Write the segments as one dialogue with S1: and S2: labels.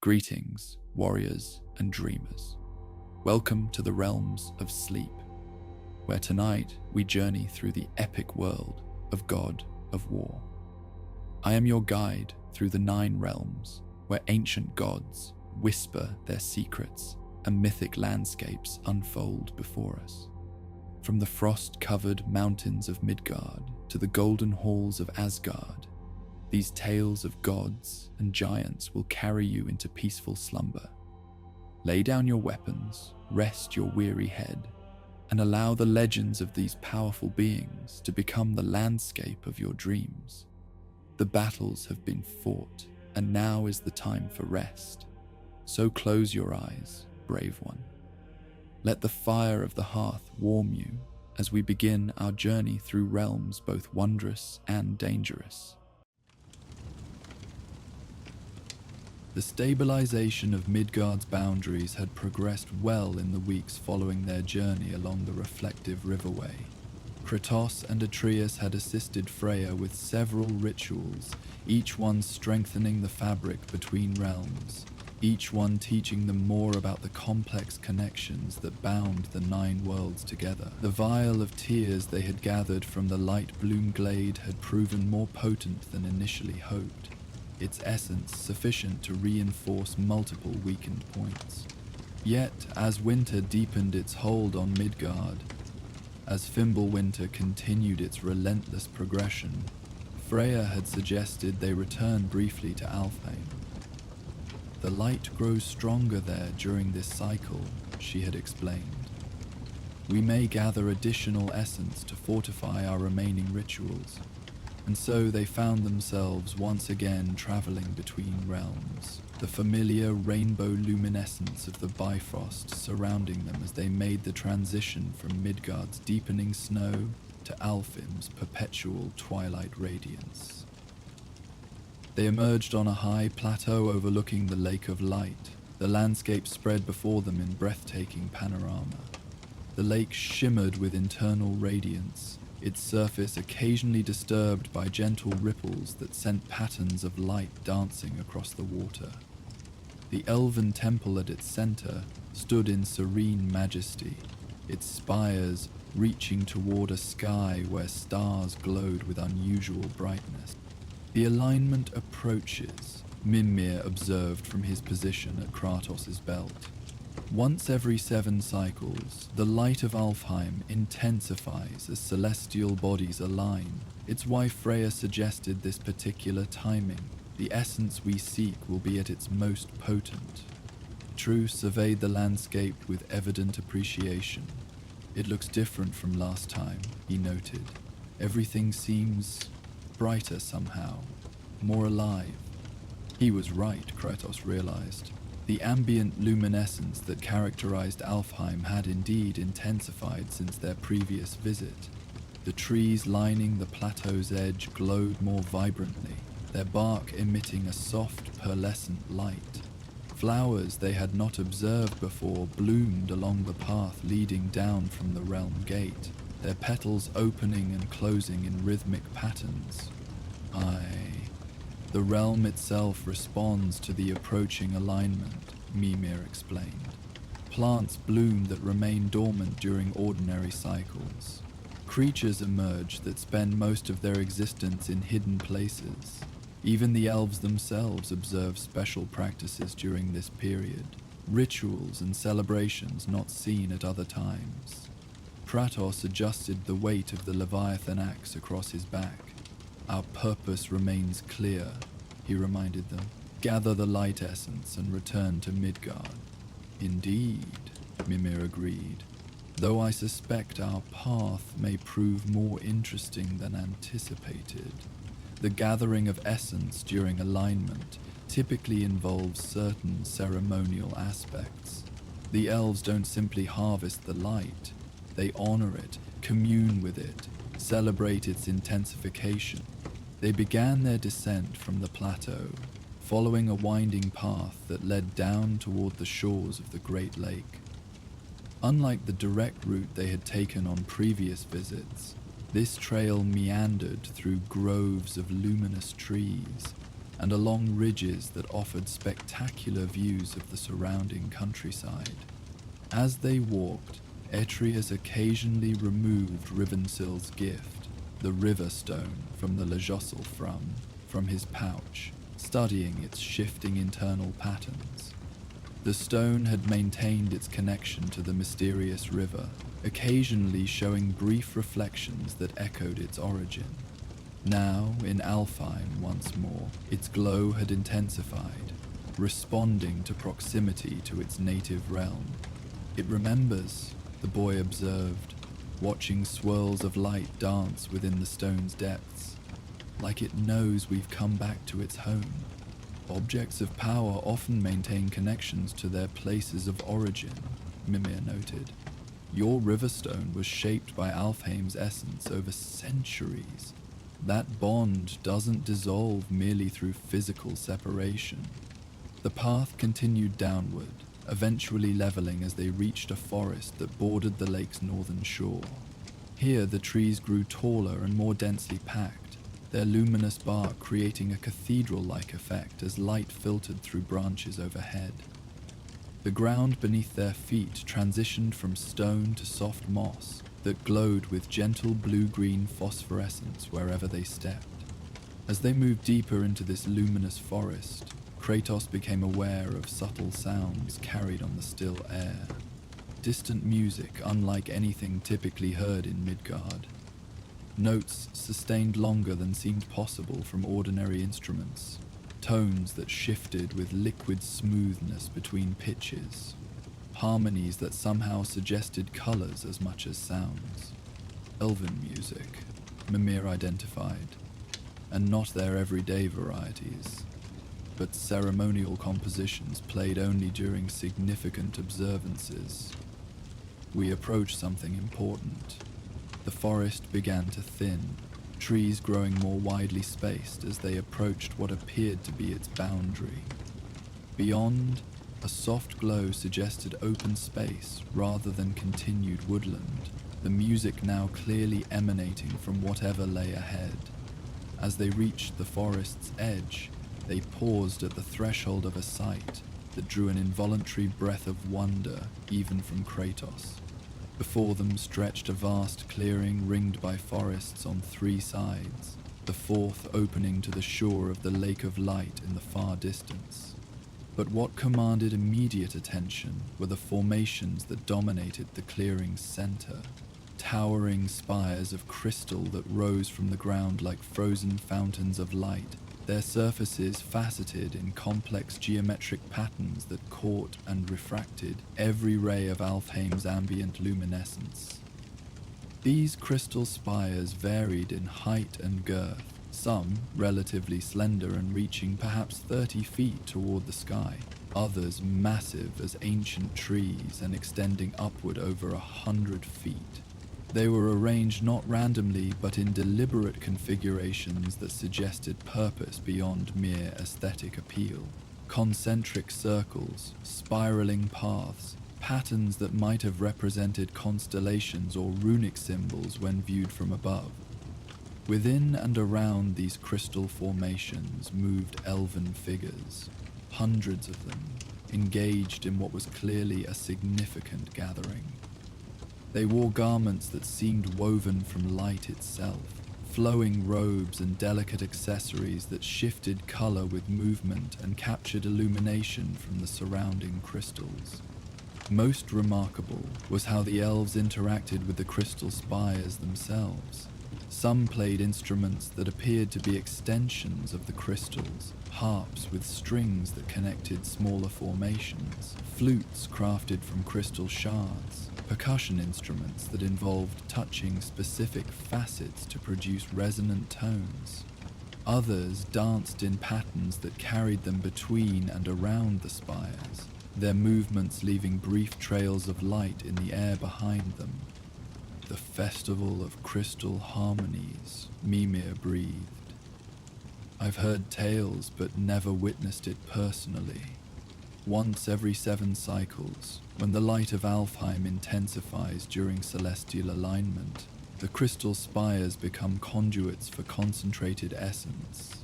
S1: Greetings, warriors and dreamers. Welcome to the realms of sleep, where tonight we journey through the epic world of God of War. I am your guide through the 9 realms, where ancient gods whisper their secrets and mythic landscapes unfold before us. From the frost-covered mountains of Midgard to the golden halls of Asgard, these tales of gods and giants will carry you into peaceful slumber. Lay down your weapons, rest your weary head, and allow the legends of these powerful beings to become the landscape of your dreams. The battles have been fought, and now is the time for rest. So close your eyes, brave one. Let the fire of the hearth warm you as we begin our journey through realms both wondrous and dangerous. The stabilization of Midgard's boundaries had progressed well in the weeks following their journey along the reflective riverway. Kratos and Atreus had assisted Freya with several rituals, each one strengthening the fabric between realms, each one teaching them more about the complex connections that bound the 9 worlds together. The vial of tears they had gathered from the light bloom glade had proven more potent than initially hoped, its essence sufficient to reinforce multiple weakened points. Yet, as winter deepened its hold on Midgard, as Fimbulwinter continued its relentless progression, Freya had suggested they return briefly to Alfheim. The light grows stronger there during this cycle, she had explained. We may gather additional essence to fortify our remaining rituals. And so they found themselves once again traveling between realms, the familiar rainbow luminescence of the Bifrost surrounding them as they made the transition from Midgard's deepening snow to Alfheim's perpetual twilight radiance. They emerged on a high plateau overlooking the Lake of Light. The landscape spread before them in breathtaking panorama. The lake shimmered with internal radiance, its surface occasionally disturbed by gentle ripples that sent patterns of light dancing across the water. The elven temple at its center stood in serene majesty, its spires reaching toward a sky where stars glowed with unusual brightness. The alignment approaches, Mimir observed from his position at Kratos' belt. Once every 7 cycles, the light of Alfheim intensifies as celestial bodies align. It's why Freya suggested this particular timing. The essence we seek will be at its most potent. True surveyed the landscape with evident appreciation. It looks different from last time, he noted. Everything seems brighter somehow, more alive. He was right, Kratos realized. The ambient luminescence that characterized Alfheim had indeed intensified since their previous visit. The trees lining the plateau's edge glowed more vibrantly, their bark emitting a soft, pearlescent light. Flowers they had not observed before bloomed along the path leading down from the realm gate, their petals opening and closing in rhythmic patterns. The realm itself responds to the approaching alignment, Mimir explained. Plants bloom that remain dormant during ordinary cycles. Creatures emerge that spend most of their existence in hidden places. Even the elves themselves observe special practices during this period, rituals and celebrations not seen at other times. Kratos adjusted the weight of the Leviathan axe across his back. Our purpose remains clear, he reminded them. Gather the light essence and return to Midgard. Indeed, Mimir agreed, though I suspect our path may prove more interesting than anticipated. The gathering of essence during alignment typically involves certain ceremonial aspects. The elves don't simply harvest the light, they honor it, commune with it, celebrate its intensification. They began their descent from the plateau, following a winding path that led down toward the shores of the Great Lake. Unlike the direct route they had taken on previous visits, this trail meandered through groves of luminous trees, and along ridges that offered spectacular views of the surrounding countryside. As they walked, Atreus occasionally removed Rivensil's gift, the river stone from the Lejosel from his pouch, studying its shifting internal patterns. The stone had maintained its connection to the mysterious river, occasionally showing brief reflections that echoed its origin. Now, in Alfheim once more, its glow had intensified, responding to proximity to its native realm. "It remembers," the boy observed, watching swirls of light dance within the stone's depths, "like it knows we've come back to its home." "Objects of power often maintain connections to their places of origin," Mimir noted. "Your riverstone was shaped by Alfheim's essence over centuries. That bond doesn't dissolve merely through physical separation." The path continued downward, eventually leveling as they reached a forest that bordered the lake's northern shore. Here the trees grew taller and more densely packed, their luminous bark creating a cathedral-like effect as light filtered through branches overhead. The ground beneath their feet transitioned from stone to soft moss that glowed with gentle blue-green phosphorescence wherever they stepped. As they moved deeper into this luminous forest, Kratos became aware of subtle sounds carried on the still air. Distant music unlike anything typically heard in Midgard. Notes sustained longer than seemed possible from ordinary instruments. Tones that shifted with liquid smoothness between pitches. Harmonies that somehow suggested colors as much as sounds. Elven music, Mimir identified, and not their everyday varieties, but ceremonial compositions played only during significant observances. We approached something important. The forest began to thin, trees growing more widely spaced as they approached what appeared to be its boundary. Beyond, a soft glow suggested open space rather than continued woodland, the music now clearly emanating from whatever lay ahead. As they reached the forest's edge, they paused at the threshold of a sight that drew an involuntary breath of wonder even from Kratos. Before them stretched a vast clearing ringed by forests on 3 sides, the fourth opening to the shore of the Lake of Light in the far distance. But what commanded immediate attention were the formations that dominated the clearing's center. Towering spires of crystal that rose from the ground like frozen fountains of light, their surfaces faceted in complex geometric patterns that caught and refracted every ray of Alfheim's ambient luminescence. These crystal spires varied in height and girth, some relatively slender and reaching perhaps 30 feet toward the sky, others massive as ancient trees and extending upward over 100 feet. They were arranged not randomly but in deliberate configurations that suggested purpose beyond mere aesthetic appeal. Concentric circles, spiraling paths, patterns that might have represented constellations or runic symbols when viewed from above. Within and around these crystal formations moved elven figures, hundreds of them, engaged in what was clearly a significant gathering. They wore garments that seemed woven from light itself, flowing robes and delicate accessories that shifted color with movement and captured illumination from the surrounding crystals. Most remarkable was how the elves interacted with the crystal spires themselves. Some played instruments that appeared to be extensions of the crystals, harps with strings that connected smaller formations, flutes crafted from crystal shards, percussion instruments that involved touching specific facets to produce resonant tones. Others danced in patterns that carried them between and around the spires, their movements leaving brief trails of light in the air behind them. "The festival of crystal harmonies," Mimir breathed. "I've heard tales but never witnessed it personally. Once every 7 cycles, when the light of Alfheim intensifies during celestial alignment, the crystal spires become conduits for concentrated essence.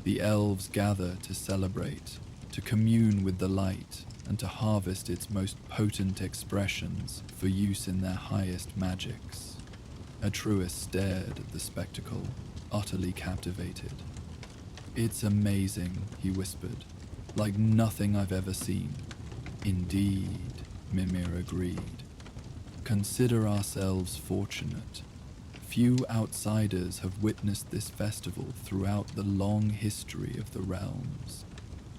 S1: The elves gather to celebrate, to commune with the light, and to harvest its most potent expressions for use in their highest magics. Atreus stared at the spectacle, utterly captivated. "It's amazing," he whispered, "like nothing I've ever seen." "Indeed," Mimir agreed. "Consider ourselves fortunate. Few outsiders have witnessed this festival throughout the long history of the realms."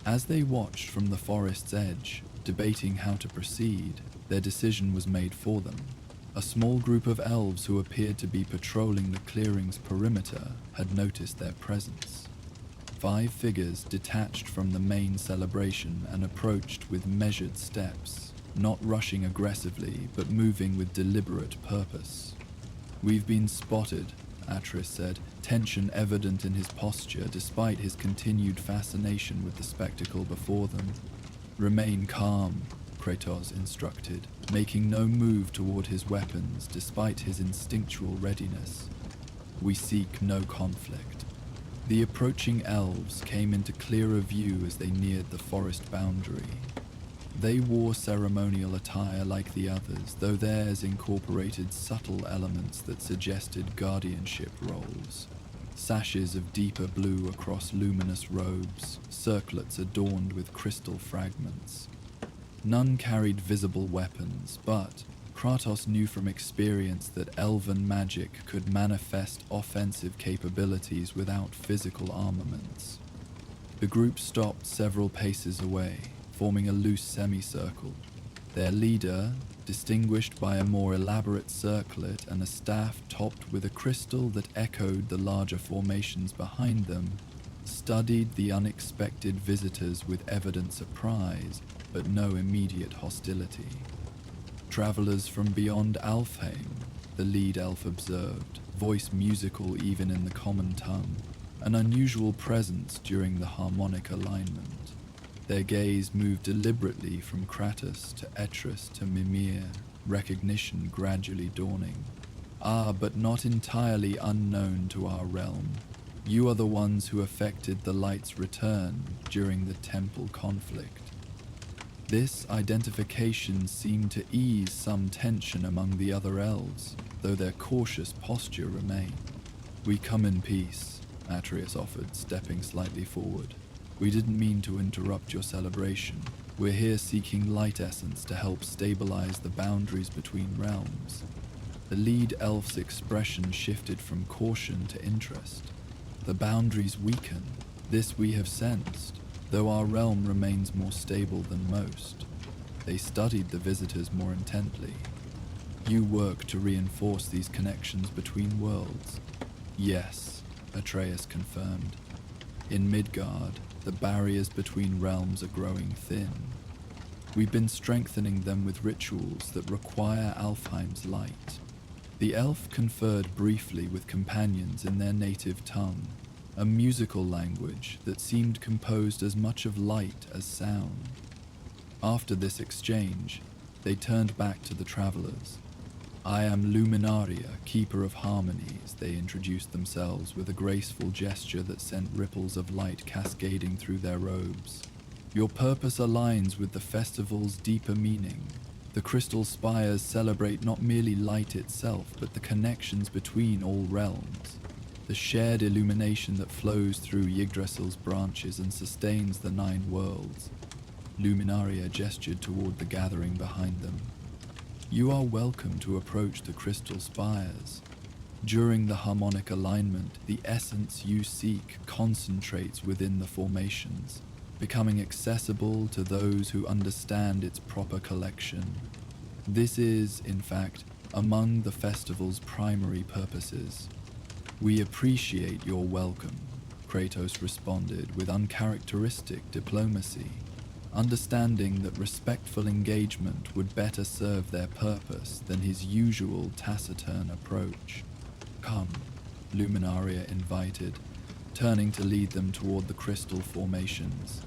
S1: As they watched from the forest's edge, debating how to proceed, their decision was made for them. A small group of elves who appeared to be patrolling the clearing's perimeter had noticed their presence. 5 figures detached from the main celebration and approached with measured steps, not rushing aggressively but moving with deliberate purpose. "We've been spotted," Atreus said, tension evident in his posture despite his continued fascination with the spectacle before them. "Remain calm," Kratos instructed, making no move toward his weapons despite his instinctual readiness. "We seek no conflict." The approaching elves came into clearer view as they neared the forest boundary. They wore ceremonial attire like the others, though theirs incorporated subtle elements that suggested guardianship roles. Sashes of deeper blue across luminous robes, circlets adorned with crystal fragments. None carried visible weapons, but Kratos knew from experience that elven magic could manifest offensive capabilities without physical armaments. The group stopped several paces away, forming a loose semicircle. Their leader, distinguished by a more elaborate circlet and a staff topped with a crystal that echoed the larger formations behind them, studied the unexpected visitors with evident surprise, but no immediate hostility. "Travelers from beyond Alfheim," the lead elf observed, voice musical even in the common tongue, an unusual presence during the harmonic alignment. Their gaze moved deliberately from Kratos to Atreus to Mimir, recognition gradually dawning. "Ah, but not entirely unknown to our realm. You are the ones who effected the light's return during the temple conflict." This identification seemed to ease some tension among the other elves, though their cautious posture remained. "We come in peace," Atreus offered, stepping slightly forward. "We didn't mean to interrupt your celebration. We're here seeking light essence to help stabilize the boundaries between realms." The lead elf's expression shifted from caution to interest. "The boundaries weaken. This we have sensed, though our realm remains more stable than most." They studied the visitors more intently. "You work to reinforce these connections between worlds?" "Yes," Atreus confirmed. "In Midgard, the barriers between realms are growing thin. We've been strengthening them with rituals that require Alfheim's light." The elf conferred briefly with companions in their native tongue, a musical language that seemed composed as much of light as sound. After this exchange, they turned back to the travelers. "I am Luminaria, Keeper of Harmonies," they introduced themselves with a graceful gesture that sent ripples of light cascading through their robes. "Your purpose aligns with the festival's deeper meaning. The crystal spires celebrate not merely light itself, but the connections between all realms, the shared illumination that flows through Yggdrasil's branches and sustains the 9 worlds." Luminaria gestured toward the gathering behind them. "You are welcome to approach the crystal spires. During the harmonic alignment, the essence you seek concentrates within the formations, becoming accessible to those who understand its proper collection. This is, in fact, among the festival's primary purposes." "We appreciate your welcome," Kratos responded with uncharacteristic diplomacy, understanding that respectful engagement would better serve their purpose than his usual taciturn approach. "Come," Luminaria invited, turning to lead them toward the crystal formations.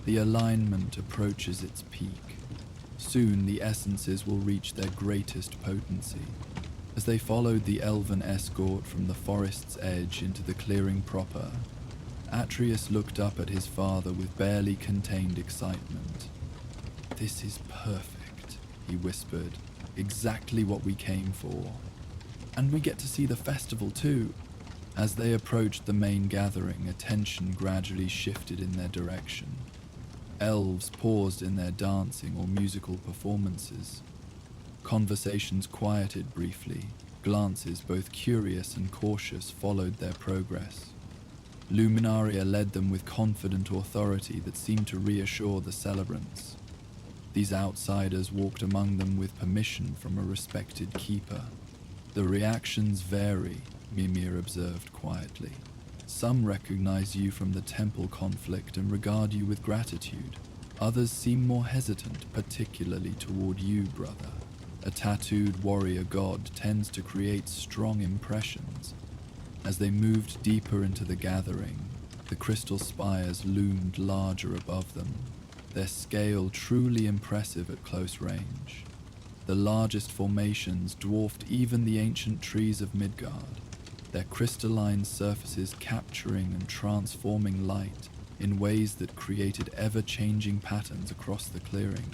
S1: "The alignment approaches its peak. Soon the essences will reach their greatest potency." As they followed the elven escort from the forest's edge into the clearing proper, Atreus looked up at his father with barely contained excitement. "This is perfect," he whispered. "Exactly what we came for. And we get to see the festival too." As they approached the main gathering, attention gradually shifted in their direction. Elves paused in their dancing or musical performances. Conversations quieted briefly. Glances, both curious and cautious, followed their progress. Luminaria led them with confident authority that seemed to reassure the celebrants. These outsiders walked among them with permission from a respected keeper. "The reactions vary," Mimir observed quietly. "Some recognize you from the temple conflict and regard you with gratitude. Others seem more hesitant, particularly toward you, brother. A tattooed warrior god tends to create strong impressions." As they moved deeper into the gathering, the crystal spires loomed larger above them, their scale truly impressive at close range. The largest formations dwarfed even the ancient trees of Midgard, their crystalline surfaces capturing and transforming light in ways that created ever-changing patterns across the clearing.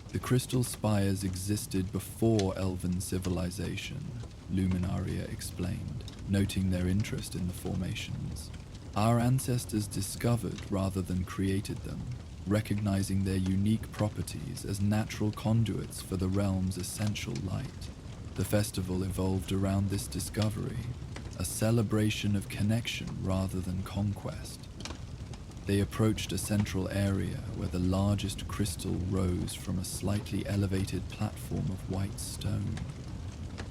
S1: The crystal spires existed before elven civilization, Luminaria explained, noting their interest in the formations. "Our ancestors discovered rather than created them, recognizing their unique properties as natural conduits for the realm's essential light. The festival evolved around this discovery, a celebration of connection rather than conquest." They approached a central area where the largest crystal rose from a slightly elevated platform of white stone.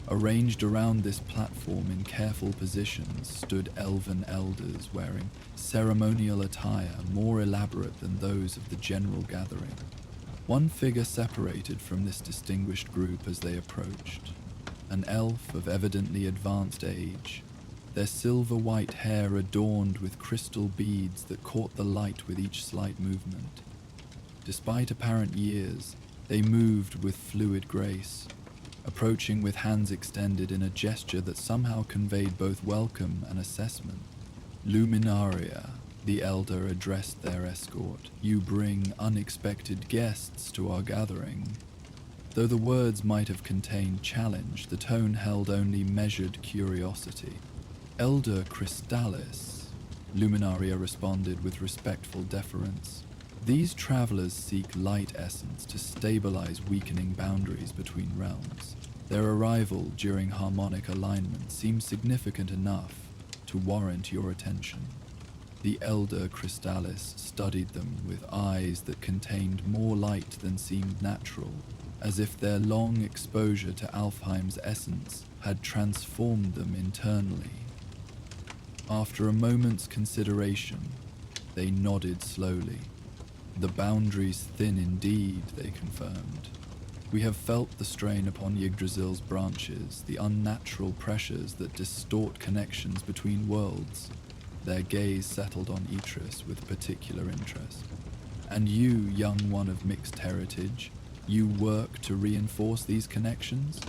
S1: Arranged around this platform in careful positions stood elven elders wearing ceremonial attire more elaborate than those of the general gathering. One figure separated from this distinguished group as they approached, an elf of evidently advanced age, their silver-white hair adorned with crystal beads that caught the light with each slight movement. Despite apparent years, they moved with fluid grace, approaching with hands extended in a gesture that somehow conveyed both welcome and assessment. "Luminaria," the elder addressed their escort, "you bring unexpected guests to our gathering." Though the words might have contained challenge, the tone held only measured curiosity. "Elder Crystallis," Luminaria responded with respectful deference. "These travelers seek light essence to stabilize weakening boundaries between realms. Their arrival during harmonic alignment seems significant enough to warrant your attention." The elder Crystallis studied them with eyes that contained more light than seemed natural, as if their long exposure to Alfheim's essence had transformed them internally. After a moment's consideration, they nodded slowly. "The boundaries thin indeed," they confirmed. "We have felt the strain upon Yggdrasil's branches, the unnatural pressures that distort connections between worlds." Their gaze settled on Idris with particular interest. "And you, young one of mixed heritage, you work to reinforce these connections?"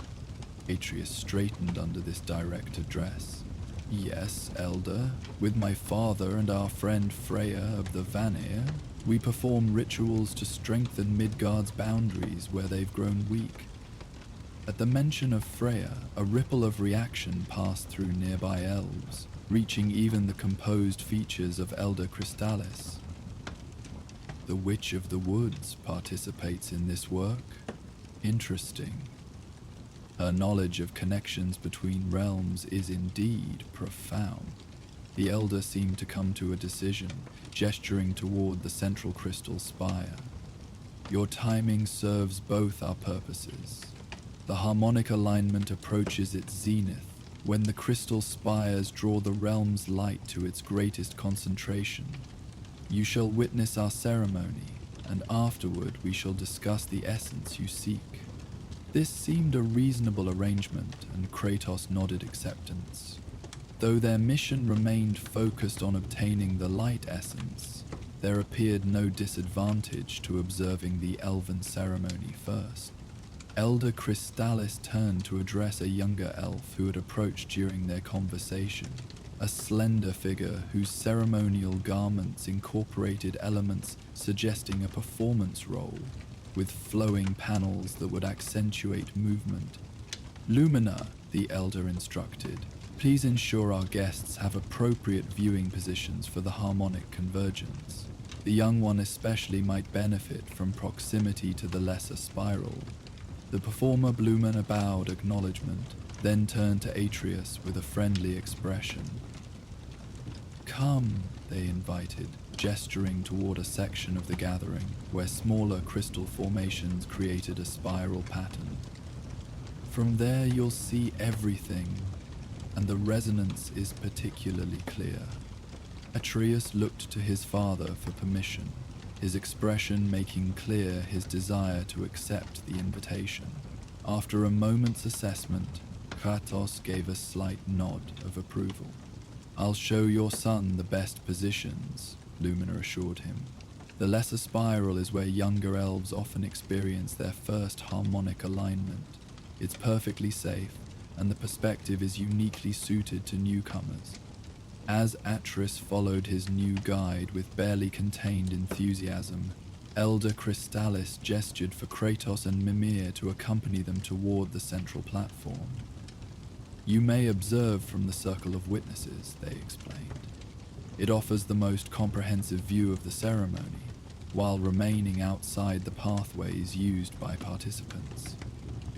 S1: Atreus straightened under this direct address. "Yes, elder. With my father and our friend Freya of the Vanir, we perform rituals to strengthen Midgard's boundaries where they've grown weak." At the mention of Freya, a ripple of reaction passed through nearby elves, reaching even the composed features of Elder Crystallis. "The Witch of the Woods participates in this work? Interesting. Her knowledge of connections between realms is indeed profound." The elder seemed to come to a decision, gesturing toward the central crystal spire. "Your timing serves both our purposes. The harmonic alignment approaches its zenith when the crystal spires draw the realm's light to its greatest concentration. You shall witness our ceremony, and afterward we shall discuss the essence you seek." This seemed a reasonable arrangement, and Kratos nodded acceptance. Though their mission remained focused on obtaining the light essence, there appeared no disadvantage to observing the elven ceremony first. Elder Crystallis turned to address a younger elf who had approached during their conversation. a slender figure whose ceremonial garments incorporated elements suggesting a performance role, with flowing panels that would accentuate movement. "Lumina," the elder instructed, "please ensure our guests have appropriate viewing positions for the harmonic convergence. The young one especially might benefit from proximity to the lesser spiral." The performer Lumina bowed acknowledgement, then turned to Atreus with a friendly expression. "Come," they invited, gesturing toward a section of the gathering where smaller crystal formations created a spiral pattern. "From there you'll see everything, and the resonance is particularly clear." Atreus looked to his father for permission, his expression making clear his desire to accept the invitation. After a moment's assessment, Kratos gave a slight nod of approval. "I'll show your son the best positions," Lumina assured him. "The lesser spiral is where younger elves often experience their first harmonic alignment. It's perfectly safe, and the perspective is uniquely suited to newcomers." As Atreus followed his new guide with barely contained enthusiasm, Elder Crystallis gestured for Kratos and Mimir to accompany them toward the central platform. "You may observe from the circle of witnesses," they explained. "It offers the most comprehensive view of the ceremony, while remaining outside the pathways used by participants."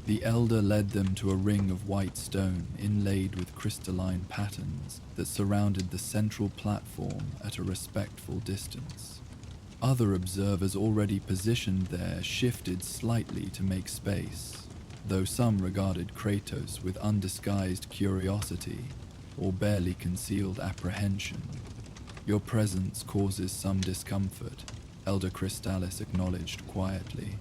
S1: The elder led them to a ring of white stone inlaid with crystalline patterns that surrounded the central platform at a respectful distance. Other observers already positioned there shifted slightly to make space, though some regarded Kratos with undisguised curiosity or barely concealed apprehension. "Your presence causes some discomfort," Elder Crystallis acknowledged quietly.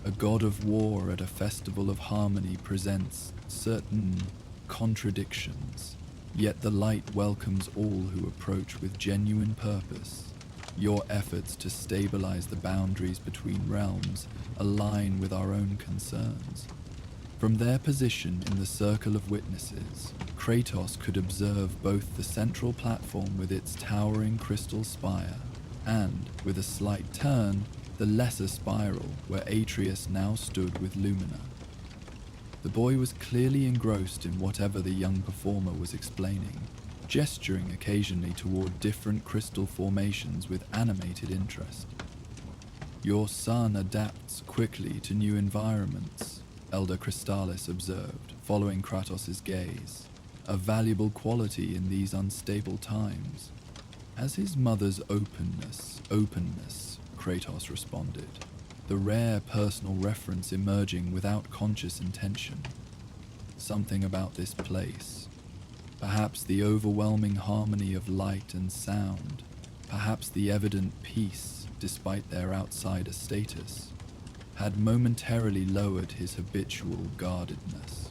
S1: "A god of war at a festival of harmony presents certain contradictions, yet the light welcomes all who approach with genuine purpose. Your efforts to stabilize the boundaries between realms align with our own concerns." From their position in the circle of witnesses, Kratos could observe both the central platform with its towering crystal spire and, with a slight turn, the lesser spiral where Atreus now stood with Lumina. The boy was clearly engrossed in whatever the young performer was explaining, gesturing occasionally toward different crystal formations with animated interest. "Your son adapts quickly to new environments," Elder Crystallis observed, following Kratos' gaze, "a valuable quality in these unstable times." "As his mother's openness, Kratos responded, the rare personal reference emerging without conscious intention. "Something about this place. Perhaps the overwhelming harmony of light and sound, perhaps the evident peace despite their outsider status, had momentarily lowered his habitual guardedness."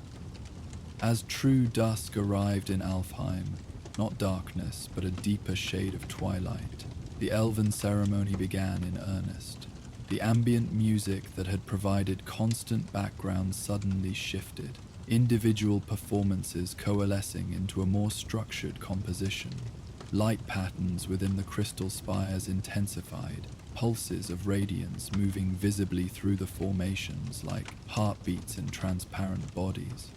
S1: As true dusk arrived in Alfheim, not darkness but a deeper shade of twilight, the elven ceremony began in earnest. The ambient music that had provided constant background suddenly shifted, individual performances coalescing into a more structured composition. Light patterns within the crystal spires intensified, pulses of radiance moving visibly through the formations like heartbeats in transparent bodies.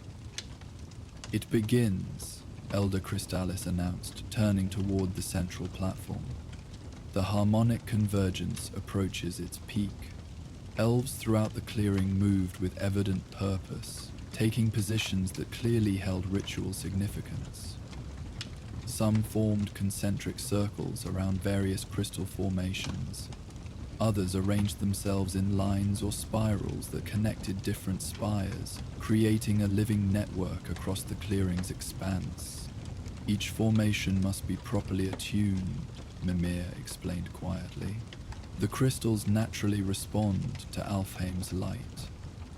S1: "It begins," Elder Crystallis announced, turning toward the central platform. "The harmonic convergence approaches its peak." Elves throughout the clearing moved with evident purpose, taking positions that clearly held ritual significance. Some formed concentric circles around various crystal formations. Others arranged themselves in lines or spirals that connected different spires, creating a living network across the clearing's expanse. "Each formation must be properly attuned," Mimir explained quietly. "The crystals naturally respond to Alfheim's light,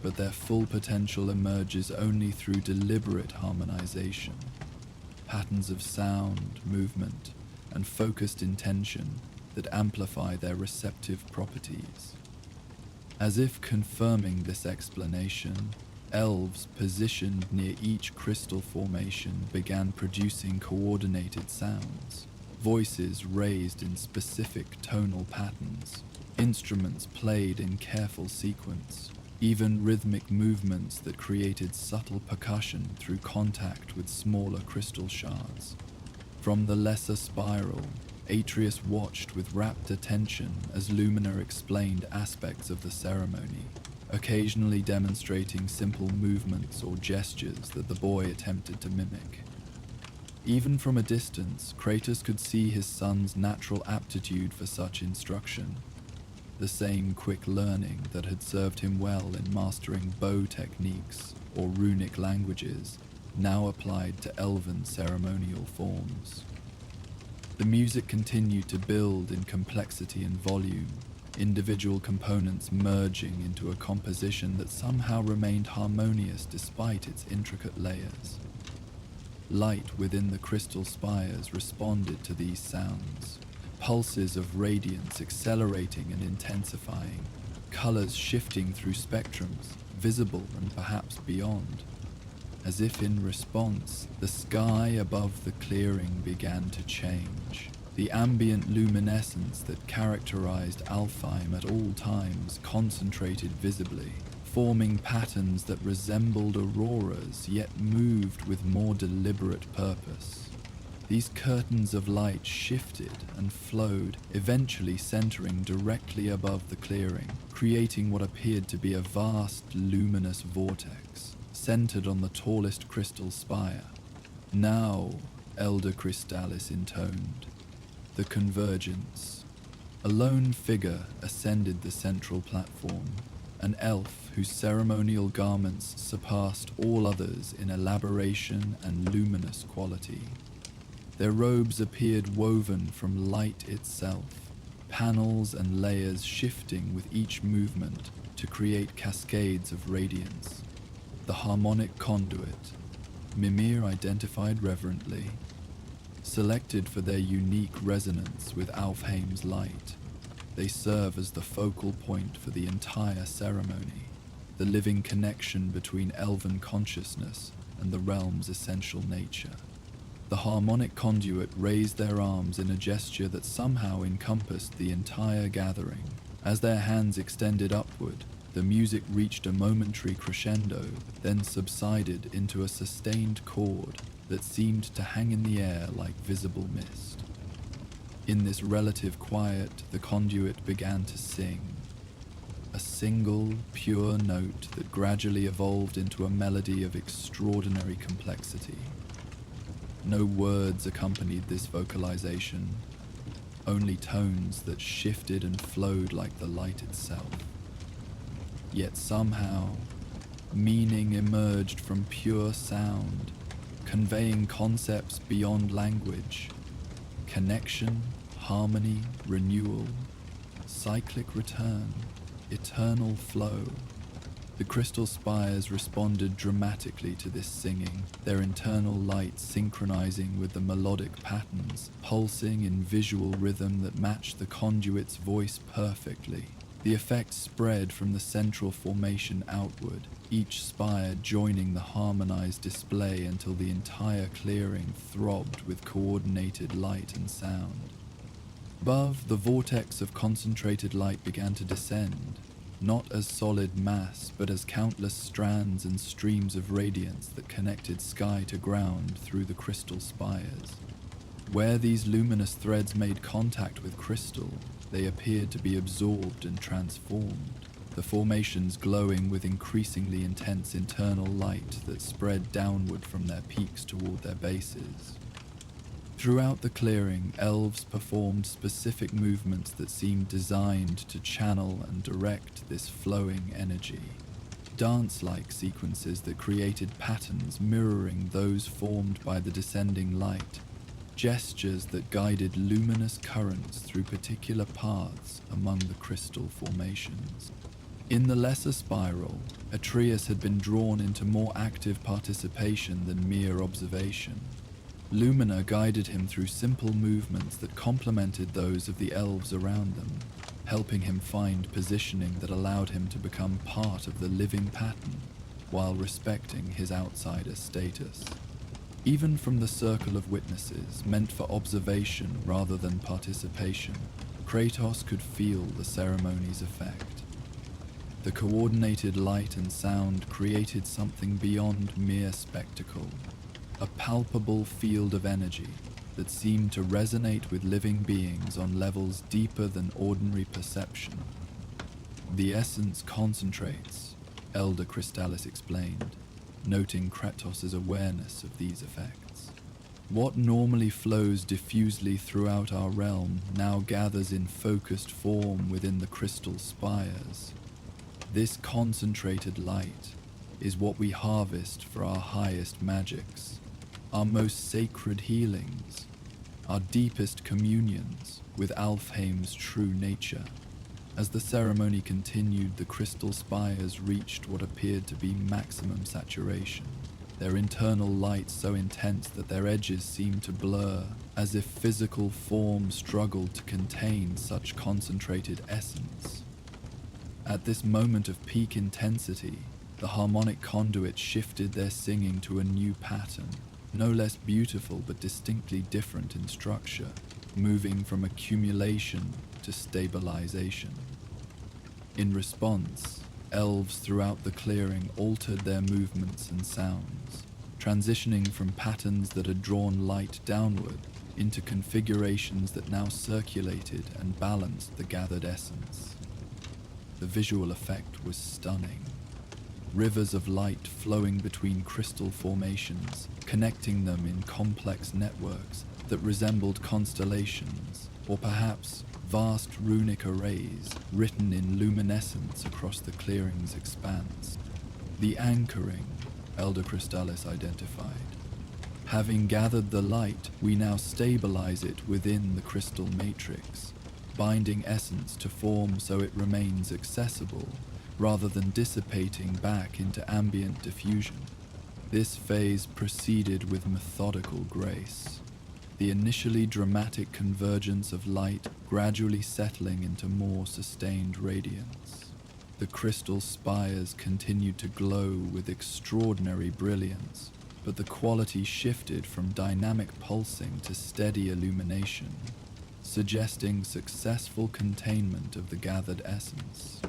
S1: but their full potential emerges only through deliberate harmonization. Patterns of sound, movement, and focused intention that amplify their receptive properties." As if confirming this explanation, Elves positioned near each crystal formation began producing coordinated sounds, voices raised in specific tonal patterns, instruments played in careful sequence, even rhythmic movements that created subtle percussion through contact with smaller crystal shards. From the lesser spiral, Atreus watched with rapt attention as Lumina explained aspects of the ceremony, occasionally demonstrating simple movements or gestures that the boy attempted to mimic. Even from a distance, Kratos could see his son's natural aptitude for such instruction, the same quick learning that had served him well in mastering bow techniques or runic languages, now applied to elven ceremonial forms. The music continued to build in complexity and volume, individual components merging into a composition that somehow remained harmonious despite its intricate layers. Light within the crystal spires responded to these sounds, pulses of radiance accelerating and intensifying, colors shifting through spectrums, visible and perhaps beyond. As if in response, the sky above the clearing began to change. The ambient luminescence that characterized Alfheim at all times concentrated visibly, forming patterns that resembled auroras yet moved with more deliberate purpose. These curtains of light shifted and flowed, eventually centering directly above the clearing, creating what appeared to be a vast luminous vortex, centered on the tallest crystal spire. Now, Elder Crystallis intoned, the convergence. A lone figure ascended the central platform, an elf whose ceremonial garments surpassed all others in elaboration and luminous quality. Their robes appeared woven from light itself, panels and layers shifting with each movement to create cascades of radiance. The harmonic conduit, Mimir identified reverently, selected for their unique resonance with Alfheim's light. They serve as the focal point for the entire ceremony, the living connection between elven consciousness and the realm's essential nature. The harmonic conduit raised their arms in a gesture that somehow encompassed the entire gathering. As their hands extended upward, the music reached a momentary crescendo, then subsided into a sustained chord that seemed to hang in the air like visible mist. In this relative quiet, the conduit began to sing, a single, pure note that gradually evolved into a melody of extraordinary complexity. No words accompanied this vocalization, only tones that shifted and flowed like the light itself. Yet somehow, meaning emerged from pure sound, conveying concepts beyond language: connection, harmony, renewal, cyclic return, eternal flow. The crystal spires responded dramatically to this singing, their internal light synchronizing with the melodic patterns, pulsing in visual rhythm that matched the conduit's voice perfectly. The effect spread from the central formation outward, each spire joining the harmonized display until the entire clearing throbbed with coordinated light and sound. Above, the vortex of concentrated light began to descend, not as solid mass, but as countless strands and streams of radiance that connected sky to ground through the crystal spires. Where these luminous threads made contact with crystal, they appeared to be absorbed and transformed, the formations glowing with increasingly intense internal light that spread downward from their peaks toward their bases. Throughout the clearing, elves performed specific movements that seemed designed to channel and direct this flowing energy. Dance-like sequences that created patterns mirroring those formed by the descending light, gestures that guided luminous currents through particular paths among the crystal formations. In the lesser spiral, Atreus had been drawn into more active participation than mere observation. Lumina guided him through simple movements that complemented those of the elves around them, helping him find positioning that allowed him to become part of the living pattern. while respecting his outsider status. Even from the circle of witnesses, meant for observation rather than participation, Kratos could feel the ceremony's effect. The coordinated light and sound created something beyond mere spectacle, a palpable field of energy that seemed to resonate with living beings on levels deeper than ordinary perception. The essence concentrates, Elder Crystallis explained, noting Kratos' awareness of these effects. What normally flows diffusely throughout our realm now gathers in focused form within the crystal spires. This concentrated light is what we harvest for our highest magics, our most sacred healings, our deepest communions with Alfheim's true nature. As the ceremony continued, the crystal spires reached what appeared to be maximum saturation, their internal light so intense that their edges seemed to blur, as if physical form struggled to contain such concentrated essence. At this moment of peak intensity, the harmonic conduits shifted their singing to a new pattern, no less beautiful but distinctly different in structure, moving from accumulation to stabilization. In response, elves throughout the clearing altered their movements and sounds, transitioning from patterns that had drawn light downward into configurations that now circulated and balanced the gathered essence. The visual effect was stunning. Rivers of light flowing between crystal formations, connecting them in complex networks that resembled constellations, or perhaps vast runic arrays written in luminescence across the clearing's expanse. The anchoring, Elder Crystallis identified. Having gathered the light, we now stabilize it within the crystal matrix, binding essence to form so it remains accessible, rather than dissipating back into ambient diffusion. This phase proceeded with methodical grace, the initially dramatic convergence of light gradually settling into more sustained radiance. The crystal spires continued to glow with extraordinary brilliance, but the quality shifted from dynamic pulsing to steady illumination, suggesting successful containment of the gathered essence.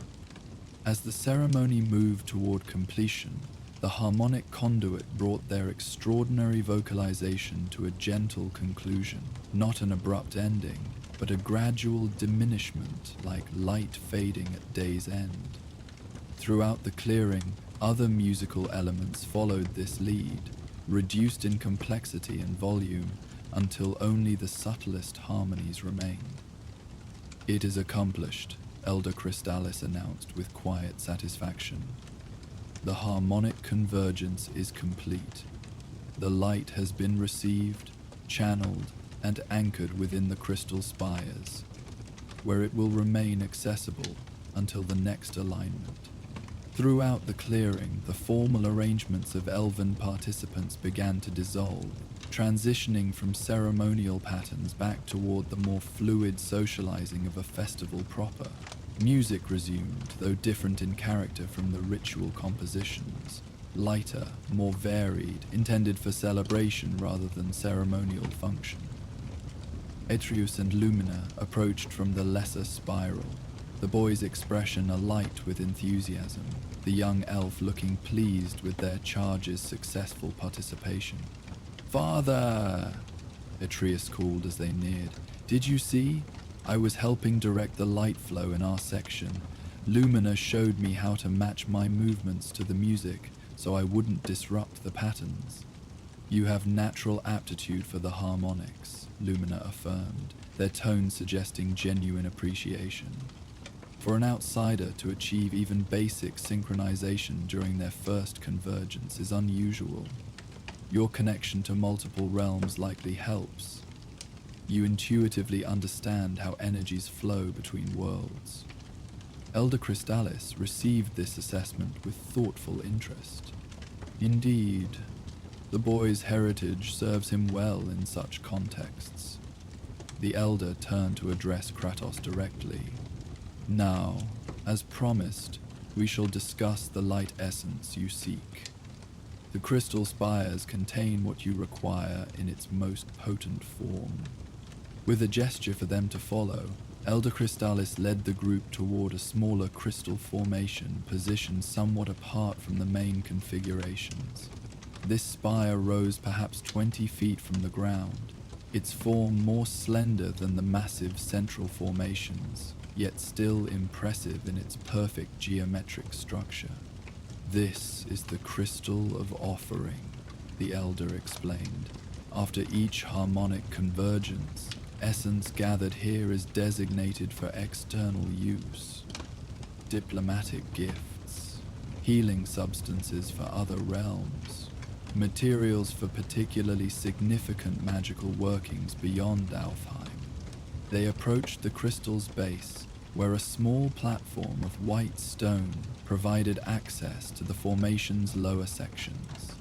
S1: As the ceremony moved toward completion, the harmonic conduit brought their extraordinary vocalization to a gentle conclusion, not an abrupt ending, but a gradual diminishment like light fading at day's end. Throughout the clearing, other musical elements followed this lead, reduced in complexity and volume until only the subtlest harmonies remained. "It is accomplished," Elder Crystallis announced with quiet satisfaction. "The harmonic convergence is complete. The light has been received, channeled, and anchored within the crystal spires, where it will remain accessible until the next alignment." Throughout the clearing, the formal arrangements of elven participants began to dissolve, transitioning from ceremonial patterns back toward the more fluid socializing of a festival proper. Music resumed, though different in character from the ritual compositions, lighter, more varied, intended for celebration rather than ceremonial function. Atreus and Lumina approached from the lesser spiral, the boy's expression alight with enthusiasm, the young elf looking pleased with their charge's successful participation. "Father!" Atreus called as they neared. "Did you see? I was helping direct the light flow in our section. Lumina showed me how to match my movements to the music so I wouldn't disrupt the patterns." "You have natural aptitude for the harmonics," Lumina affirmed, their tone suggesting genuine appreciation. For an outsider to achieve even basic synchronization during their first convergence is unusual. Your connection to multiple realms likely helps. You intuitively understand how energies flow between worlds. Elder Crystallis received this assessment with thoughtful interest. Indeed, the boy's heritage serves him well in such contexts. The elder turned to address Kratos directly. "Now, as promised, we shall discuss the light essence you seek. The crystal spires contain what you require in its most potent form. With a gesture for them to follow, Elder Crystallis led the group toward a smaller crystal formation positioned somewhat apart from the main configurations. This spire rose perhaps 20 feet from the ground, its form more slender than the massive central formations, yet still impressive in its perfect geometric structure. This is the Crystal of Offering, the Elder explained. After each harmonic convergence, essence gathered here is designated for external use. Diplomatic gifts, healing substances for other realms, materials for particularly significant magical workings beyond Alfheim. They approached the crystal's base, where a small platform of white stone provided access to the formation's lower sections.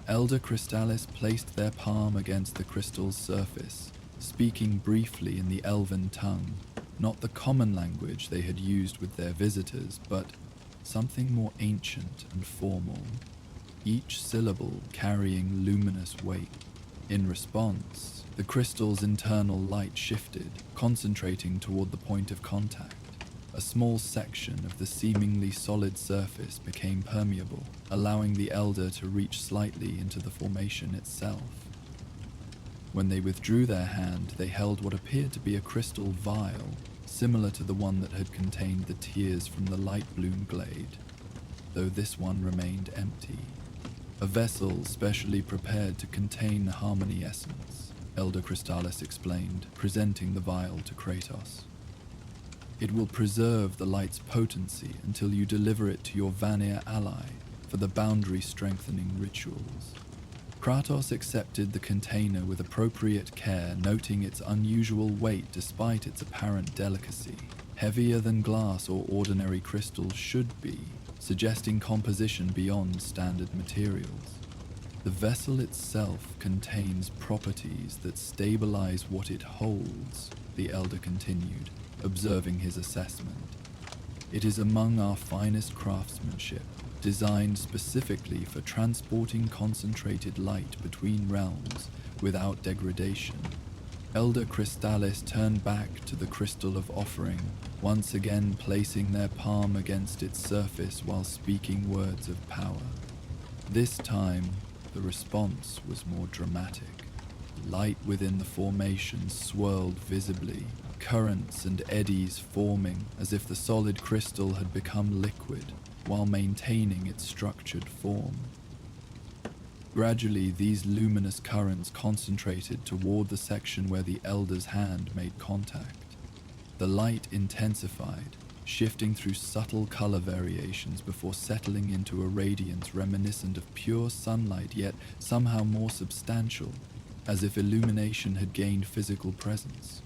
S1: Elder Crystallis placed their palm against the crystal's surface, speaking briefly in the elven tongue, not the common language they had used with their visitors, but something more ancient and formal, each syllable carrying luminous weight. In response, the crystal's internal light shifted, concentrating toward the point of contact. A small section of the seemingly solid surface became permeable, allowing the Elder to reach slightly into the formation itself. When they withdrew their hand, they held what appeared to be a crystal vial, similar to the one that had contained the tears from the light bloom glade, though this one remained empty. A vessel specially prepared to contain the harmony essence, Elder Crystallis explained, presenting the vial to Kratos. It will preserve the light's potency until you deliver it to your Vanir ally for the boundary-strengthening rituals. Kratos accepted the container with appropriate care, noting its unusual weight despite its apparent delicacy, heavier than glass or ordinary crystals should be, suggesting composition beyond standard materials. The vessel itself contains properties that stabilize what it holds, the Elder continued, observing his assessment. It is among our finest craftsmanship, designed specifically for transporting concentrated light between realms without degradation. Elder Crystallis turned back to the Crystal of Offering, once again placing their palm against its surface while speaking words of power. This time, the response was more dramatic. Light within the formation swirled visibly, currents and eddies forming as if the solid crystal had become liquid while maintaining its structured form. Gradually, these luminous currents concentrated toward the section where the Elder's hand made contact. The light intensified, shifting through subtle color variations before settling into a radiance reminiscent of pure sunlight, yet somehow more substantial, as if illumination had gained physical presence.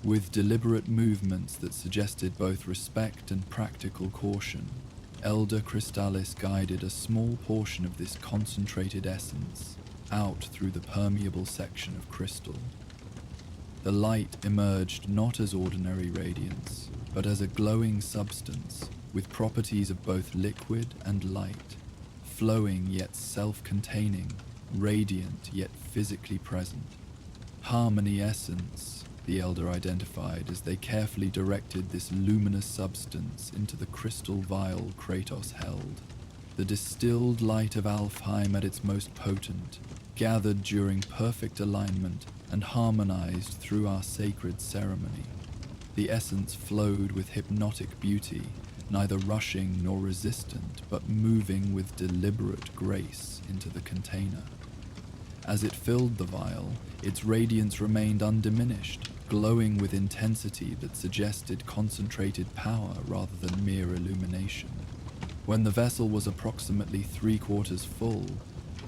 S1: With deliberate movements that suggested both respect and practical caution, Elder Crystallis guided a small portion of this concentrated essence out through the permeable section of crystal. The light emerged not as ordinary radiance, but as a glowing substance with properties of both liquid and light, flowing yet self-containing, radiant yet physically present. Harmony essence, the Elder identified as they carefully directed this luminous substance into the crystal vial Kratos held. The distilled light of Alfheim at its most potent, gathered during perfect alignment and harmonized through our sacred ceremony. The essence flowed with hypnotic beauty, neither rushing nor resistant, but moving with deliberate grace into the container. As it filled the vial, its radiance remained undiminished, glowing with intensity that suggested concentrated power rather than mere illumination. When the vessel was approximately 3/4 full,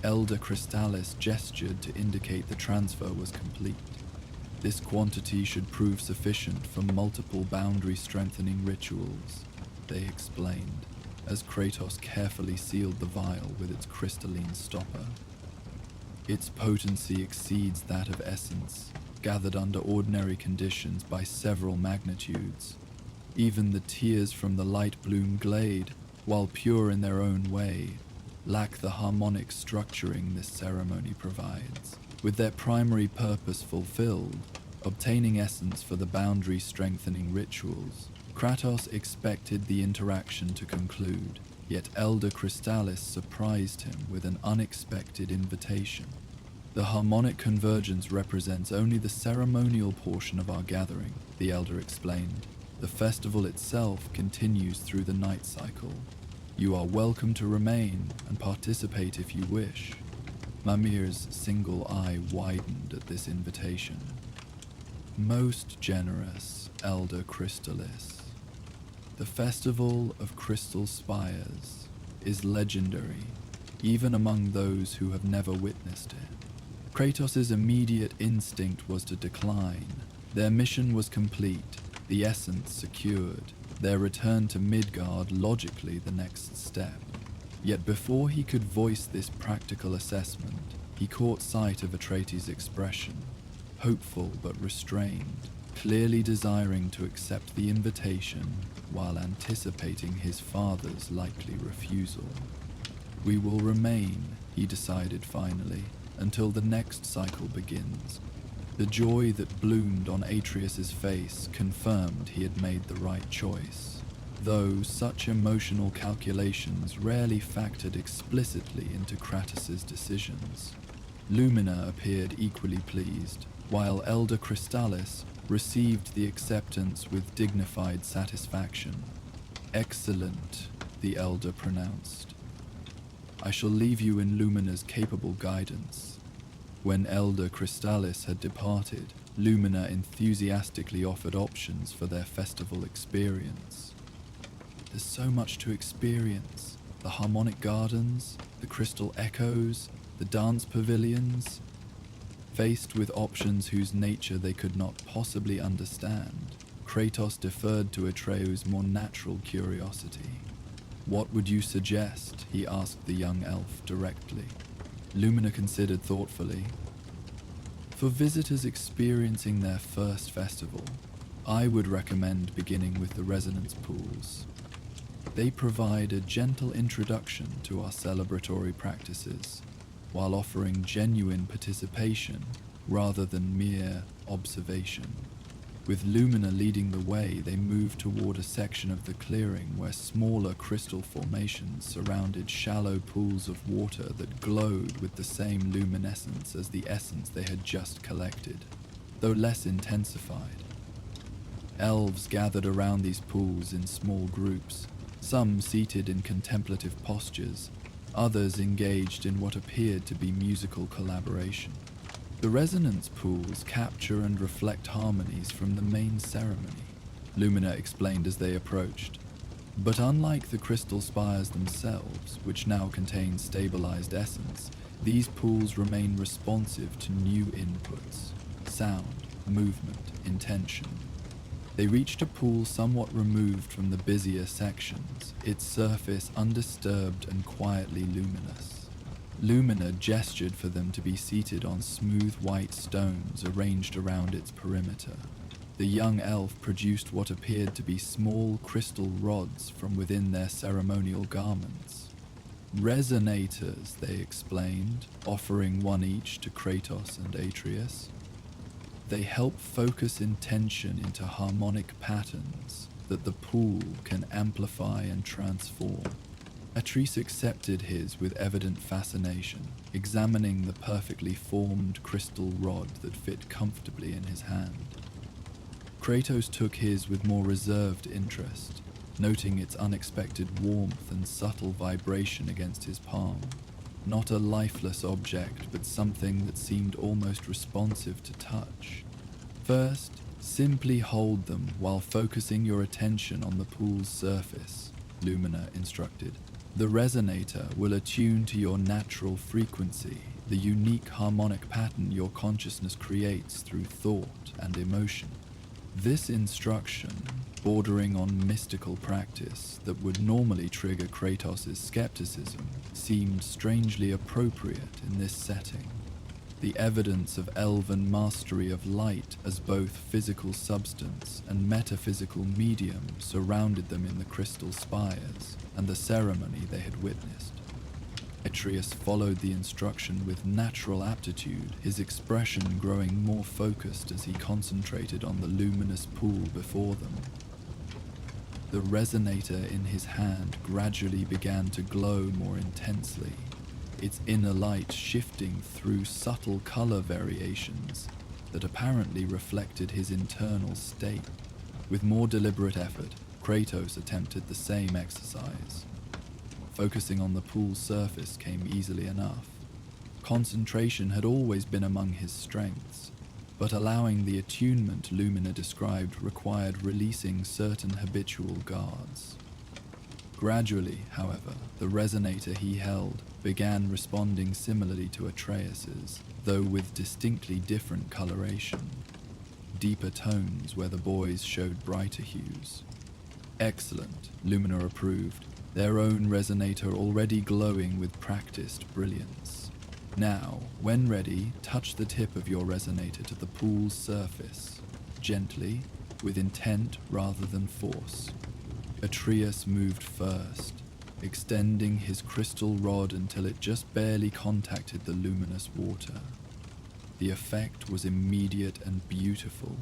S1: Elder Crystallis gestured to indicate the transfer was complete. This quantity should prove sufficient for multiple boundary-strengthening rituals, they explained, as Kratos carefully sealed the vial with its crystalline stopper. Its potency exceeds that of essence, gathered under ordinary conditions by several magnitudes. Even the tears from the light-bloom glade, while pure in their own way, lack the harmonic structuring this ceremony provides. With their primary purpose fulfilled, obtaining essence for the boundary-strengthening rituals, Kratos expected the interaction to conclude, yet Elder Crystallis surprised him with an unexpected invitation. The harmonic convergence represents only the ceremonial portion of our gathering, the Elder explained. The festival itself continues through the night cycle. You are welcome to remain and participate if you wish. Mimir's single eye widened at this invitation. Most generous, Elder Crystallis. The Festival of Crystal Spires is legendary, even among those who have never witnessed it. Kratos' immediate instinct was to decline. Their mission was complete, the essence secured, their return to Midgard logically the next step. Yet before he could voice this practical assessment, he caught sight of Atreides' expression, hopeful but restrained, clearly desiring to accept the invitation while anticipating his father's likely refusal. We will remain, he decided finally, until the next cycle begins. The joy that bloomed on Atreus' face confirmed he had made the right choice, though such emotional calculations rarely factored explicitly into Kratos' decisions. Lumina appeared equally pleased, while Elder Crystallis received the acceptance with dignified satisfaction. Excellent, the Elder pronounced. I shall leave you in Lumina's capable guidance. When Elder Crystallis had departed, Lumina enthusiastically offered options for their festival experience. There's so much to experience. The harmonic gardens, the crystal echoes, the dance pavilions. Faced with options whose nature they could not possibly understand, Kratos deferred to Atreus' more natural curiosity. What would you suggest? He asked the young elf directly. Lumina considered thoughtfully. For visitors experiencing their first festival, I would recommend beginning with the resonance pools. They provide a gentle introduction to our celebratory practices, while offering genuine participation rather than mere observation. With Lumina leading the way, they moved toward a section of the clearing where smaller crystal formations surrounded shallow pools of water that glowed with the same luminescence as the essence they had just collected, though less intensified. Elves gathered around these pools in small groups, some seated in contemplative postures, others engaged in what appeared to be musical collaboration. The resonance pools capture and reflect harmonies from the main ceremony, Lumina explained as they approached. But unlike the crystal spires themselves, which now contain stabilized essence, these pools remain responsive to new inputs: sound, movement, intention. They reached a pool somewhat removed from the busier sections, its surface undisturbed and quietly luminous. Lumina gestured for them to be seated on smooth white stones arranged around its perimeter. The young elf produced what appeared to be small crystal rods from within their ceremonial garments. Resonators, they explained, offering one each to Kratos and Atreus. They help focus intention into harmonic patterns that the pool can amplify and transform. Atreus accepted his with evident fascination, examining the perfectly formed crystal rod that fit comfortably in his hand. Kratos took his with more reserved interest, noting its unexpected warmth and subtle vibration against his palm. Not a lifeless object, but something that seemed almost responsive to touch. First, simply hold them while focusing your attention on the pool's surface, Lumina instructed. The resonator will attune to your natural frequency, the unique harmonic pattern your consciousness creates through thought and emotion. This instruction, bordering on mystical practice that would normally trigger Kratos' skepticism, seemed strangely appropriate in this setting. The evidence of elven mastery of light as both physical substance and metaphysical medium surrounded them in the crystal spires and the ceremony they had witnessed. Atreus followed the instruction with natural aptitude, his expression growing more focused as he concentrated on the luminous pool before them. The resonator in his hand gradually began to glow more intensely, its inner light shifting through subtle color variations that apparently reflected his internal state. With more deliberate effort, Kratos attempted the same exercise. Focusing on the pool's surface came easily enough. Concentration had always been among his strengths, but allowing the attunement Lumina described required releasing certain habitual guards. Gradually, however, the resonator he held began responding similarly to Atreus's, though with distinctly different coloration. Deeper tones where the boys showed brighter hues. Excellent, Lumina approved, their own resonator already glowing with practiced brilliance. Now, when ready, touch the tip of your resonator to the pool's surface, gently, with intent rather than force. Atreus moved first, extending his crystal rod until it just barely contacted the luminous water. The effect was immediate and beautiful.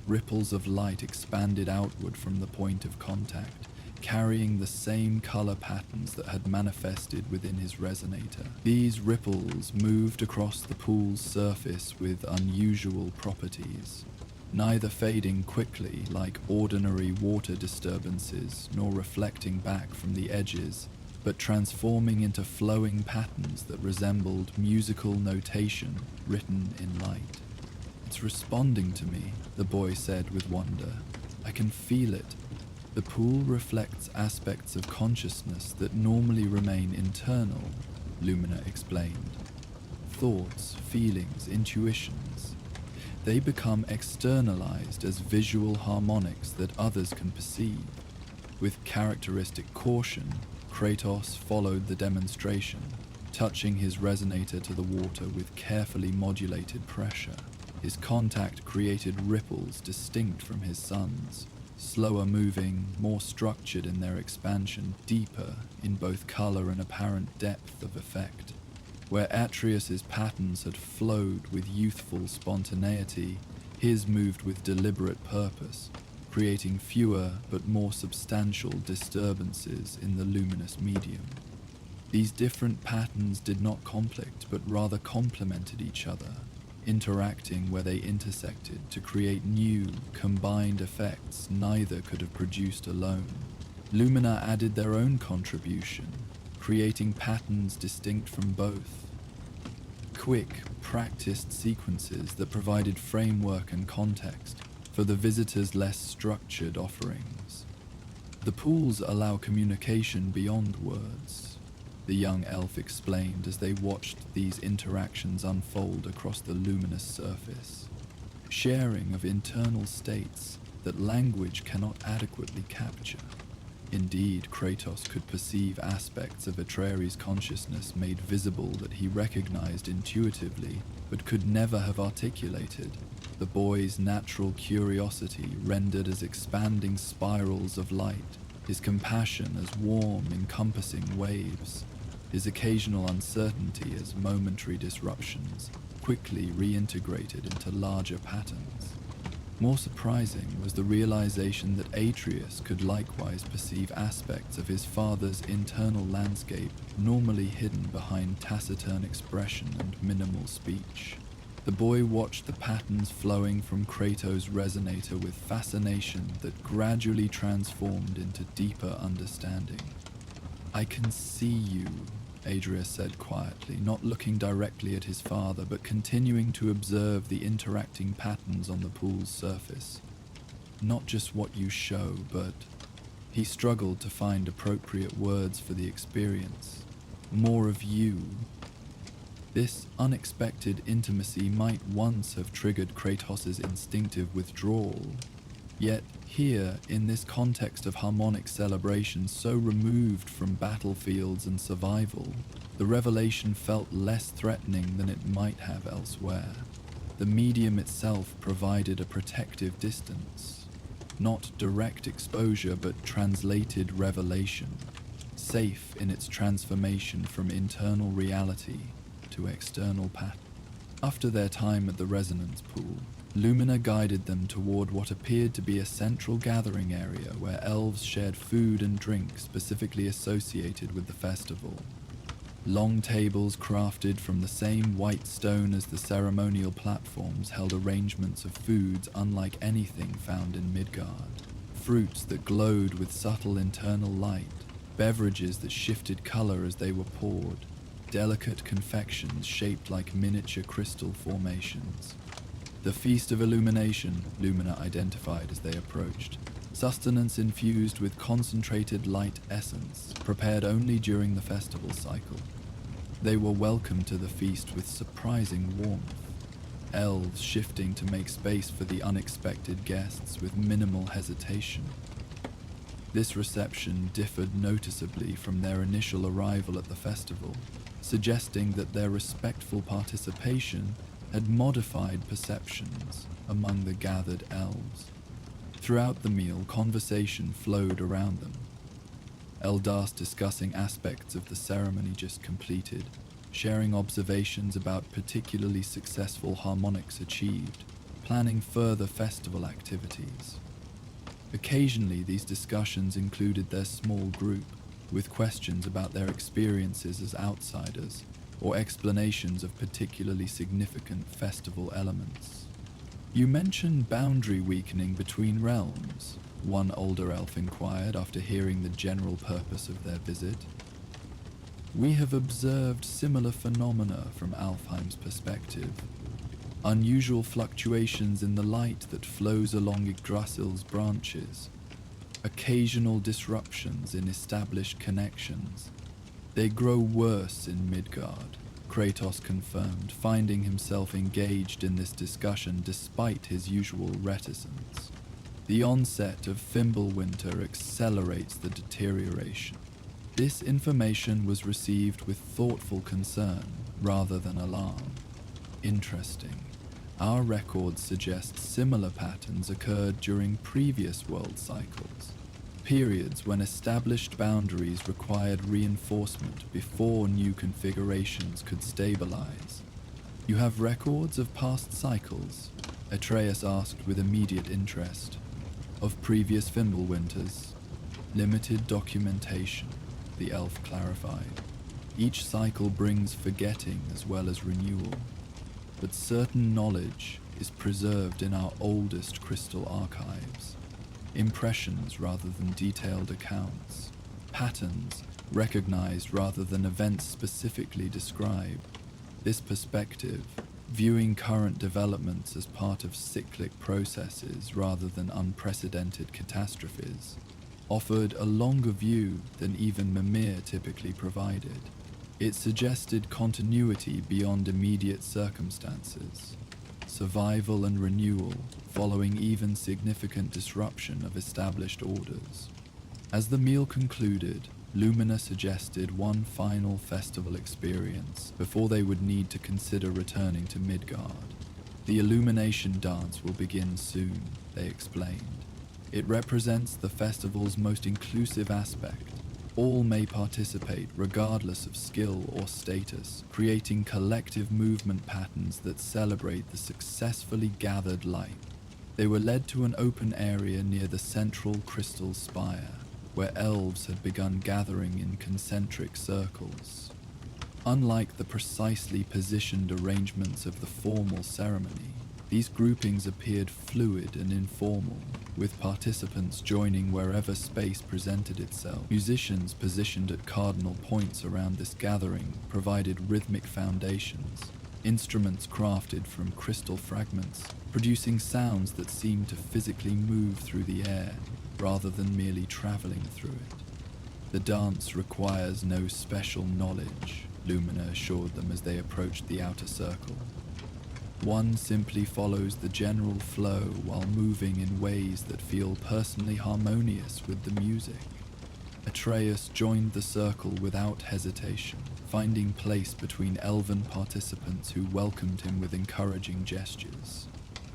S1: Ripples of light expanded outward from the point of contact, carrying the same color patterns that had manifested within his resonator. These ripples moved across the pool's surface with unusual properties, neither fading quickly like ordinary water disturbances nor reflecting back from the edges, but transforming into flowing patterns that resembled musical notation written in light. "It's responding to me," the boy said with wonder. "I can feel it. The pool reflects aspects of consciousness that normally remain internal," Lumina explained. "Thoughts, feelings, intuitions. They become externalized as visual harmonics that others can perceive." With characteristic caution, Kratos followed the demonstration, touching his resonator to the water with carefully modulated pressure. His contact created ripples distinct from his son's, slower moving, more structured in their expansion, deeper in both color and apparent depth of effect. Where Atreus's patterns had flowed with youthful spontaneity, his moved with deliberate purpose, creating fewer but more substantial disturbances in the luminous medium. These different patterns did not conflict, but rather complemented each other, interacting where they intersected to create new, combined effects neither could have produced alone. Lumina added their own contribution, creating patterns distinct from both. Quick, practiced sequences that provided framework and context for the visitors' less structured offerings. "The pools allow communication beyond words," the young elf explained as they watched these interactions unfold across the luminous surface. "Sharing of internal states that language cannot adequately capture." Indeed, Kratos could perceive aspects of Atreus' consciousness made visible that he recognized intuitively, but could never have articulated. The boy's natural curiosity rendered as expanding spirals of light, his compassion as warm, encompassing waves, his occasional uncertainty as momentary disruptions, quickly reintegrated into larger patterns. More surprising was the realization that Atreus could likewise perceive aspects of his father's internal landscape normally hidden behind taciturn expression and minimal speech. The boy watched the patterns flowing from Kratos' resonator with fascination that gradually transformed into deeper understanding. "I can see you," Atreus said quietly, not looking directly at his father, but continuing to observe the interacting patterns on the pool's surface. "Not just what you show, but..." He struggled to find appropriate words for the experience. "More of you." This unexpected intimacy might once have triggered Kratos' instinctive withdrawal, yet Here, in this context of harmonic celebration so removed from battlefields and survival, the revelation felt less threatening than it might have elsewhere. The medium itself provided a protective distance, not direct exposure but translated revelation, safe in its transformation from internal reality to external pattern. After their time at the resonance pool, Lumina guided them toward what appeared to be a central gathering area where elves shared food and drink specifically associated with the festival. Long tables crafted from the same white stone as the ceremonial platforms held arrangements of foods unlike anything found in Midgard. Fruits that glowed with subtle internal light, beverages that shifted color as they were poured, delicate confections shaped like miniature crystal formations. The Feast of Illumination, Lumina identified as they approached. Sustenance infused with concentrated light essence, prepared only during the festival cycle. They were welcomed to the feast with surprising warmth, elves shifting to make space for the unexpected guests with minimal hesitation. This reception differed noticeably from their initial arrival at the festival, suggesting that their respectful participation had modified perceptions among the gathered elves. Throughout the meal, conversation flowed around them. Eldast discussing aspects of the ceremony just completed, sharing observations about particularly successful harmonics achieved, planning further festival activities. Occasionally, these discussions included their small group, with questions about their experiences as outsiders, or explanations of particularly significant festival elements. "You mentioned boundary weakening between realms," one older elf inquired after hearing the general purpose of their visit. "We have observed similar phenomena from Alfheim's perspective. Unusual fluctuations in the light that flows along Yggdrasil's branches, occasional disruptions in established connections. They grow worse in Midgard," Kratos confirmed, finding himself engaged in this discussion despite his usual reticence. "The onset of Fimbulwinter accelerates the deterioration." This information was received with thoughtful concern rather than alarm. "Interesting. Our records suggest similar patterns occurred during previous world cycles, periods when established boundaries required reinforcement before new configurations could stabilize. You have records of past cycles?" Atreus asked with immediate interest. "Of previous Fimbulwinters? Limited documentation," the elf clarified. "Each cycle brings forgetting as well as renewal, but certain knowledge is preserved in our oldest crystal archives. Impressions rather than detailed accounts, patterns recognized rather than events specifically described. This perspective, viewing current developments as part of cyclic processes rather than unprecedented catastrophes, offered a longer view than even Mimir typically provided. It suggested continuity beyond immediate circumstances, survival and renewal following even significant disruption of established orders. As the meal concluded, Lumina suggested one final festival experience before they would need to consider returning to Midgard. "The Illumination dance will begin soon," they explained. "It represents the festival's most inclusive aspect. All may participate regardless of skill or status, creating collective movement patterns that celebrate the successfully gathered light." They were led to an open area near the central crystal spire, where elves had begun gathering in concentric circles. Unlike the precisely positioned arrangements of the formal ceremony, these groupings appeared fluid and informal, with participants joining wherever space presented itself. Musicians positioned at cardinal points around this gathering provided rhythmic foundations, instruments crafted from crystal fragments, producing sounds that seemed to physically move through the air rather than merely traveling through it. "The dance requires no special knowledge," Lumina assured them as they approached the outer circle. One simply follows the general flow while moving in ways that feel personally harmonious with the music. Atreus joined the circle without hesitation, finding place between elven participants who welcomed him with encouraging gestures.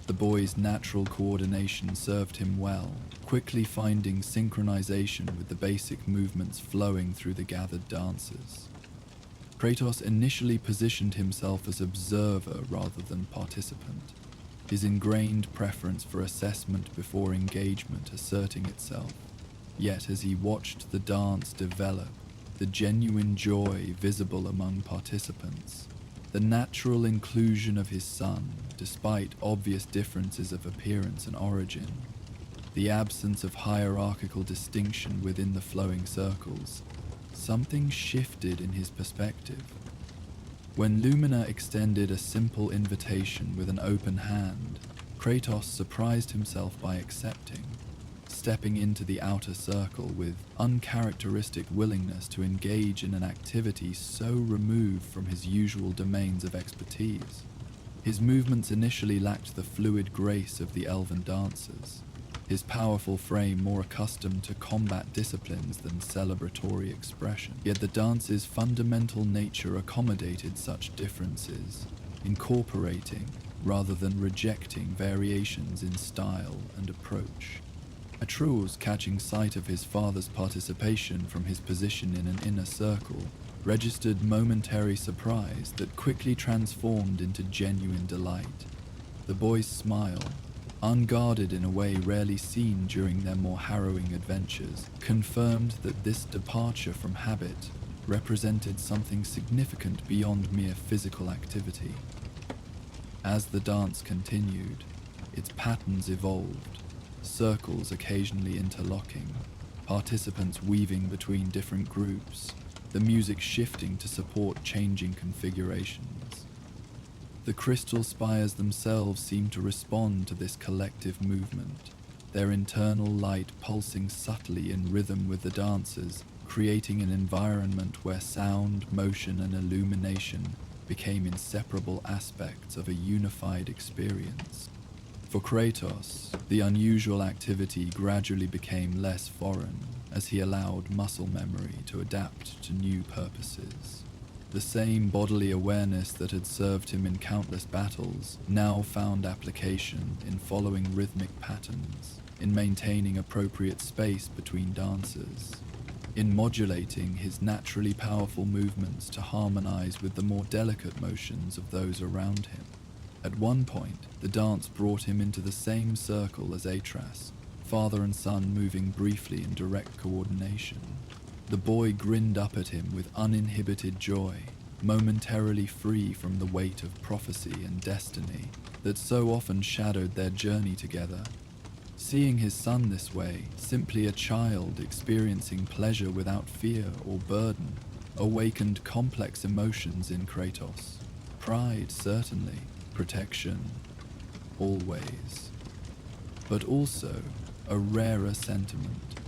S1: The boy's natural coordination served him well, quickly finding synchronization with the basic movements flowing through the gathered dancers. Kratos initially positioned himself as observer rather than participant, his ingrained preference for assessment before engagement asserting itself. Yet as he watched the dance develop, the genuine joy visible among participants, the natural inclusion of his son, despite obvious differences of appearance and origin, the absence of hierarchical distinction within the flowing circles, something shifted in his perspective. When Lumina extended a simple invitation with an open hand, Kratos surprised himself by accepting, stepping into the outer circle with uncharacteristic willingness to engage in an activity so removed from his usual domains of expertise. His movements initially lacked the fluid grace of the elven dancers, his powerful frame more accustomed to combat disciplines than celebratory expression. Yet the dance's fundamental nature accommodated such differences, incorporating rather than rejecting variations in style and approach. Atreus, catching sight of his father's participation from his position in an inner circle, registered momentary surprise that quickly transformed into genuine delight. The boy's smile, unguarded in a way rarely seen during their more harrowing adventures, confirmed that this departure from habit represented something significant beyond mere physical activity. As the dance continued, its patterns evolved, circles occasionally interlocking, participants weaving between different groups, the music shifting to support changing configurations. The crystal spires themselves seemed to respond to this collective movement, their internal light pulsing subtly in rhythm with the dancers, creating an environment where sound, motion, and illumination became inseparable aspects of a unified experience. For Kratos, the unusual activity gradually became less foreign as he allowed muscle memory to adapt to new purposes. The same bodily awareness that had served him in countless battles now found application in following rhythmic patterns, in maintaining appropriate space between dances, in modulating his naturally powerful movements to harmonize with the more delicate motions of those around him. At one point, the dance brought him into the same circle as Atreus, father and son moving briefly in direct coordination. The boy grinned up at him with uninhibited joy, momentarily free from the weight of prophecy and destiny that so often shadowed their journey together. Seeing his son this way, simply a child experiencing pleasure without fear or burden, awakened complex emotions in Kratos. Pride, certainly. Protection, always. But also a rarer sentiment.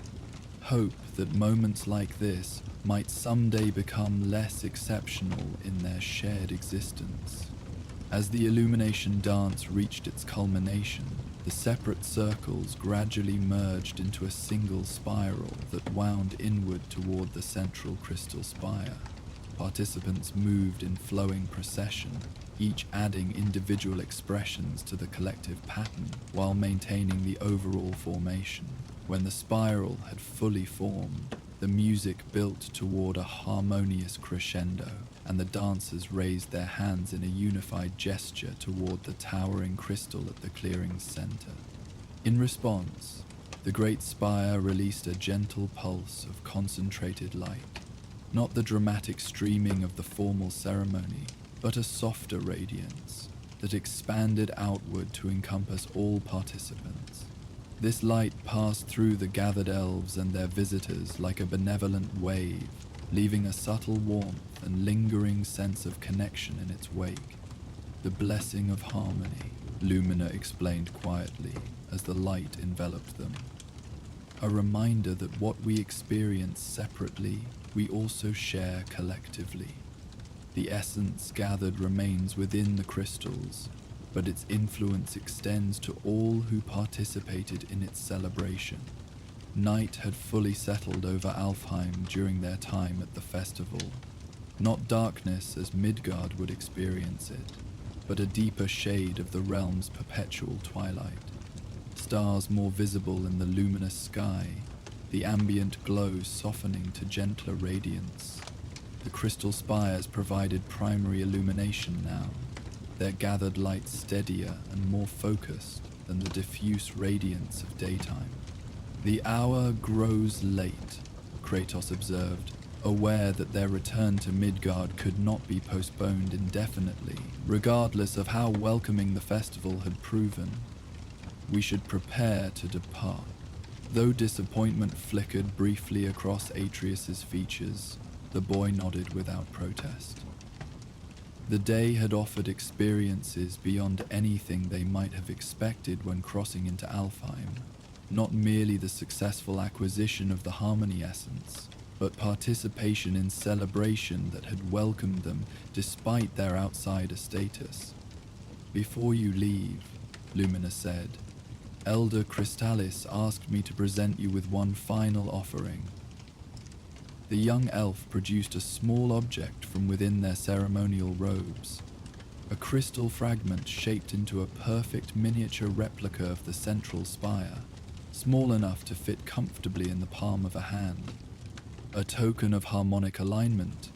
S1: Hope that moments like this might someday become less exceptional in their shared existence. As the illumination dance reached its culmination, the separate circles gradually merged into a single spiral that wound inward toward the central crystal spire. Participants moved in flowing procession, each adding individual expressions to the collective pattern while maintaining the overall formation. When the spiral had fully formed, the music built toward a harmonious crescendo, and the dancers raised their hands in a unified gesture toward the towering crystal at the clearing's center. In response, the great spire released a gentle pulse of concentrated light, not the dramatic streaming of the formal ceremony, but a softer radiance that expanded outward to encompass all participants. This light passed through the gathered elves and their visitors like a benevolent wave, leaving a subtle warmth and lingering sense of connection in its wake. The blessing of harmony, Lumina explained quietly as the light enveloped them. A reminder that what we experience separately, we also share collectively. The essence gathered remains within the crystals, but its influence extends to all who participated in its celebration. Night had fully settled over Alfheim during their time at the festival. Not darkness as Midgard would experience it, but a deeper shade of the realm's perpetual twilight. Stars more visible in the luminous sky, the ambient glow softening to gentler radiance. The crystal spires provided primary illumination now, their gathered light steadier and more focused than the diffuse radiance of daytime. "The hour grows late," Kratos observed, aware that their return to Midgard could not be postponed indefinitely, regardless of how welcoming the festival had proven. "We should prepare to depart." Though disappointment flickered briefly across Atreus's features, the boy nodded without protest. The day had offered experiences beyond anything they might have expected when crossing into Alfheim. Not merely the successful acquisition of the Harmony essence, but participation in celebration that had welcomed them despite their outsider status. "Before you leave," Lumina said, "Elder Crystallis asked me to present you with one final offering." The young elf produced a small object from within their ceremonial robes, a crystal fragment shaped into a perfect miniature replica of the central spire, small enough to fit comfortably in the palm of a hand. A token of harmonic alignment,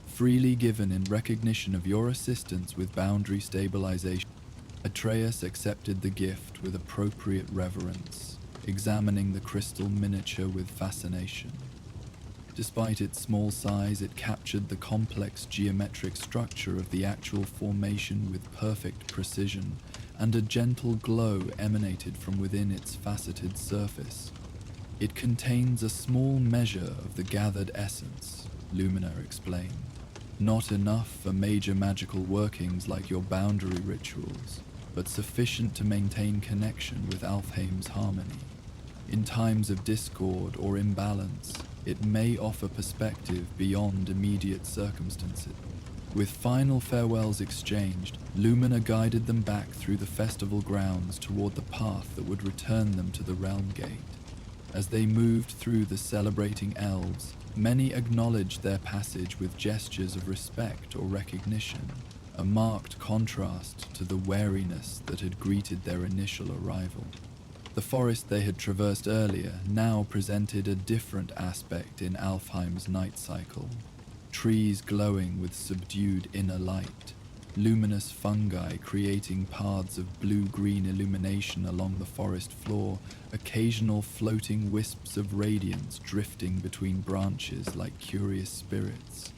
S1: freely given in recognition of your assistance with boundary stabilization. Atreus accepted the gift with appropriate reverence, examining the crystal miniature with fascination. Despite its small size, it captured the complex geometric structure of the actual formation with perfect precision, and a gentle glow emanated from within its faceted surface. "It contains a small measure of the gathered essence," Lumina explained. "Not enough for major magical workings like your boundary rituals, but sufficient to maintain connection with Alfheim's harmony. In times of discord or imbalance, it may offer perspective beyond immediate circumstances." With final farewells exchanged, Lumina guided them back through the festival grounds toward the path that would return them to the Realm Gate. As they moved through the celebrating elves, many acknowledged their passage with gestures of respect or recognition, a marked contrast to the wariness that had greeted their initial arrival. The forest they had traversed earlier now presented a different aspect in Alfheim's night cycle. Trees glowing with subdued inner light, luminous fungi creating paths of blue-green illumination along the forest floor, occasional floating wisps of radiance drifting between branches like curious spirits.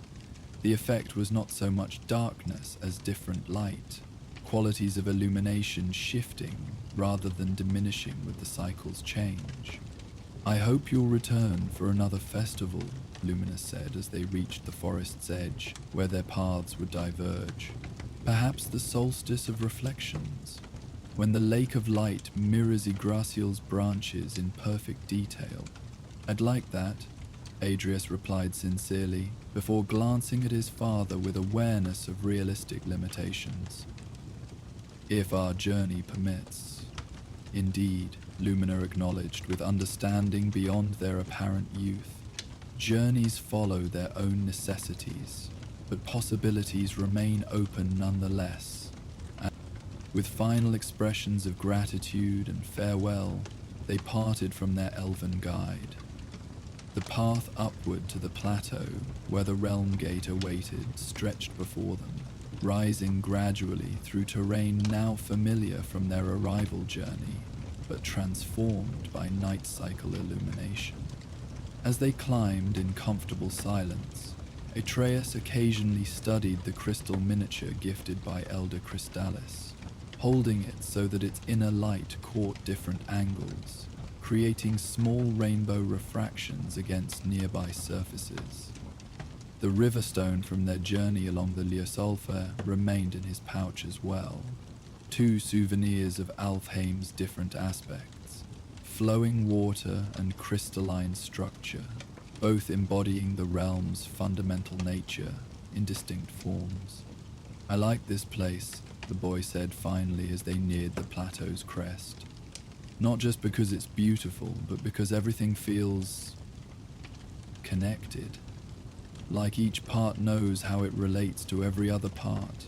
S1: The effect was not so much darkness as different light, qualities of illumination shifting rather than diminishing with the cycle's change. "I hope you'll return for another festival," Lumina said as they reached the forest's edge, where their paths would diverge. "Perhaps the solstice of reflections, when the lake of light mirrors Yggdrasil's branches in perfect detail." "I'd like that," Adrius replied sincerely, before glancing at his father with awareness of realistic limitations. "If our journey permits." "Indeed," Lumina acknowledged with understanding beyond their apparent youth. "Journeys follow their own necessities, but possibilities remain open nonetheless." And with final expressions of gratitude and farewell, they parted from their elven guide. The path upward to the plateau, where the Realm Gate awaited, stretched before them, rising gradually through terrain now familiar from their arrival journey, but transformed by night cycle illumination. As they climbed in comfortable silence, Atreus occasionally studied the crystal miniature gifted by Elder Crystallis, holding it so that its inner light caught different angles, creating small rainbow refractions against nearby surfaces. The riverstone from their journey along the Liosulfa remained in his pouch as well, two souvenirs of Alfheim's different aspects, flowing water and crystalline structure, both embodying the realm's fundamental nature in distinct forms. "I like this place," the boy said finally as they neared the plateau's crest. Not just because it's beautiful, but because everything feels connected. Like each part knows how it relates to every other part.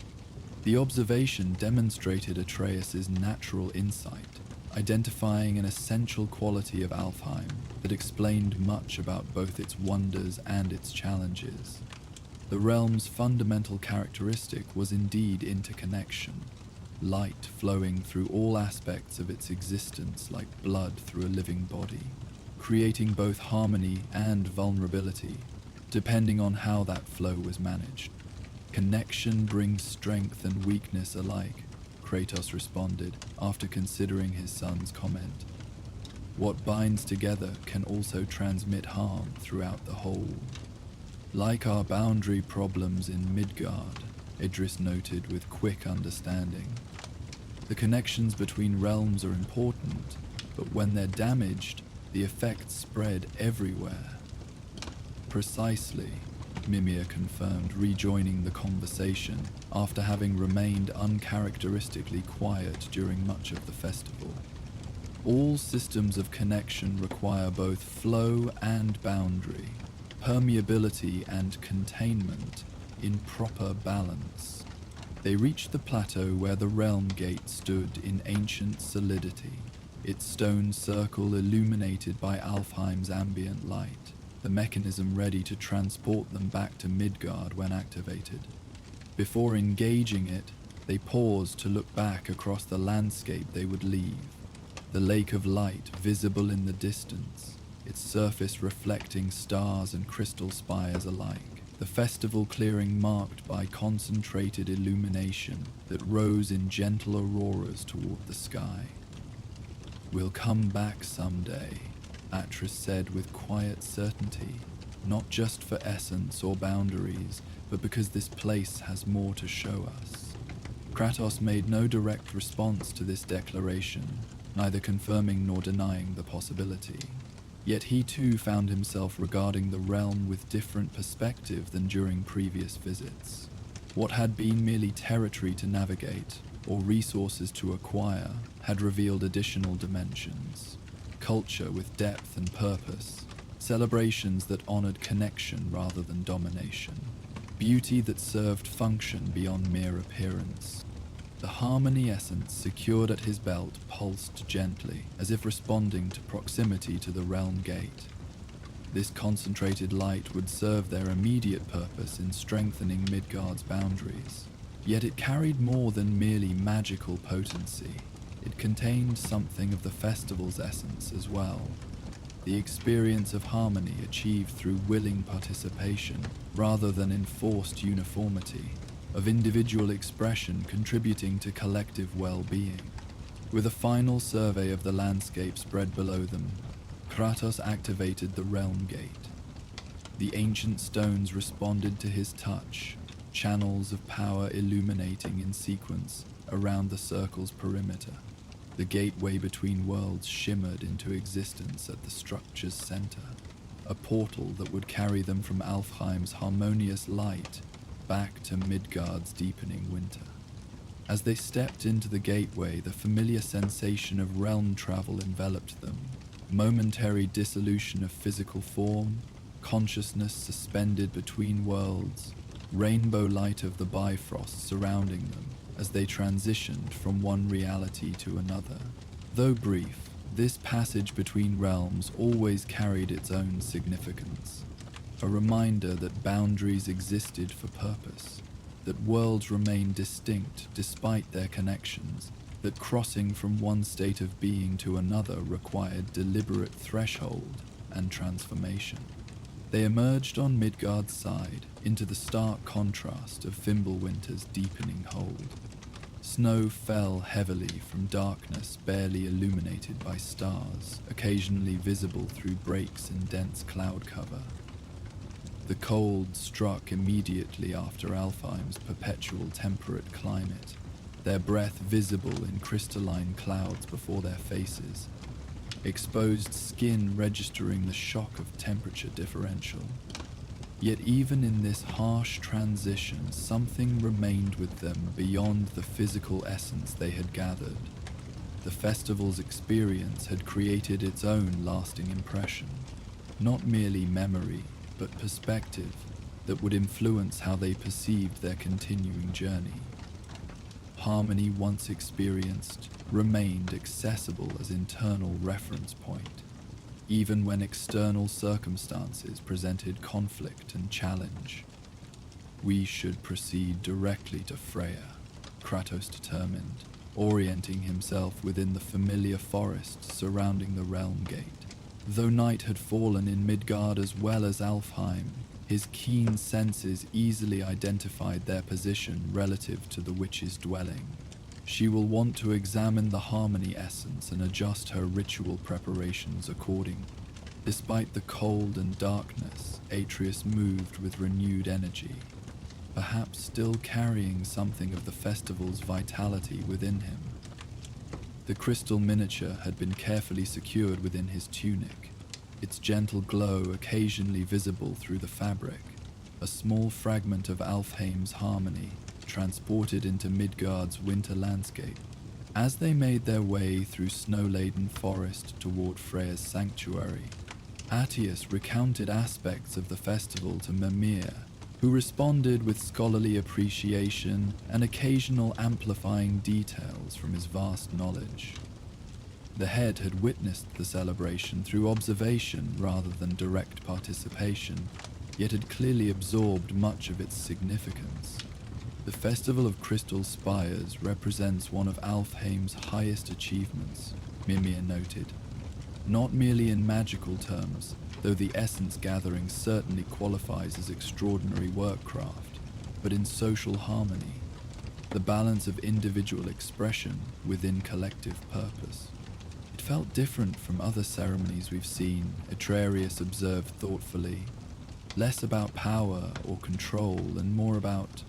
S1: The observation demonstrated Atreus's natural insight, identifying an essential quality of Alfheim that explained much about both its wonders and its challenges. The realm's fundamental characteristic was indeed interconnection, light flowing through all aspects of its existence like blood through a living body, creating both harmony and vulnerability, depending on how that flow was managed. Connection brings strength and weakness alike, Kratos responded after considering his son's comment. What binds together can also transmit harm throughout the whole. Like our boundary problems in Midgard, Idris noted with quick understanding. The connections between realms are important, but when they're damaged, the effects spread everywhere. Precisely, Mimir confirmed, rejoining the conversation after having remained uncharacteristically quiet during much of the festival. All systems of connection require both flow and boundary, permeability and containment in proper balance. They reached the plateau where the realm gate stood in ancient solidity, its stone circle illuminated by Alfheim's ambient light, the mechanism ready to transport them back to Midgard when activated. Before engaging it, they paused to look back across the landscape they would leave, the lake of light visible in the distance, its surface reflecting stars and crystal spires alike, the festival clearing marked by concentrated illumination that rose in gentle auroras toward the sky. "We'll come back someday," Atreus said with quiet certainty, "not just for essence or boundaries, but because this place has more to show us." Kratos made no direct response to this declaration, neither confirming nor denying the possibility. Yet he too found himself regarding the realm with different perspective than during previous visits. What had been merely territory to navigate, or resources to acquire, had revealed additional dimensions. Culture with depth and purpose, celebrations that honored connection rather than domination, beauty that served function beyond mere appearance. The harmony essence secured at his belt pulsed gently, as if responding to proximity to the realm gate. This concentrated light would serve their immediate purpose in strengthening Midgard's boundaries. Yet it carried more than merely magical potency. It contained something of the festival's essence as well. The experience of harmony achieved through willing participation rather than enforced uniformity, of individual expression contributing to collective well-being. With a final survey of the landscape spread below them, Kratos activated the realm gate. The ancient stones responded to his touch, channels of power illuminating in sequence around the circle's perimeter. The gateway between worlds shimmered into existence at the structure's center, a portal that would carry them from Alfheim's harmonious light back to Midgard's deepening winter. As they stepped into the gateway, the familiar sensation of realm travel enveloped them, momentary dissolution of physical form, consciousness suspended between worlds, rainbow light of the Bifrost surrounding them as they transitioned from one reality to another. Though brief, this passage between realms always carried its own significance, a reminder that boundaries existed for purpose, that worlds remained distinct despite their connections, that crossing from one state of being to another required deliberate threshold and transformation. They emerged on Midgard's side into the stark contrast of Fimbulwinter's deepening hold. Snow fell heavily from darkness barely illuminated by stars, occasionally visible through breaks in dense cloud cover. The cold struck immediately after Alfheim's perpetual temperate climate, their breath visible in crystalline clouds before their faces, exposed skin registering the shock of temperature differential. Yet even in this harsh transition, something remained with them beyond the physical essence they had gathered. The festival's experience had created its own lasting impression, not merely memory, but perspective that would influence how they perceived their continuing journey. Harmony, once experienced, remained accessible as internal reference point, even when external circumstances presented conflict and challenge. We should proceed directly to Freya, Kratos determined, orienting himself within the familiar forest surrounding the realm gate. Though night had fallen in Midgard as well as Alfheim, his keen senses easily identified their position relative to the witch's dwelling. She will want to examine the harmony essence and adjust her ritual preparations accordingly. Despite the cold and darkness, Atreus moved with renewed energy, perhaps still carrying something of the festival's vitality within him. The crystal miniature had been carefully secured within his tunic, its gentle glow occasionally visible through the fabric, a small fragment of Alfheim's harmony transported into Midgard's winter landscape. As they made their way through snow-laden forest toward Freya's sanctuary, Atreus recounted aspects of the festival to Mimir, who responded with scholarly appreciation and occasional amplifying details from his vast knowledge. The head had witnessed the celebration through observation rather than direct participation, yet had clearly absorbed much of its significance. The Festival of Crystal Spires represents one of Alfheim's highest achievements, Mimir noted. Not merely in magical terms, though the essence gathering certainly qualifies as extraordinary workcraft, but in social harmony, the balance of individual expression within collective purpose. It felt different from other ceremonies we've seen, Atreus observed thoughtfully. Less about power or control and more about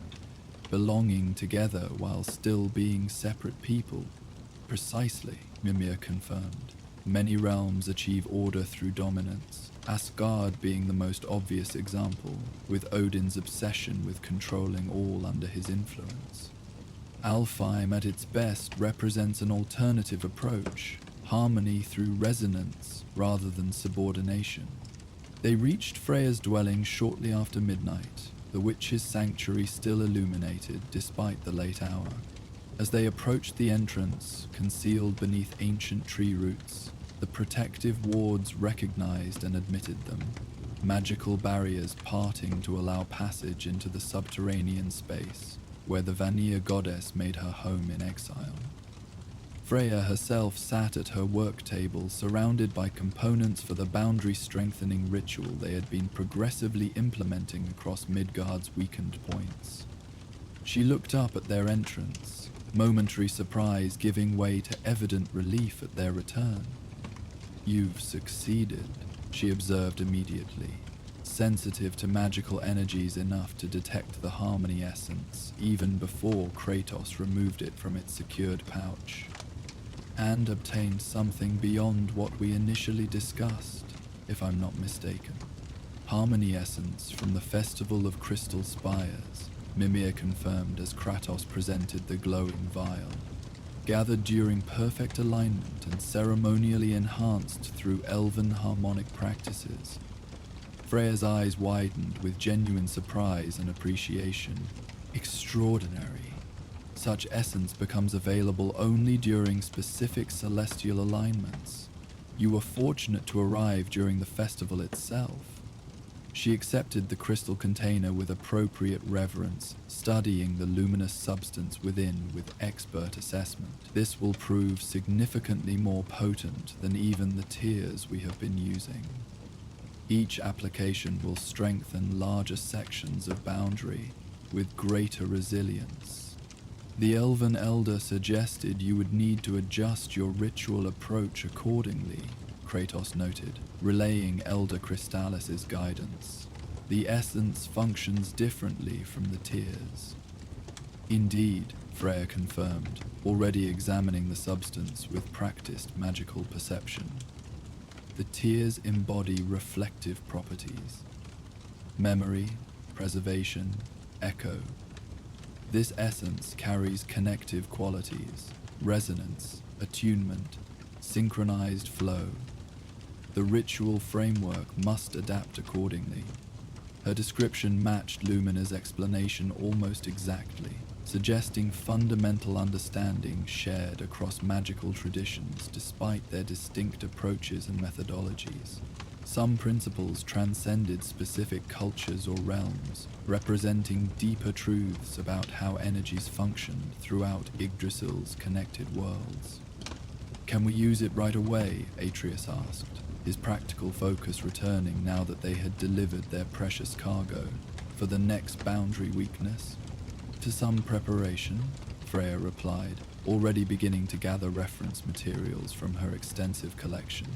S1: belonging together while still being separate people. Precisely, Mimir confirmed. Many realms achieve order through dominance, Asgard being the most obvious example, with Odin's obsession with controlling all under his influence. Alfheim at its best represents an alternative approach, harmony through resonance rather than subordination. They reached Freya's dwelling shortly after midnight, the witch's sanctuary still illuminated despite the late hour. As they approached the entrance, concealed beneath ancient tree roots, the protective wards recognized and admitted them, magical barriers parting to allow passage into the subterranean space where the Vanir goddess made her home in exile. Freya herself sat at her work table surrounded by components for the boundary-strengthening ritual they had been progressively implementing across Midgard's weakened points. She looked up at their entrance, momentary surprise giving way to evident relief at their return. "You've succeeded," she observed immediately, sensitive to magical energies enough to detect the harmony essence even before Kratos removed it from its secured pouch. "And obtained something beyond what we initially discussed, if I'm not mistaken. Harmony essence from the Festival of Crystal Spires," Mimir confirmed as Kratos presented the glowing vial. "Gathered during perfect alignment and ceremonially enhanced through elven harmonic practices." Freya's eyes widened with genuine surprise and appreciation. "Extraordinary. Such essence becomes available only during specific celestial alignments. You were fortunate to arrive during the festival itself." She accepted the crystal container with appropriate reverence, studying the luminous substance within with expert assessment. "This will prove significantly more potent than even the tears we have been using. Each application will strengthen larger sections of boundary with greater resilience. The elven elder suggested you would need to adjust your ritual approach accordingly," Kratos noted, relaying Elder Crystallis's guidance. "The essence functions differently from the tears." "Indeed," Freya confirmed, already examining the substance with practiced magical perception. "The tears embody reflective properties. memory, preservation, echo. This essence carries connective qualities, resonance, attunement, synchronized flow. The ritual framework must adapt accordingly. Her description matched Lumina's explanation almost exactly, suggesting fundamental understanding shared across magical traditions despite their distinct approaches and methodologies. Some principles transcended specific cultures or realms, representing deeper truths about how energies functioned throughout Yggdrasil's connected worlds. "Can we use it right away?" Atreus asked, his practical focus returning now that they had delivered their precious cargo. "For the next boundary weakness?" "To some preparation," Freya replied, already beginning to gather reference materials from her extensive collection.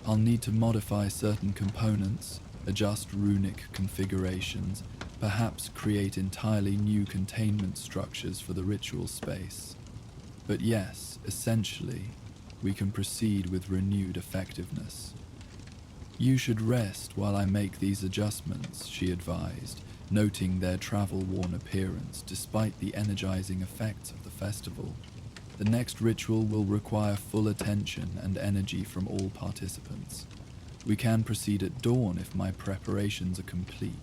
S1: "I'll need to modify certain components, adjust runic configurations, perhaps create entirely new containment structures for the ritual space. But yes, essentially, we can proceed with renewed effectiveness." "You should rest while I make these adjustments," she advised, noting their travel-worn appearance despite the energizing effects of the festival. "The next ritual will require full attention and energy from all participants. We can proceed at dawn if my preparations are complete."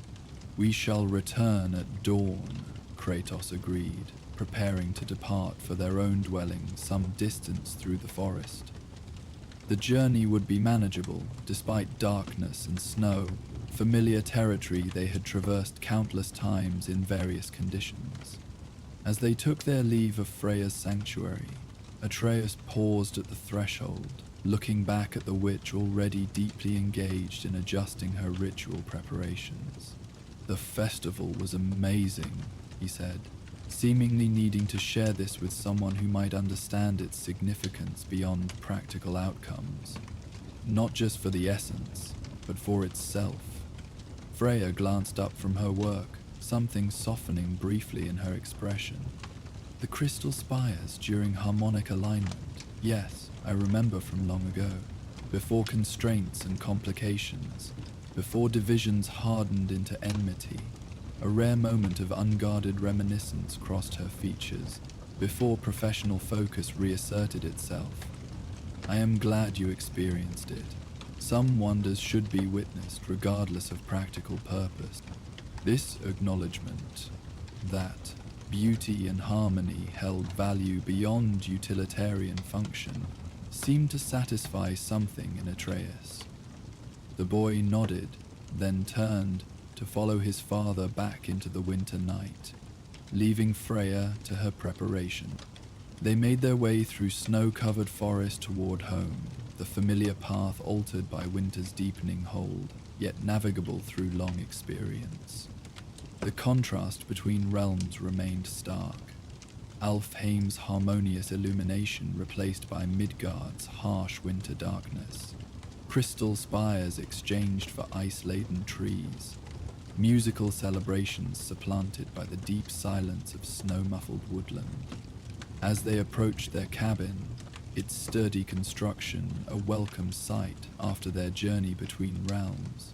S1: "We shall return at dawn," Kratos agreed, preparing to depart for their own dwelling some distance through the forest. The journey would be manageable, despite darkness and snow, familiar territory they had traversed countless times in various conditions. As they took their leave of Freya's sanctuary, Atreus paused at the threshold, looking back at the witch already deeply engaged in adjusting her ritual preparations. "The festival was amazing," he said, seemingly needing to share this with someone who might understand its significance beyond practical outcomes. Not just for the essence, but for itself. Freya glanced up from her work, something softening briefly in her expression. "The crystal spires during harmonic alignment. Yes, I remember from long ago. Before constraints and complications. Before divisions hardened into enmity. A rare moment of unguarded reminiscence crossed her features, before professional focus reasserted itself. I am glad you experienced it. Some wonders should be witnessed regardless of practical purpose." This acknowledgement, that beauty and harmony held value beyond utilitarian function, seemed to satisfy something in Atreus. The boy nodded, then turned to follow his father back into the winter night, leaving Freya to her preparation. They made their way through snow-covered forest toward home, the familiar path altered by winter's deepening hold, yet navigable through long experience. The contrast between realms remained stark. Alfheim's harmonious illumination replaced by Midgard's harsh winter darkness. Crystal spires exchanged for ice-laden trees. Musical celebrations supplanted by the deep silence of snow-muffled woodland. As they approached their cabin, its sturdy construction a welcome sight after their journey between realms,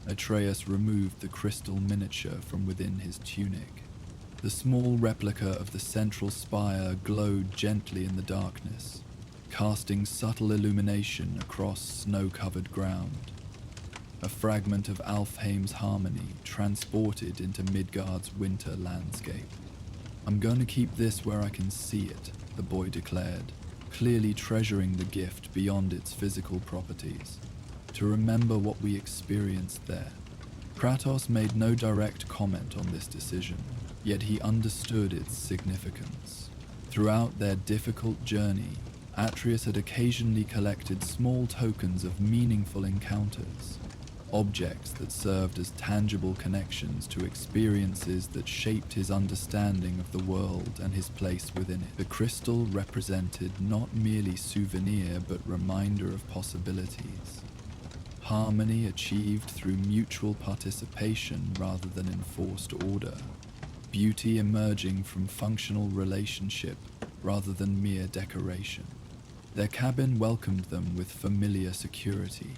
S1: Atreus removed the crystal miniature from within his tunic. The small replica of the central spire glowed gently in the darkness, casting subtle illumination across snow-covered ground. A fragment of Alfheim's harmony transported into Midgard's winter landscape. "I'm going to keep this where I can see it," the boy declared, clearly treasuring the gift beyond its physical properties. "To remember what we experienced there." Kratos made no direct comment on this decision, yet he understood its significance. Throughout their difficult journey, Atreus had occasionally collected small tokens of meaningful encounters, objects that served as tangible connections to experiences that shaped his understanding of the world and his place within it. The crystal represented not merely souvenir but reminder of possibilities. Harmony achieved through mutual participation rather than enforced order. Beauty emerging from functional relationship rather than mere decoration. Their cabin welcomed them with familiar security,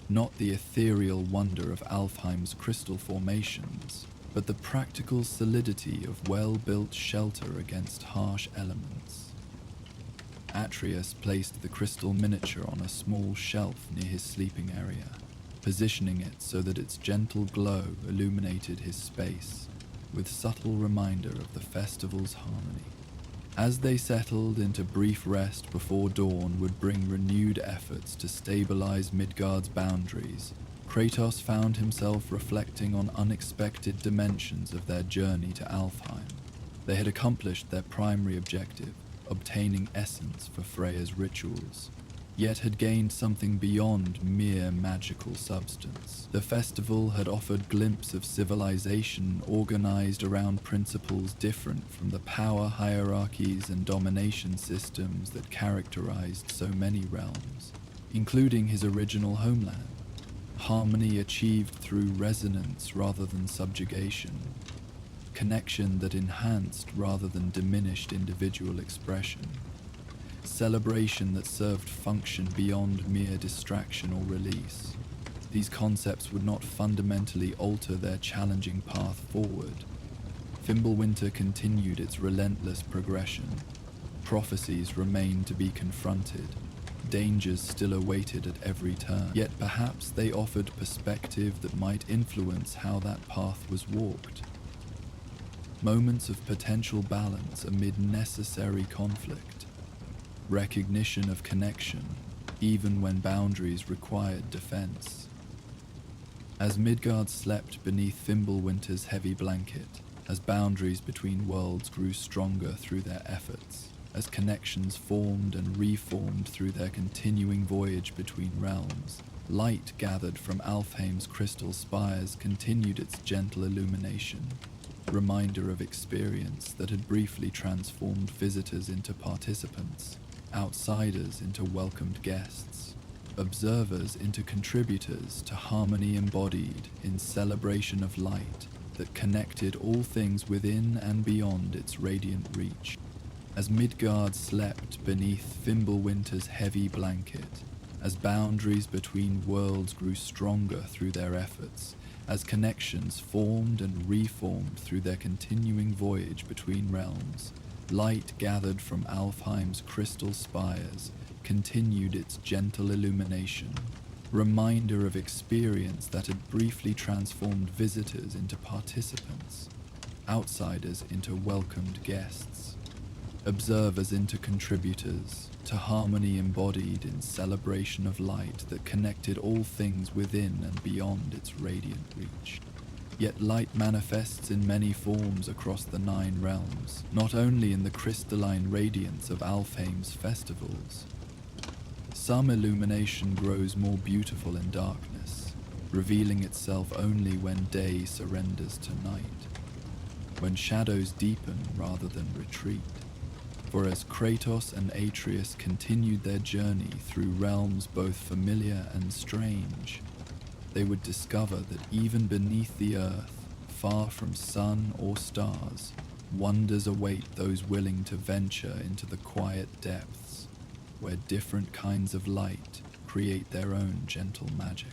S1: Not the ethereal wonder of Alfheim's crystal formations, but the practical solidity of well-built shelter against harsh elements. Atreus placed the crystal miniature on a small shelf near his sleeping area, positioning it so that its gentle glow illuminated his space, with subtle reminder of the festival's harmony. As they settled into brief rest before dawn would bring renewed efforts to stabilize Midgard's boundaries, Kratos found himself reflecting on unexpected dimensions of their journey to Alfheim. They had accomplished their primary objective, obtaining essence for Freya's rituals, yet had gained something beyond mere magical substance. The festival had offered glimpses of civilization organized around principles different from the power hierarchies and domination systems that characterized so many realms, including his original homeland. Harmony achieved through resonance rather than subjugation, connection that enhanced rather than diminished individual expression, celebration that served function beyond mere distraction or release. These concepts would not fundamentally alter their challenging path forward. Fimbulwinter continued its relentless progression. Prophecies remained to be confronted. Dangers still awaited at every turn, yet perhaps they offered perspective that might influence how that path was walked. Moments of potential balance amid necessary conflict. Recognition of connection, even when boundaries required defense. As Midgard slept beneath Fimbulwinter's heavy blanket, as boundaries between worlds grew stronger through their efforts, as connections formed and reformed through their continuing voyage between realms, light gathered from Alfheim's crystal spires continued its gentle illumination, reminder of experience that had briefly transformed visitors into participants, outsiders into welcomed guests, observers into contributors to harmony embodied in celebration of light that connected all things within and beyond its radiant reach. As Midgard slept beneath Fimbulwinter's heavy blanket, as boundaries between worlds grew stronger through their efforts, as connections formed and reformed through their continuing voyage between realms, light gathered from Alfheim's crystal spires continued its gentle illumination, reminder of experience that had briefly transformed visitors into participants, outsiders into welcomed guests, observers into contributors, to harmony embodied in celebration of light that connected all things within and beyond its radiant reach. Yet light manifests in many forms across the 9 realms, not only in the crystalline radiance of Alfheim's festivals. Some illumination grows more beautiful in darkness, revealing itself only when day surrenders to night, when shadows deepen rather than retreat. For as Kratos and Atreus continued their journey through realms both familiar and strange, they would discover that even beneath the earth, far from sun or stars, wonders await those willing to venture into the quiet depths, where different kinds of light create their own gentle magic.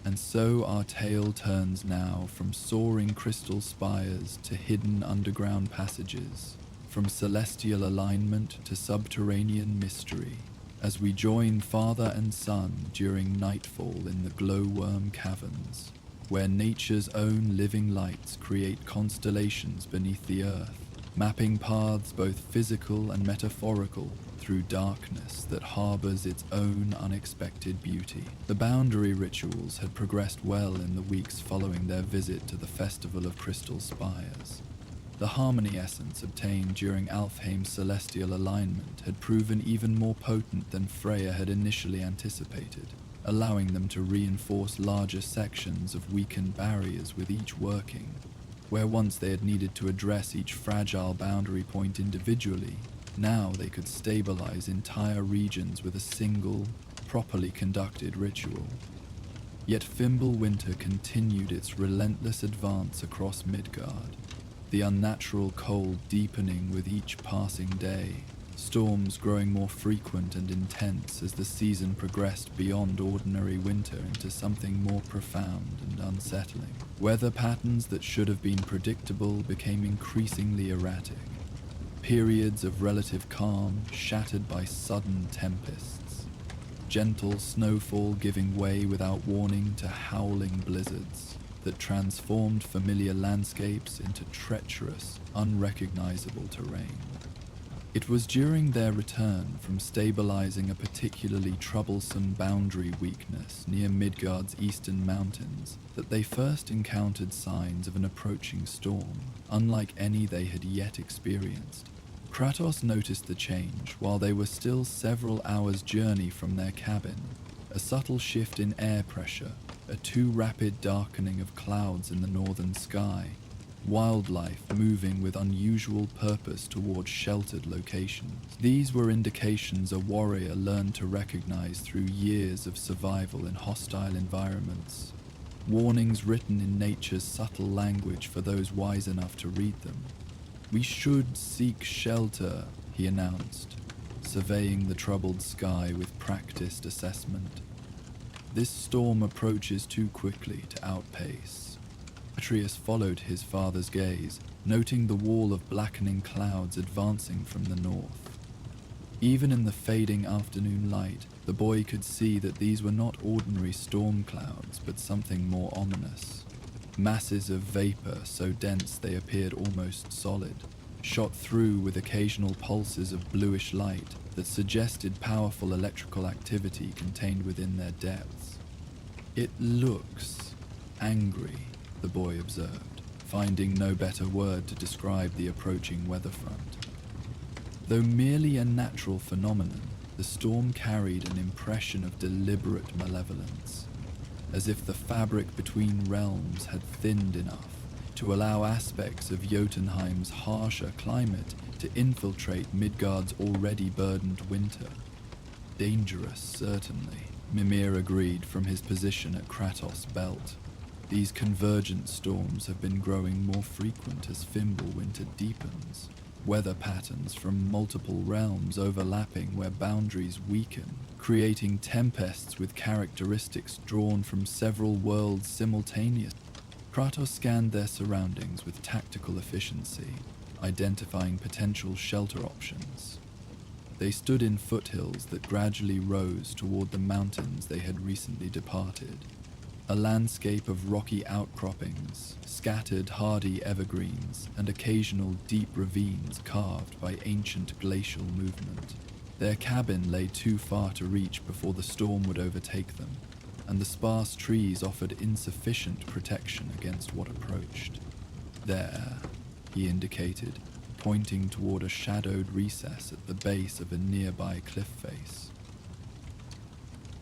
S1: And so our tale turns now from soaring crystal spires to hidden underground passages, from celestial alignment to subterranean mystery, as we join father and son during nightfall in the glowworm caverns, where nature's own living lights create constellations beneath the earth, mapping paths both physical and metaphorical through darkness that harbors its own unexpected beauty. The boundary rituals had progressed well in the weeks following their visit to the Festival of Crystal Spires. The harmony essence obtained during Alfheim's celestial alignment had proven even more potent than Freya had initially anticipated, allowing them to reinforce larger sections of weakened barriers with each working. Where once they had needed to address each fragile boundary point individually, now they could stabilize entire regions with a single, properly conducted ritual. Yet Fimbulwinter continued its relentless advance across Midgard, the unnatural cold deepening with each passing day, storms growing more frequent and intense as the season progressed beyond ordinary winter into something more profound and unsettling. Weather patterns that should have been predictable became increasingly erratic. Periods of relative calm shattered by sudden tempests. Gentle snowfall giving way without warning to howling blizzards that transformed familiar landscapes into treacherous, unrecognizable terrain. It was during their return from stabilizing a particularly troublesome boundary weakness near Midgard's eastern mountains that they first encountered signs of an approaching storm, unlike any they had yet experienced. Kratos noticed the change while they were still several hours' journey from their cabin. A subtle shift in air pressure, a too rapid darkening of clouds in the northern sky, wildlife moving with unusual purpose towards sheltered locations. These were indications a warrior learned to recognize through years of survival in hostile environments. Warnings written in nature's subtle language for those wise enough to read them. "We should seek shelter," he announced, surveying the troubled sky with practiced assessment. "This storm approaches too quickly to outpace." Atreus followed his father's gaze, noting the wall of blackening clouds advancing from the north. Even in the fading afternoon light, the boy could see that these were not ordinary storm clouds, but something more ominous. Masses of vapor so dense they appeared almost solid, shot through with occasional pulses of bluish light that suggested powerful electrical activity contained within their depths. "It looks angry," the boy observed, finding no better word to describe the approaching weather front. Though merely a natural phenomenon, the storm carried an impression of deliberate malevolence, as if the fabric between realms had thinned enough to allow aspects of Jotunheim's harsher climate to infiltrate Midgard's already burdened winter. Dangerous, certainly, Mimir agreed from his position at Kratos' belt. These convergent storms have been growing more frequent as Fimbulwinter deepens, weather patterns from multiple realms overlapping where boundaries weaken, creating tempests with characteristics drawn from several worlds simultaneously. Kratos scanned their surroundings with tactical efficiency, identifying potential shelter options. They stood in foothills that gradually rose toward the mountains they had recently departed. A landscape of rocky outcroppings, scattered hardy evergreens, and occasional deep ravines carved by ancient glacial movement. Their cabin lay too far to reach before the storm would overtake them, and the sparse trees offered insufficient protection against what approached. "There," he indicated, pointing toward a shadowed recess at the base of a nearby cliff face.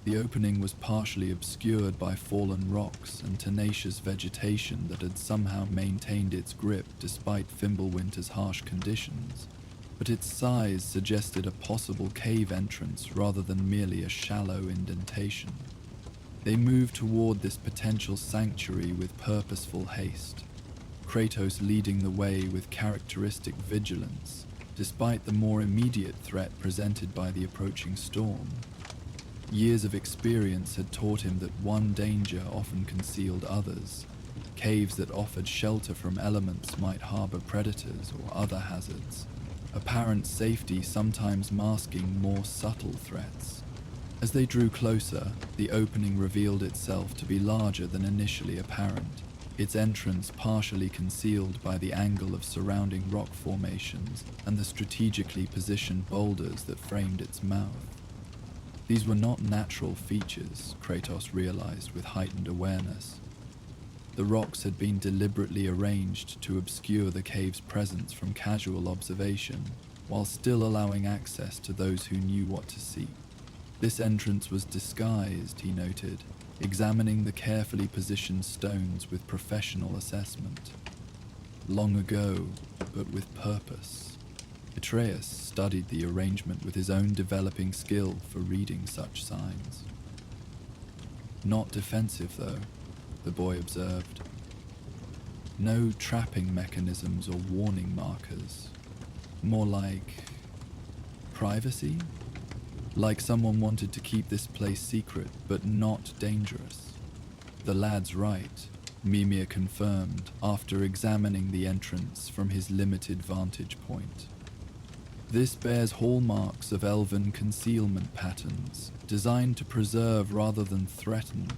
S1: The opening was partially obscured by fallen rocks and tenacious vegetation that had somehow maintained its grip despite Fimbulwinter's harsh conditions, but its size suggested a possible cave entrance rather than merely a shallow indentation. They moved toward this potential sanctuary with purposeful haste, Kratos leading the way with characteristic vigilance, despite the more immediate threat presented by the approaching storm. Years of experience had taught him that one danger often concealed others. Caves that offered shelter from elements might harbor predators or other hazards, apparent safety sometimes masking more subtle threats. As they drew closer, the opening revealed itself to be larger than initially apparent, its entrance partially concealed by the angle of surrounding rock formations and the strategically positioned boulders that framed its mouth. These were not natural features, Kratos realized with heightened awareness. The rocks had been deliberately arranged to obscure the cave's presence from casual observation, while still allowing access to those who knew what to seek. This entrance was disguised, he noted, examining the carefully positioned stones with professional assessment. Long ago, but with purpose. Atreus studied the arrangement with his own developing skill for reading such signs. "Not defensive, though," the boy observed. "No trapping mechanisms or warning markers. More like privacy? Like someone wanted to keep this place secret, but not dangerous. The lad's right, Mimir confirmed after examining the entrance from his limited vantage point. This bears hallmarks of elven concealment patterns, designed to preserve rather than threaten,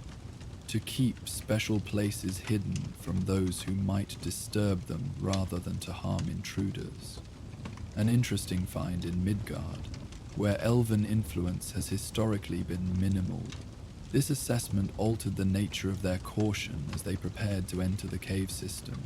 S1: to keep special places hidden from those who might disturb them rather than to harm intruders. An interesting find in Midgard, where elven influence has historically been minimal. This assessment altered the nature of their caution as they prepared to enter the cave system,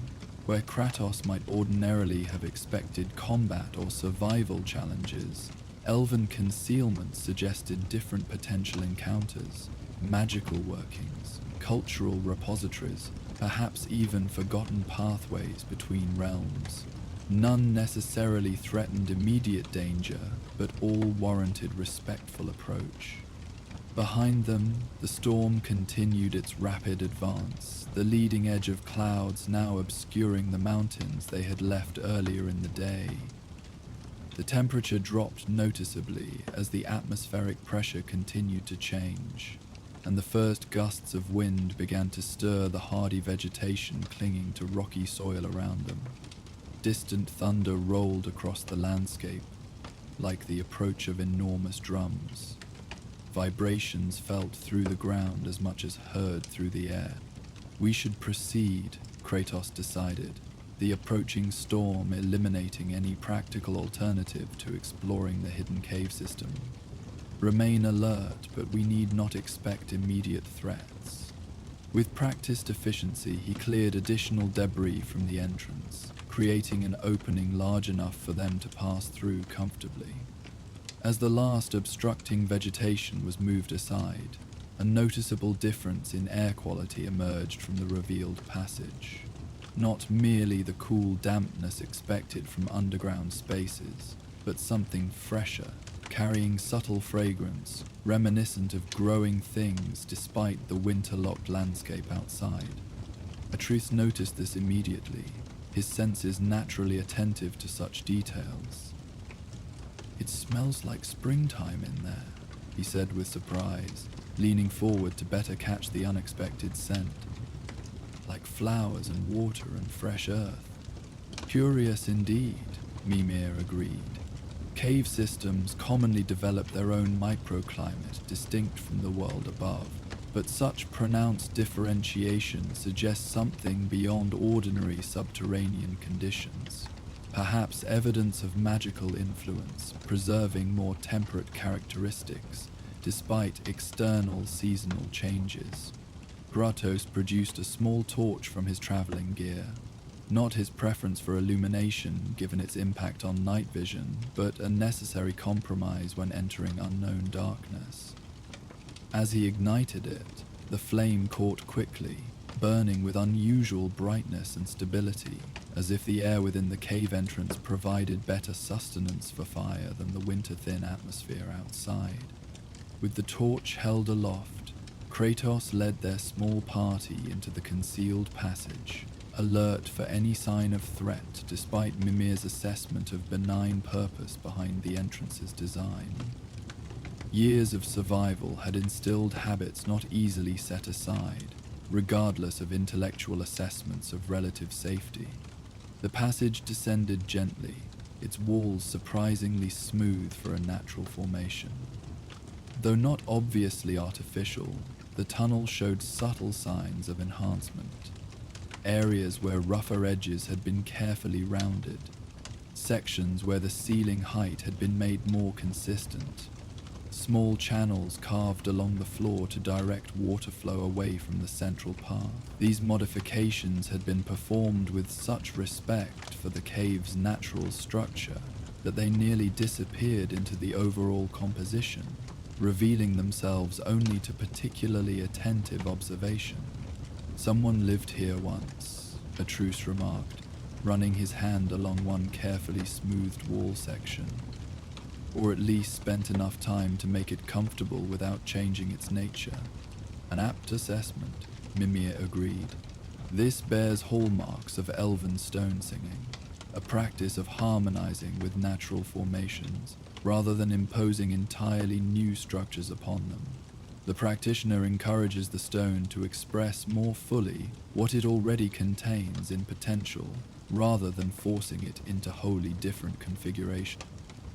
S1: where Kratos might ordinarily have expected combat or survival challenges. Elven concealment suggested different potential encounters, magical workings, cultural repositories, perhaps even forgotten pathways between realms. None necessarily threatened immediate danger, but all warranted respectful approach. Behind them, the storm continued its rapid advance, the leading edge of clouds now obscuring the mountains they had left earlier in the day. The temperature dropped noticeably as the atmospheric pressure continued to change, and the first gusts of wind began to stir the hardy vegetation clinging to rocky soil around them. Distant thunder rolled across the landscape, like the approach of enormous drums. Vibrations felt through the ground as much as heard through the air. We should proceed, Kratos decided, the approaching storm eliminating any practical alternative to exploring the hidden cave system. Remain alert, but we need not expect immediate threats. With practiced efficiency, he cleared additional debris from the entrance, creating an opening large enough for them to pass through comfortably. As the last obstructing vegetation was moved aside, a noticeable difference in air quality emerged from the revealed passage. Not merely the cool dampness expected from underground spaces, but something fresher, carrying subtle fragrance, reminiscent of growing things despite the winter-locked landscape outside. Atreus noticed this immediately, his senses naturally attentive to such details. "It smells like springtime in there," he said with surprise, leaning forward to better catch the unexpected scent. "Like flowers and water and fresh earth." "Curious indeed," Mimir agreed. Cave systems commonly develop their own microclimate distinct from the world above, but such pronounced differentiation suggests something beyond ordinary subterranean conditions. Perhaps evidence of magical influence, preserving more temperate characteristics, despite external seasonal changes. Kratos produced a small torch from his traveling gear. Not his preference for illumination, given its impact on night vision, but a necessary compromise when entering unknown darkness. As he ignited it, the flame caught quickly, burning with unusual brightness and stability, as if the air within the cave entrance provided better sustenance for fire than the winter-thin atmosphere outside. With the torch held aloft, Kratos led their small party into the concealed passage, alert for any sign of threat despite Mimir's assessment of benign purpose behind the entrance's design. Years of survival had instilled habits not easily set aside, regardless of intellectual assessments of relative safety. The passage descended gently, its walls surprisingly smooth for a natural formation. Though not obviously artificial, the tunnel showed subtle signs of enhancement. Areas where rougher edges had been carefully rounded, sections where the ceiling height had been made more consistent, small channels carved along the floor to direct water flow away from the central path. These modifications had been performed with such respect for the cave's natural structure that they nearly disappeared into the overall composition, revealing themselves only to particularly attentive observation. "Someone lived here once," Atreus remarked, running his hand along one carefully smoothed wall section. "Or at least spent enough time to make it comfortable without changing its nature." "An apt assessment," Mimir agreed. "This bears hallmarks of elven stone singing. a practice of harmonizing with natural formations, rather than imposing entirely new structures upon them. The practitioner encourages the stone to express more fully what it already contains in potential, rather than forcing it into wholly different configuration.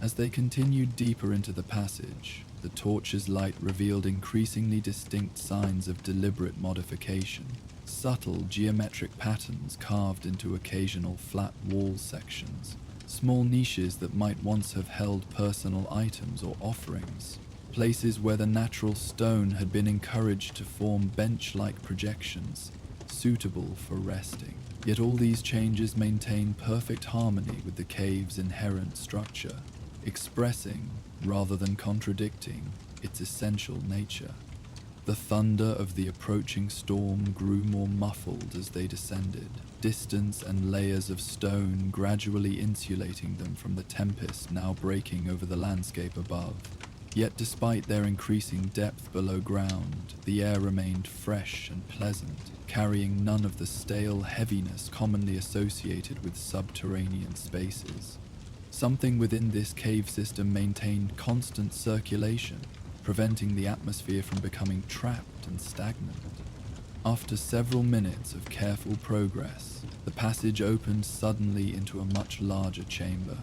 S1: As they continued deeper into the passage, the torch's light revealed increasingly distinct signs of deliberate modification, subtle geometric patterns carved into occasional flat wall sections, small niches that might once have held personal items or offerings, places where the natural stone had been encouraged to form bench-like projections, suitable for resting. Yet all these changes maintain perfect harmony with the cave's inherent structure, expressing, rather than contradicting, its essential nature. The thunder of the approaching storm grew more muffled as they descended, distance and layers of stone gradually insulating them from the tempest now breaking over the landscape above. Yet despite their increasing depth below ground, the air remained fresh and pleasant, carrying none of the stale heaviness commonly associated with subterranean spaces. Something within this cave system maintained constant circulation, preventing the atmosphere from becoming trapped and stagnant. After several minutes of careful progress, the passage opened suddenly into a much larger chamber,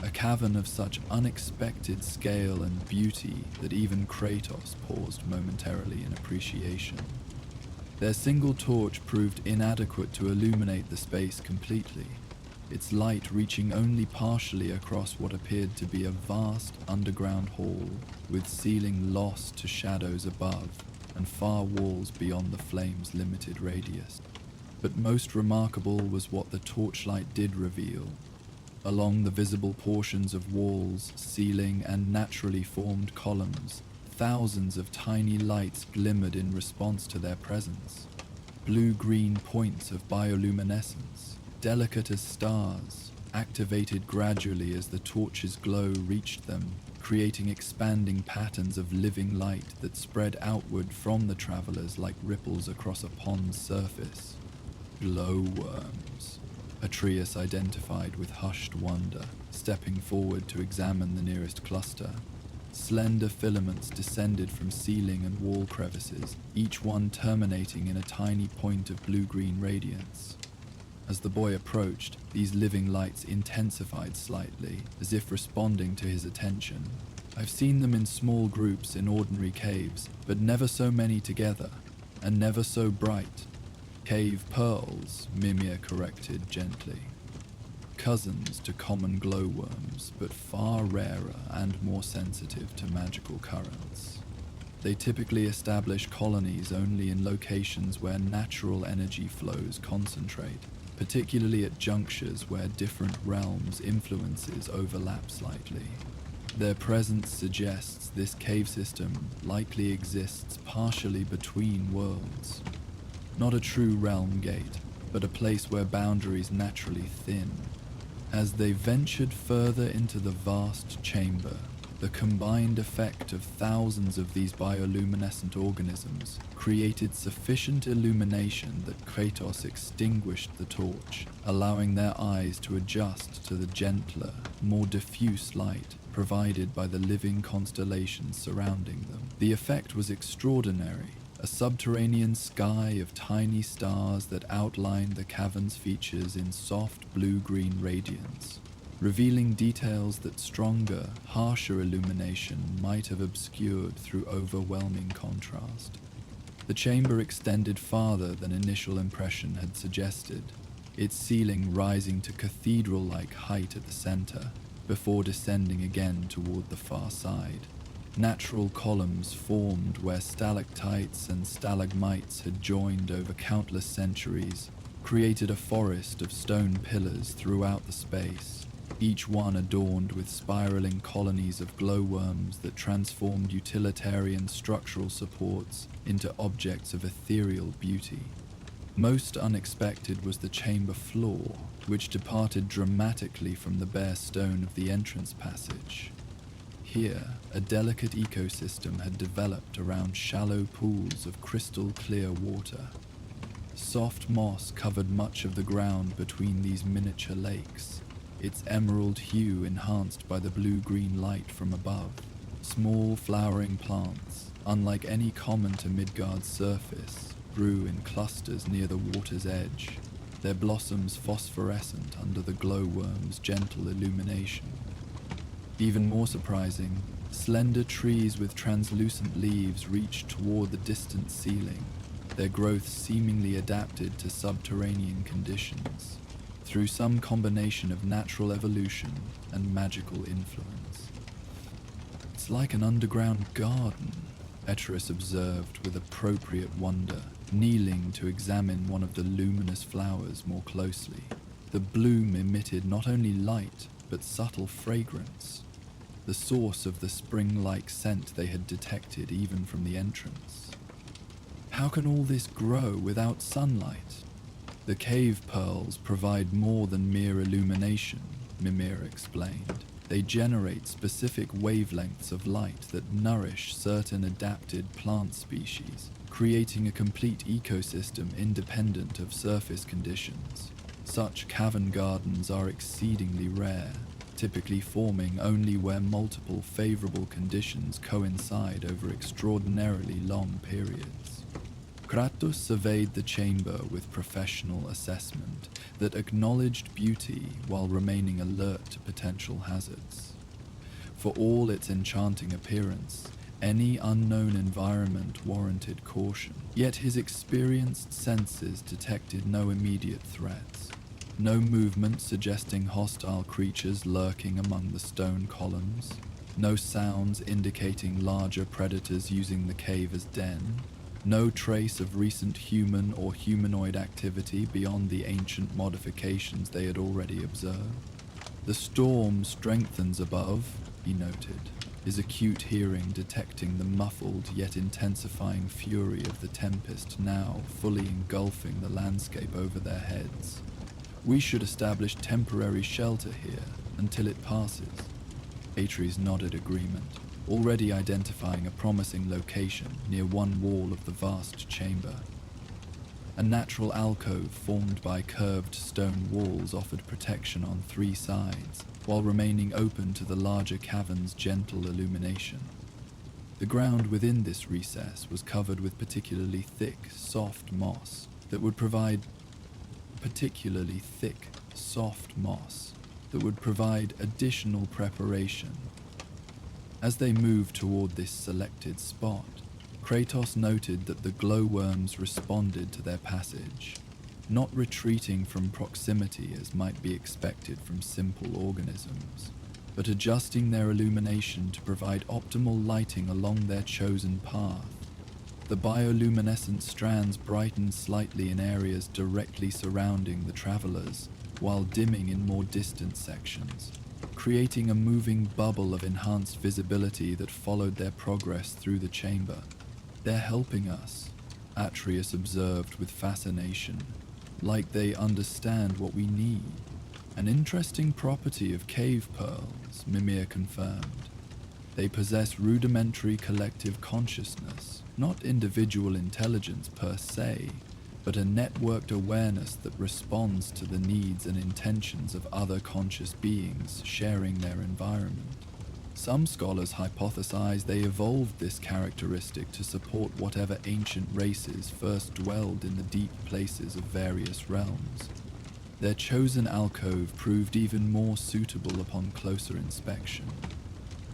S1: a cavern of such unexpected scale and beauty that even Kratos paused momentarily in appreciation. Their single torch proved inadequate to illuminate the space completely, its light reaching only partially across what appeared to be a vast underground hall, with ceiling lost to shadows above and far walls beyond the flame's limited radius. But most remarkable was what the torchlight did reveal. Along the visible portions of walls, ceiling, and naturally formed columns, thousands of tiny lights glimmered in response to their presence. Blue-green points of bioluminescence, delicate as stars, activated gradually as the torch's glow reached them, creating expanding patterns of living light that spread outward from the travelers like ripples across a pond's surface. Glowworms, Atreus identified with hushed wonder, stepping forward to examine the nearest cluster. Slender filaments descended from ceiling and wall crevices, each one terminating in a tiny point of blue-green radiance. As the boy approached, these living lights intensified slightly, as if responding to his attention. I've seen them in small groups in ordinary caves, but never so many together, and never so bright. Cave pearls, Mimir corrected gently. Cousins to common glowworms, but far rarer and more sensitive to magical currents. They typically establish colonies only in locations where natural energy flows concentrate, particularly at junctures where different realms' influences overlap slightly. Their presence suggests this cave system likely exists partially between worlds. Not a true realm gate, but a place where boundaries naturally thin. As they ventured further into the vast chamber, the combined effect of thousands of these bioluminescent organisms created sufficient illumination that Kratos extinguished the torch, allowing their eyes to adjust to the gentler, more diffuse light provided by the living constellations surrounding them. The effect was extraordinary, a subterranean sky of tiny stars that outlined the cavern's features in soft blue-green radiance, revealing details that stronger, harsher illumination might have obscured through overwhelming contrast. The chamber extended farther than initial impression had suggested, its ceiling rising to cathedral-like height at the center, before descending again toward the far side. Natural columns formed where stalactites and stalagmites had joined over countless centuries, created a forest of stone pillars throughout the space, each one adorned with spiraling colonies of glowworms that transformed utilitarian structural supports into objects of ethereal beauty. Most unexpected was the chamber floor, which departed dramatically from the bare stone of the entrance passage. Here, a delicate ecosystem had developed around shallow pools of crystal-clear water. Soft moss covered much of the ground between these miniature lakes, its emerald hue enhanced by the blue-green light from above. Small flowering plants, unlike any common to Midgard's surface, grew in clusters near the water's edge, their blossoms phosphorescent under the glowworm's gentle illumination. Even more surprising, slender trees with translucent leaves reached toward the distant ceiling, their growth seemingly adapted to subterranean conditions, through some combination of natural evolution and magical influence. "It's like an underground garden," Etrus observed with appropriate wonder, kneeling to examine one of the luminous flowers more closely. The bloom emitted not only light, but subtle fragrance, the source of the spring-like scent they had detected even from the entrance. "How can all this grow without sunlight?" "The cave pearls provide more than mere illumination," Mimir explained. "They generate specific wavelengths of light that nourish certain adapted plant species, creating a complete ecosystem independent of surface conditions. Such cavern gardens are exceedingly rare, typically forming only where multiple favorable conditions coincide over extraordinarily long periods." Kratos surveyed the chamber with professional assessment that acknowledged beauty while remaining alert to potential hazards. For all its enchanting appearance, any unknown environment warranted caution, yet his experienced senses detected no immediate threats. No movement suggesting hostile creatures lurking among the stone columns, no sounds indicating larger predators using the cave as den, no trace of recent human or humanoid activity beyond the ancient modifications they had already observed. "The storm strengthens above," he noted, his acute hearing detecting the muffled yet intensifying fury of the tempest now fully engulfing the landscape over their heads. "We should establish temporary shelter here until it passes." Atreus nodded agreement, already identifying a promising location near one wall of the vast chamber. A natural alcove formed by curved stone walls offered protection on three sides, while remaining open to the larger cavern's gentle illumination. The ground within this recess was covered with particularly thick, soft moss that would provide additional preparation. As they moved toward this selected spot, Kratos noted that the glowworms responded to their passage, not retreating from proximity as might be expected from simple organisms, but adjusting their illumination to provide optimal lighting along their chosen path. The bioluminescent strands brightened slightly in areas directly surrounding the travelers, while dimming in more distant sections, creating a moving bubble of enhanced visibility that followed their progress through the chamber. "They're helping us," Atreus observed with fascination, "like they understand what we need." "An interesting property of cave pearls," Mimir confirmed. "They possess rudimentary collective consciousness, not individual intelligence per se, but a networked awareness that responds to the needs and intentions of other conscious beings sharing their environment. Some scholars hypothesize they evolved this characteristic to support whatever ancient races first dwelled in the deep places of various realms. Their chosen alcove proved even more suitable upon closer inspection.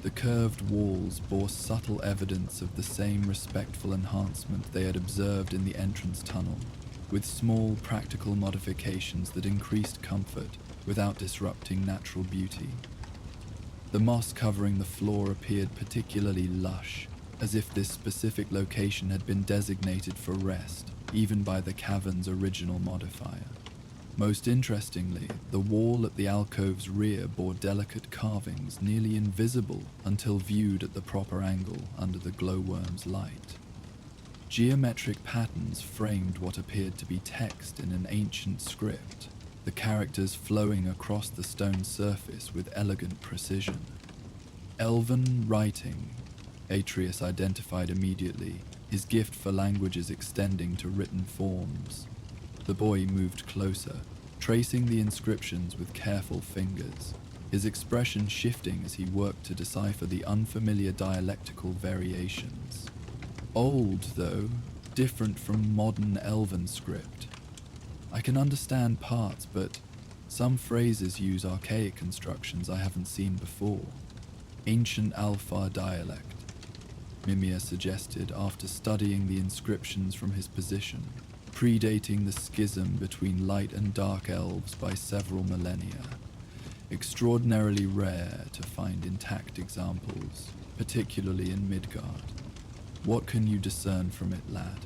S1: The curved walls bore subtle evidence of the same respectful enhancement they had observed in the entrance tunnel, with small practical modifications that increased comfort without disrupting natural beauty. The moss covering the floor appeared particularly lush, as if this specific location had been designated for rest, even by the cavern's original modifier. Most interestingly, the wall at the alcove's rear bore delicate carvings nearly invisible until viewed at the proper angle under the glowworm's light. Geometric patterns framed what appeared to be text in an ancient script, the characters flowing across the stone surface with elegant precision. Elven writing, Atreus identified immediately, his gift for languages extending to written forms. The boy moved closer, tracing the inscriptions with careful fingers, his expression shifting as he worked to decipher the unfamiliar dialectical variations. Old, though, different from modern Elven script. I can understand parts, but some phrases use archaic constructions I haven't seen before. Ancient Alfar dialect, Mimir suggested after studying the inscriptions from his position, predating the schism between light and dark elves by several millennia. Extraordinarily rare to find intact examples, particularly in Midgard. What can you discern from it, lad?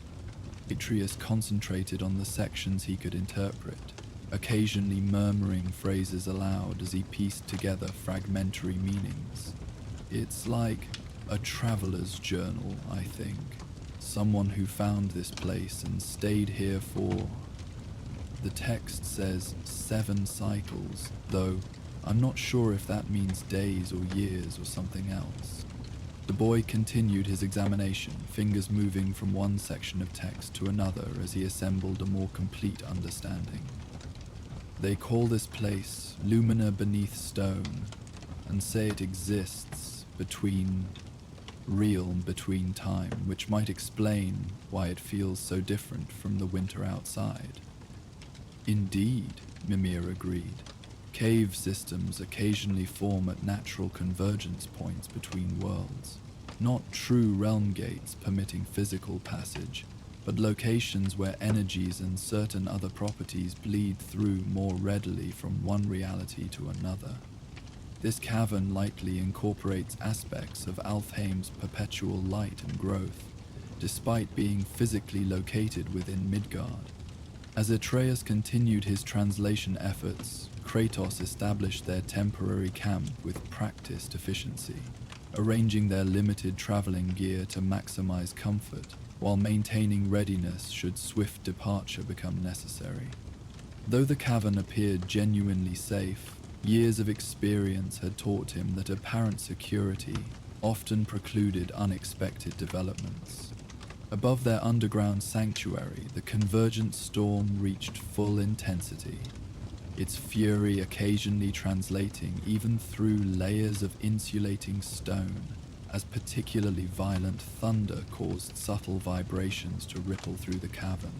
S1: Atreus concentrated on the sections he could interpret, occasionally murmuring phrases aloud as he pieced together fragmentary meanings. It's like a traveler's journal, I think. Someone who found this place and stayed here for... The text says 7 cycles, though I'm not sure if that means days or years or something else. The boy continued his examination, fingers moving from one section of text to another as he assembled a more complete understanding. They call this place Lumina Beneath Stone, and say it exists between time, which might explain why it feels so different from the winter outside. Indeed, Mimir agreed. Cave systems occasionally form at natural convergence points between worlds. Not true realm gates permitting physical passage, but locations where energies and certain other properties bleed through more readily from one reality to another. This cavern likely incorporates aspects of Alfheim's perpetual light and growth, despite being physically located within Midgard. As Atreus continued his translation efforts, Kratos established their temporary camp with practiced efficiency, arranging their limited traveling gear to maximize comfort, while maintaining readiness should swift departure become necessary. Though the cavern appeared genuinely safe, years of experience had taught him that apparent security often precluded unexpected developments. Above their underground sanctuary, the convergent storm reached full intensity, its fury occasionally translating even through layers of insulating stone, as particularly violent thunder caused subtle vibrations to ripple through the cavern.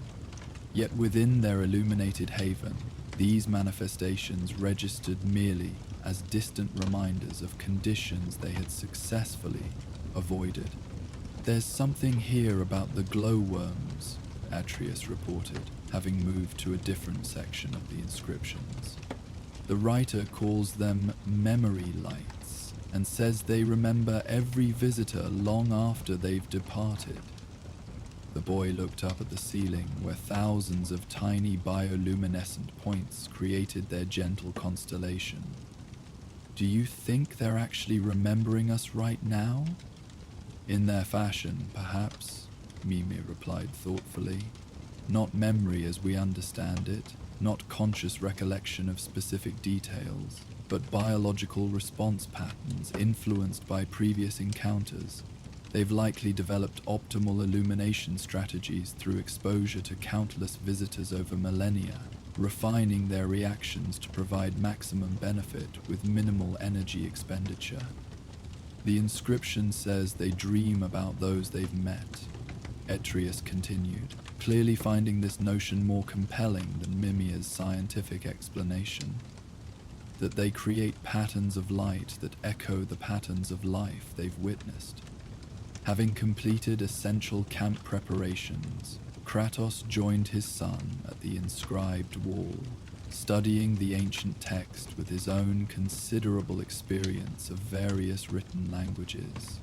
S1: Yet within their illuminated haven, these manifestations registered merely as distant reminders of conditions they had successfully avoided. "There's something here about the glowworms," Atreus reported, having moved to a different section of the inscriptions. The writer calls them memory lights and says they remember every visitor long after they've departed. The boy looked up at the ceiling where thousands of tiny bioluminescent points created their gentle constellation. "Do you think they're actually remembering us right now?" "In their fashion, perhaps," Mimir replied thoughtfully. "Not memory as we understand it, not conscious recollection of specific details, but biological response patterns influenced by previous encounters. They've likely developed optimal illumination strategies through exposure to countless visitors over millennia, refining their reactions to provide maximum benefit with minimal energy expenditure. The inscription says they dream about those they've met," Atreus continued, clearly finding this notion more compelling than Mimir's scientific explanation. "That they create patterns of light that echo the patterns of life they've witnessed." Having completed essential camp preparations, Kratos joined his son at the inscribed wall, studying the ancient text with his own considerable experience of various written languages.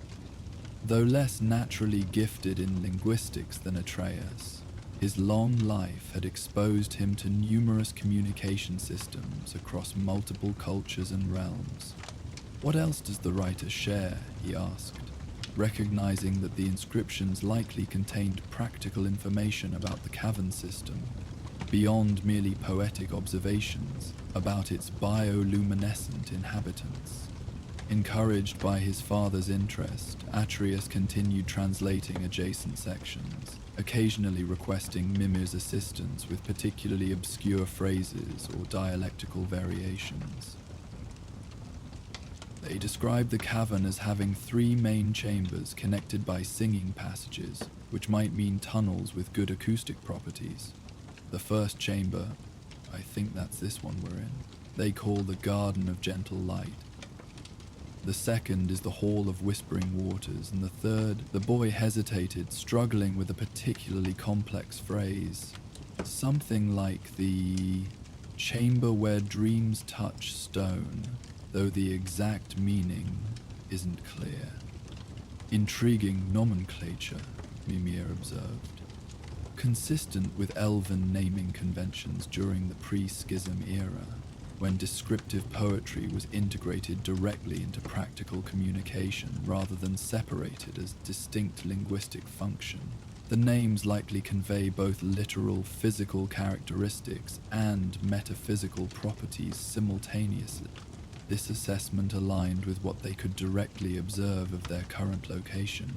S1: Though less naturally gifted in linguistics than Atreus, his long life had exposed him to numerous communication systems across multiple cultures and realms. "What else does the writer share?" he asked, recognizing that the inscriptions likely contained practical information about the cavern system, beyond merely poetic observations about its bioluminescent inhabitants. Encouraged by his father's interest, Atreus continued translating adjacent sections, occasionally requesting Mimir's assistance with particularly obscure phrases or dialectical variations. They described the cavern as having 3 main chambers connected by singing passages, which might mean tunnels with good acoustic properties. The first chamber, I think that's this one we're in, they call the Garden of Gentle Light. The second is the Hall of Whispering Waters, and the third, the boy hesitated, struggling with a particularly complex phrase. Something like the chamber where dreams touch stone, though the exact meaning isn't clear. Intriguing nomenclature, Mimir observed. Consistent with elven naming conventions during the pre-schism era, when descriptive poetry was integrated directly into practical communication rather than separated as distinct linguistic function. The names likely convey both literal physical characteristics and metaphysical properties simultaneously. This assessment aligned with what they could directly observe of their current location.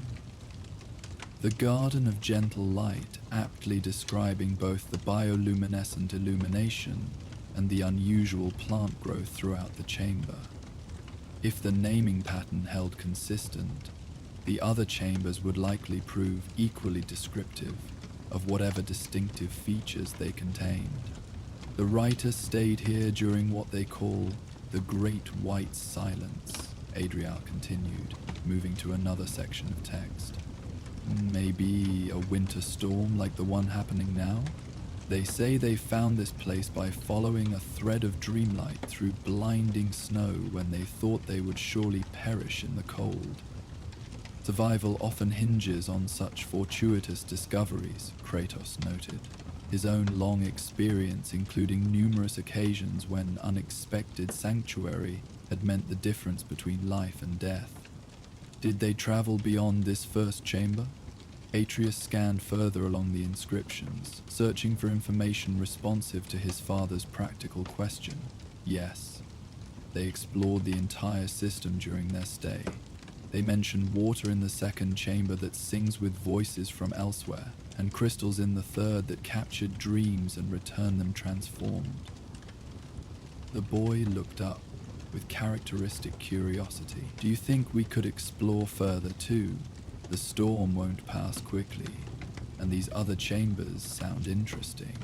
S1: The Garden of Gentle Light, aptly describing both the bioluminescent illumination and the unusual plant growth throughout the chamber. If the naming pattern held consistent, the other chambers would likely prove equally descriptive of whatever distinctive features they contained. The writer stayed here during what they call the Great White Silence, Adriel continued, moving to another section of text. Maybe a winter storm like the one happening now? They say they found this place by following a thread of dreamlight through blinding snow when they thought they would surely perish in the cold. Survival often hinges on such fortuitous discoveries, Kratos noted, his own long experience including numerous occasions when unexpected sanctuary had meant the difference between life and death. Did they travel beyond this first chamber? Atreus scanned further along the inscriptions, searching for information responsive to his father's practical question. Yes, they explored the entire system during their stay. They mentioned water in the second chamber that sings with voices from elsewhere, and crystals in the third that captured dreams and returned them transformed. The boy looked up with characteristic curiosity. Do you think we could explore further too? The storm won't pass quickly, and these other chambers sound interesting.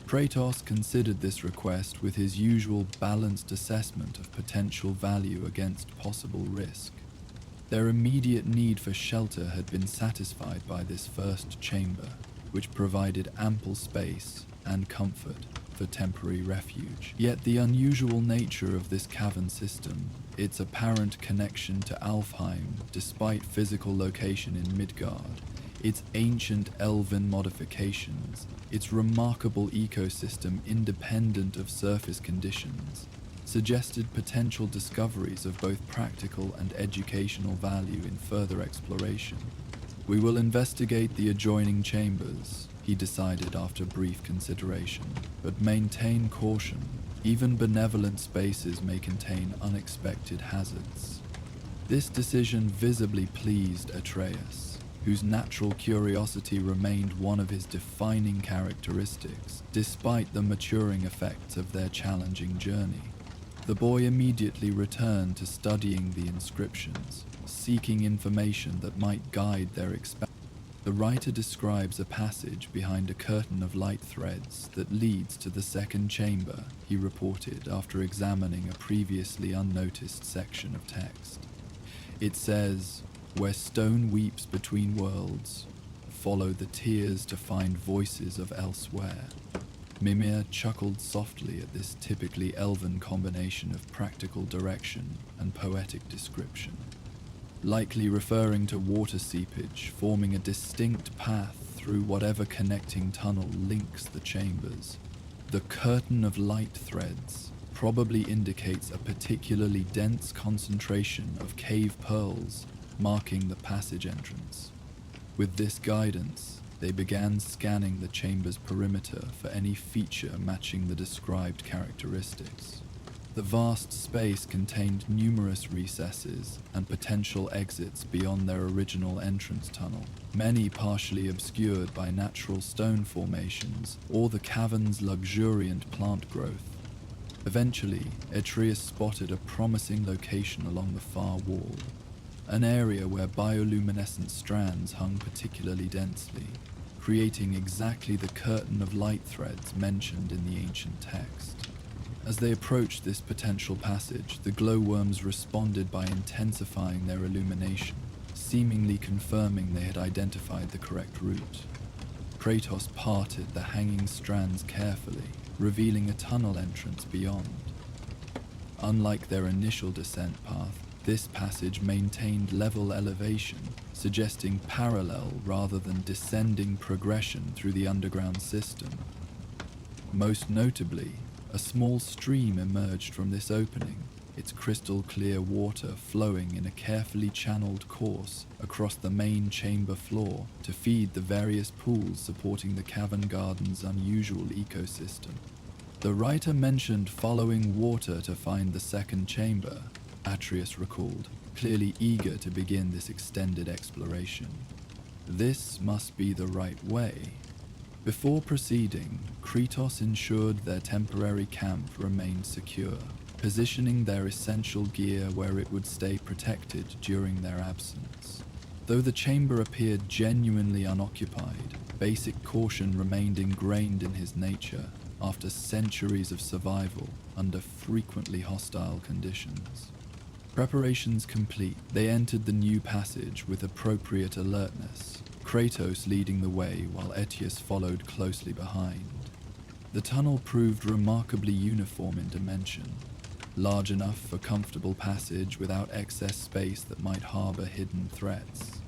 S1: Kratos considered this request with his usual balanced assessment of potential value against possible risk. Their immediate need for shelter had been satisfied by this first chamber, which provided ample space and comfort for temporary refuge. Yet the unusual nature of this cavern system, its apparent connection to Alfheim despite physical location in Midgard, its ancient elven modifications, its remarkable ecosystem independent of surface conditions, suggested potential discoveries of both practical and educational value in further exploration. We will investigate the adjoining chambers, he decided after brief consideration, but maintain caution. Even benevolent spaces may contain unexpected hazards. This decision visibly pleased Atreus, whose natural curiosity remained one of his defining characteristics, despite the maturing effects of their challenging journey. The boy immediately returned to studying the inscriptions, seeking information that might guide their expansion. The writer describes a passage behind a curtain of light threads that leads to the second chamber, he reported after examining a previously unnoticed section of text. It says, "Where stone weeps between worlds, follow the tears to find voices of elsewhere." Mimir chuckled softly at this typically elven combination of practical direction and poetic description, likely referring to water seepage forming a distinct path through whatever connecting tunnel links the chambers. The curtain of light threads probably indicates a particularly dense concentration of cave pearls marking the passage entrance. With this guidance, they began scanning the chamber's perimeter for any feature matching the described characteristics. The vast space contained numerous recesses and potential exits beyond their original entrance tunnel, many partially obscured by natural stone formations or the cavern's luxuriant plant growth. Eventually, Atreus spotted a promising location along the far wall, an area where bioluminescent strands hung particularly densely, creating exactly the curtain of light threads mentioned in the ancient text. As they approached this potential passage, the glowworms responded by intensifying their illumination, seemingly confirming they had identified the correct route. Kratos parted the hanging strands carefully, revealing a tunnel entrance beyond. Unlike their initial descent path, this passage maintained level elevation, suggesting parallel rather than descending progression through the underground system. Most notably, a small stream emerged from this opening, its crystal-clear water flowing in a carefully channeled course across the main chamber floor to feed the various pools supporting the cavern garden's unusual ecosystem. The writer mentioned following water to find the second chamber, Atreus recalled, clearly eager to begin this extended exploration. This must be the right way. Before proceeding, Kratos ensured their temporary camp remained secure, positioning their essential gear where it would stay protected during their absence. Though the chamber appeared genuinely unoccupied, basic caution remained ingrained in his nature after centuries of survival under frequently hostile conditions. Preparations complete, they entered the new passage with appropriate alertness, Kratos leading the way while Atreus followed closely behind. The tunnel proved remarkably uniform in dimension, large enough for comfortable passage without excess space that might harbor hidden threats.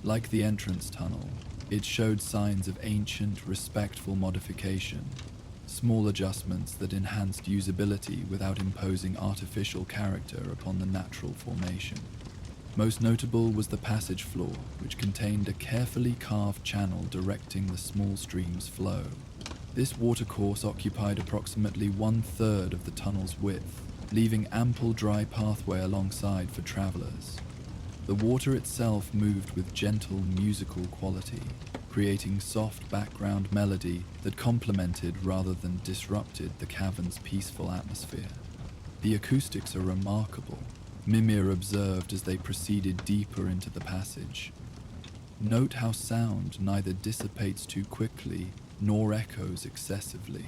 S1: Like the entrance tunnel, it showed signs of ancient, respectful modification, small adjustments that enhanced usability without imposing artificial character upon the natural formation. Most notable was the passage floor, which contained a carefully carved channel directing the small stream's flow. This watercourse occupied approximately 1/3 of the tunnel's width, leaving ample dry pathway alongside for travelers. The water itself moved with gentle musical quality, creating soft background melody that complemented rather than disrupted the cavern's peaceful atmosphere. The acoustics are remarkable, Mimir observed as they proceeded deeper into the passage. Note how sound neither dissipates too quickly nor echoes excessively,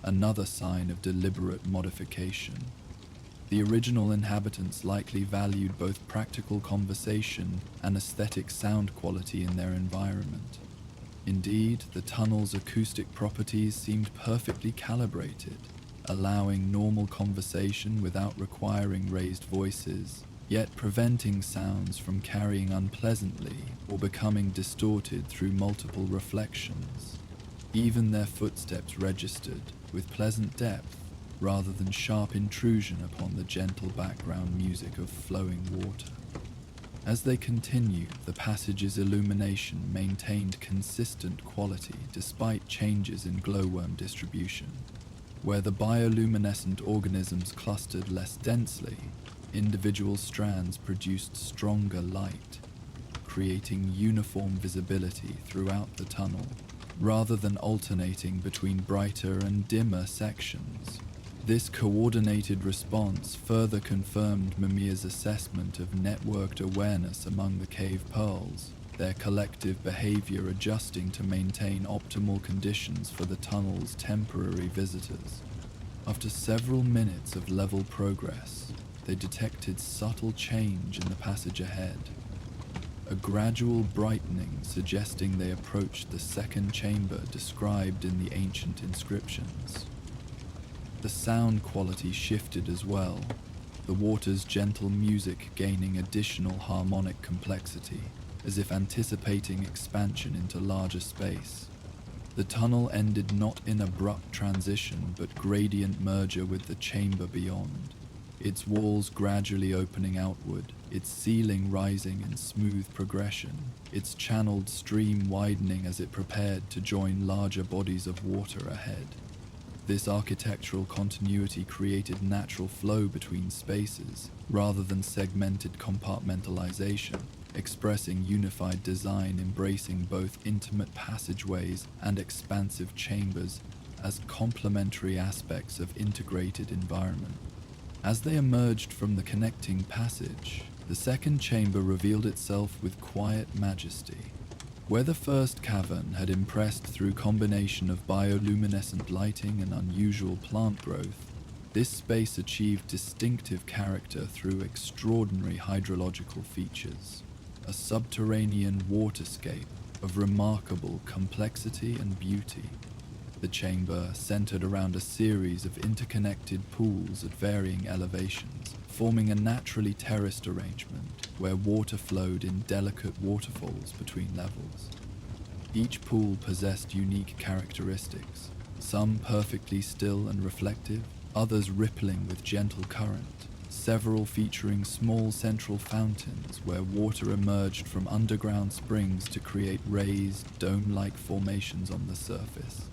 S1: another sign of deliberate modification. The original inhabitants likely valued both practical conversation and aesthetic sound quality in their environment. Indeed, the tunnel's acoustic properties seemed perfectly calibrated, allowing normal conversation without requiring raised voices, yet preventing sounds from carrying unpleasantly or becoming distorted through multiple reflections. Even their footsteps registered with pleasant depth rather than sharp intrusion upon the gentle background music of flowing water. As they continued, the passage's illumination maintained consistent quality despite changes in glowworm distribution. Where the bioluminescent organisms clustered less densely, individual strands produced stronger light, creating uniform visibility throughout the tunnel, rather than alternating between brighter and dimmer sections. This coordinated response further confirmed Mimir's assessment of networked awareness among the cave pearls, their collective behavior adjusting to maintain optimal conditions for the tunnel's temporary visitors. After several minutes of level progress, they detected subtle change in the passage ahead, a gradual brightening suggesting they approached the second chamber described in the ancient inscriptions. The sound quality shifted as well, the water's gentle music gaining additional harmonic complexity, as if anticipating expansion into larger space. The tunnel ended not in abrupt transition but gradient merger with the chamber beyond, its walls gradually opening outward, its ceiling rising in smooth progression, its channeled stream widening as it prepared to join larger bodies of water ahead. This architectural continuity created natural flow between spaces, rather than segmented compartmentalization, expressing unified design embracing both intimate passageways and expansive chambers as complementary aspects of integrated environment. As they emerged from the connecting passage, the second chamber revealed itself with quiet majesty. Where the first cavern had impressed through combination of bioluminescent lighting and unusual plant growth, this space achieved distinctive character through extraordinary hydrological features, a subterranean waterscape of remarkable complexity and beauty. The chamber centered around a series of interconnected pools at varying elevations, forming a naturally terraced arrangement where water flowed in delicate waterfalls between levels. Each pool possessed unique characteristics, some perfectly still and reflective, others rippling with gentle current, several featuring small central fountains where water emerged from underground springs to create raised, dome-like formations on the surface.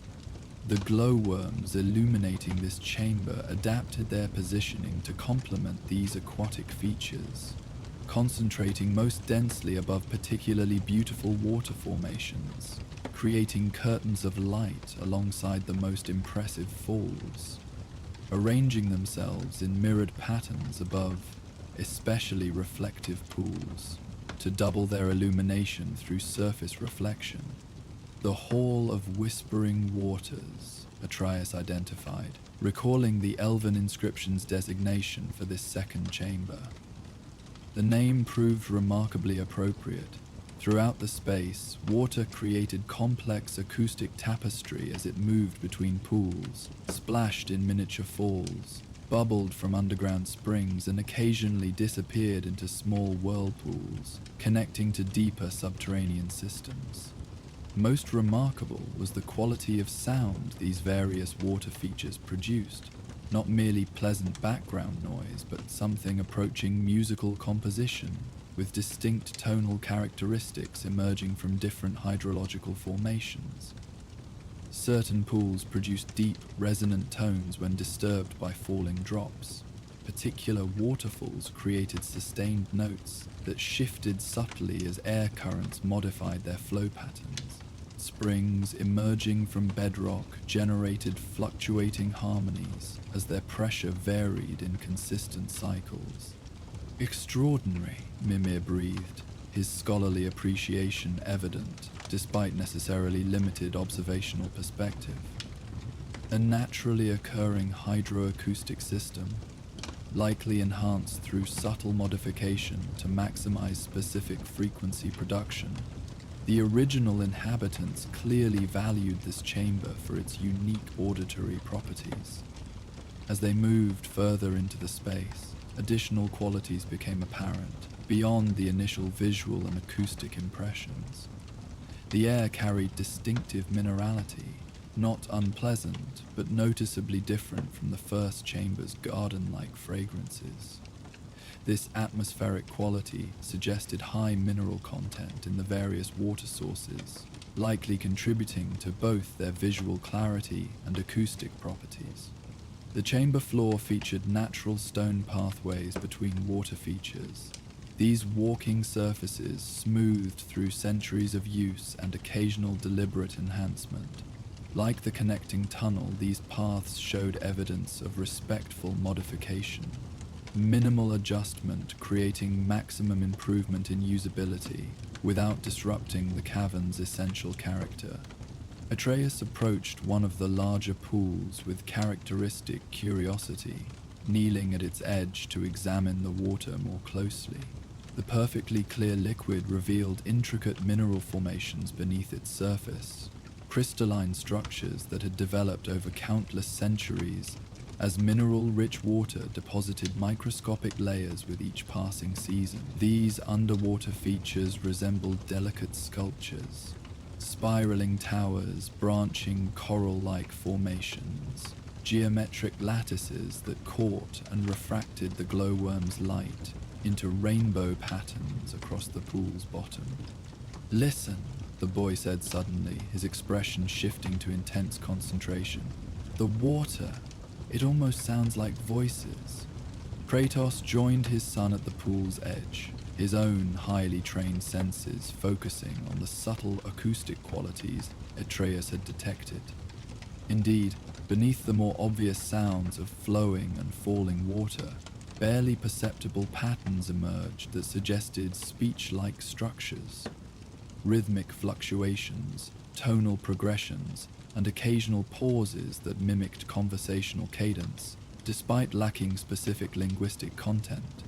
S1: The glowworms illuminating this chamber adapted their positioning to complement these aquatic features, concentrating most densely above particularly beautiful water formations, creating curtains of light alongside the most impressive falls, arranging themselves in mirrored patterns above especially reflective pools to double their illumination through surface reflection. The Hall of Whispering Waters, Atreus identified, recalling the elven inscription's designation for this second chamber. The name proved remarkably appropriate. Throughout the space, water created complex acoustic tapestry as it moved between pools, splashed in miniature falls, bubbled from underground springs, and occasionally disappeared into small whirlpools, connecting to deeper subterranean systems. Most remarkable was the quality of sound these various water features produced. Not merely pleasant background noise, but something approaching musical composition, with distinct tonal characteristics emerging from different hydrological formations. Certain pools produced deep, resonant tones when disturbed by falling drops. Particular waterfalls created sustained notes that shifted subtly as air currents modified their flow patterns. Springs emerging from bedrock generated fluctuating harmonies as their pressure varied in consistent cycles. Extraordinary, Mimir breathed, his scholarly appreciation evident despite necessarily limited observational perspective. A naturally occurring hydroacoustic system, likely enhanced through subtle modification to maximize specific frequency production. The original inhabitants clearly valued this chamber for its unique auditory properties. As they moved further into the space, additional qualities became apparent, beyond the initial visual and acoustic impressions. The air carried distinctive minerality, not unpleasant, but noticeably different from the first chamber's garden-like fragrances. This atmospheric quality suggested high mineral content in the various water sources, likely contributing to both their visual clarity and acoustic properties. The chamber floor featured natural stone pathways between water features. These walking surfaces smoothed through centuries of use and occasional deliberate enhancement. Like the connecting tunnel, these paths showed evidence of respectful modification. Minimal adjustment creating maximum improvement in usability without disrupting the cavern's essential character. Atreus approached one of the larger pools with characteristic curiosity, kneeling at its edge to examine the water more closely. The perfectly clear liquid revealed intricate mineral formations beneath its surface, crystalline structures that had developed over countless centuries as mineral-rich water deposited microscopic layers with each passing season. These underwater features resembled delicate sculptures, spiraling towers, branching coral-like formations, geometric lattices that caught and refracted the glowworm's light into rainbow patterns across the pool's bottom. "Listen," the boy said suddenly, his expression shifting to intense concentration. The water, it almost sounds like voices. Kratos joined his son at the pool's edge, his own highly trained senses focusing on the subtle acoustic qualities Atreus had detected. Indeed, beneath the more obvious sounds of flowing and falling water, barely perceptible patterns emerged that suggested speech-like structures. Rhythmic fluctuations, tonal progressions, and occasional pauses that mimicked conversational cadence, despite lacking specific linguistic content.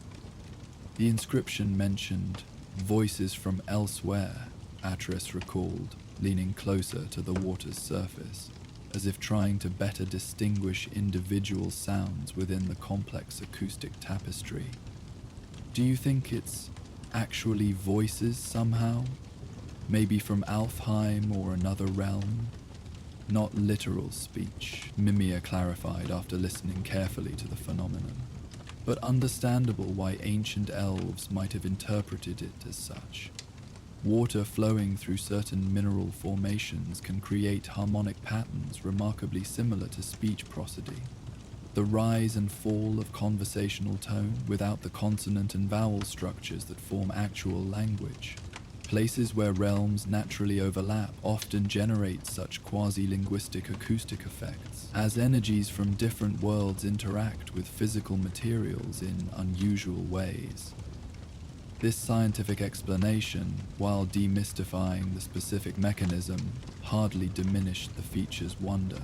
S1: The inscription mentioned voices from elsewhere, Atreus recalled, leaning closer to the water's surface, as if trying to better distinguish individual sounds within the complex acoustic tapestry. Do you think it's actually voices somehow? Maybe from Alfheim or another realm? Not literal speech, Mimir clarified after listening carefully to the phenomenon, but understandable why ancient elves might have interpreted it as such. Water flowing through certain mineral formations can create harmonic patterns remarkably similar to speech prosody. The rise and fall of conversational tone without the consonant and vowel structures that form actual language. Places where realms naturally overlap often generate such quasi-linguistic acoustic effects, as energies from different worlds interact with physical materials in unusual ways. This scientific explanation, while demystifying the specific mechanism, hardly diminished the feature's wonder.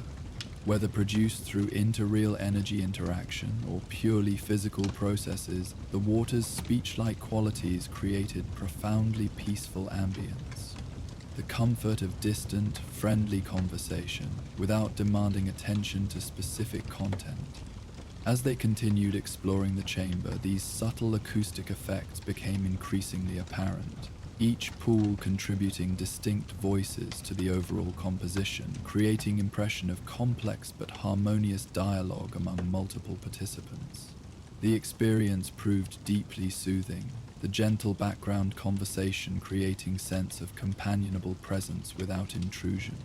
S1: Whether produced through interreal energy interaction or purely physical processes, the water's speech-like qualities created profoundly peaceful ambience. The comfort of distant, friendly conversation without demanding attention to specific content. As they continued exploring the chamber, these subtle acoustic effects became increasingly apparent, each pool contributing distinct voices to the overall composition, creating impression of complex but harmonious dialogue among multiple participants. The experience proved deeply soothing, the gentle background conversation creating sense of companionable presence without intrusion.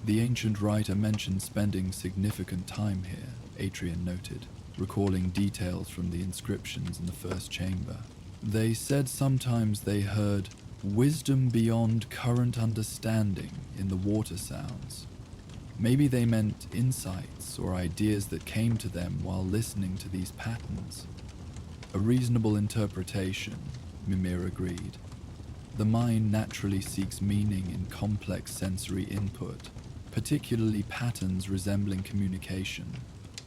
S1: The ancient writer mentioned spending significant time here, Atrian noted, recalling details from the inscriptions in the first chamber. They said sometimes they heard wisdom beyond current understanding in the water sounds. Maybe they meant insights or ideas that came to them while listening to these patterns. A reasonable interpretation, Mimir agreed. The mind naturally seeks meaning in complex sensory input, particularly patterns resembling communication.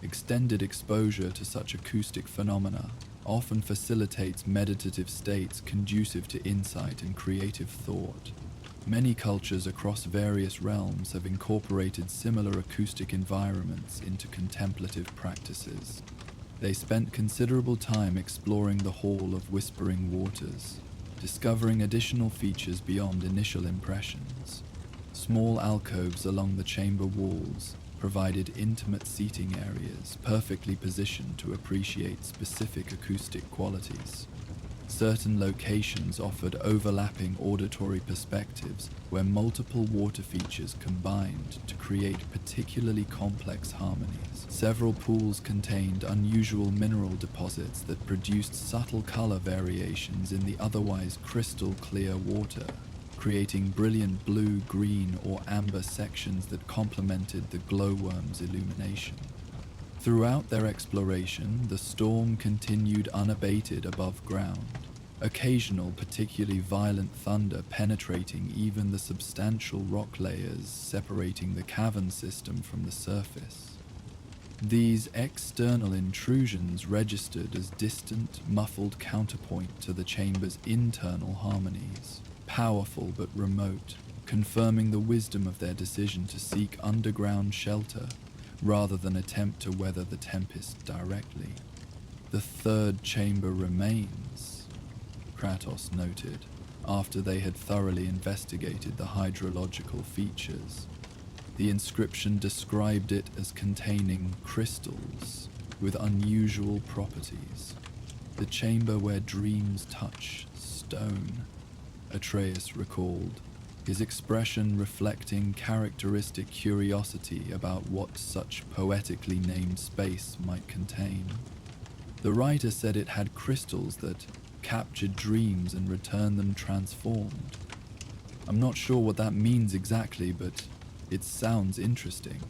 S1: Extended exposure to such acoustic phenomena often facilitates meditative states conducive to insight and creative thought. Many cultures across various realms have incorporated similar acoustic environments into contemplative practices. They spent considerable time exploring the Hall of Whispering Waters, discovering additional features beyond initial impressions. Small alcoves along the chamber walls provided intimate seating areas perfectly positioned to appreciate specific acoustic qualities. Certain locations offered overlapping auditory perspectives where multiple water features combined to create particularly complex harmonies. Several pools contained unusual mineral deposits that produced subtle color variations in the otherwise crystal clear water, creating brilliant blue, green, or amber sections that complemented the glowworm's illumination. Throughout their exploration, the storm continued unabated above ground, occasional particularly violent thunder penetrating even the substantial rock layers separating the cavern system from the surface. These external intrusions registered as distant, muffled counterpoint to the chamber's internal harmonies, powerful but remote, confirming the wisdom of their decision to seek underground shelter rather than attempt to weather the tempest directly. The third chamber remains, Kratos noted, after they had thoroughly investigated the hydrological features. The inscription described it as containing crystals with unusual properties. The chamber where dreams touch stone, Atreus recalled. his expression reflecting characteristic curiosity about what such poetically named space might contain. The writer said it had crystals that captured dreams and returned them transformed. I'm not sure what that means exactly, but it sounds interesting.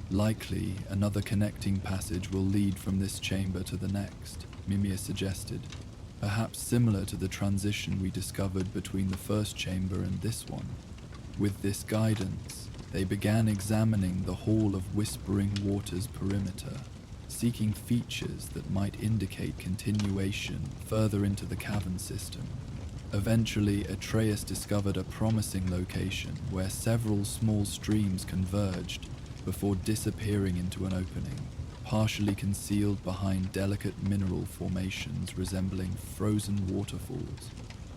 S1: Likely, another connecting passage will lead from this chamber to the next, Mimir suggested, perhaps similar to the transition we discovered between the first chamber and this one. With this guidance, they began examining the Hall of Whispering Waters perimeter, seeking features that might indicate continuation further into the cavern system. Eventually, Atreus discovered a promising location where several small streams converged before disappearing into an opening, partially concealed behind delicate mineral formations resembling frozen waterfalls.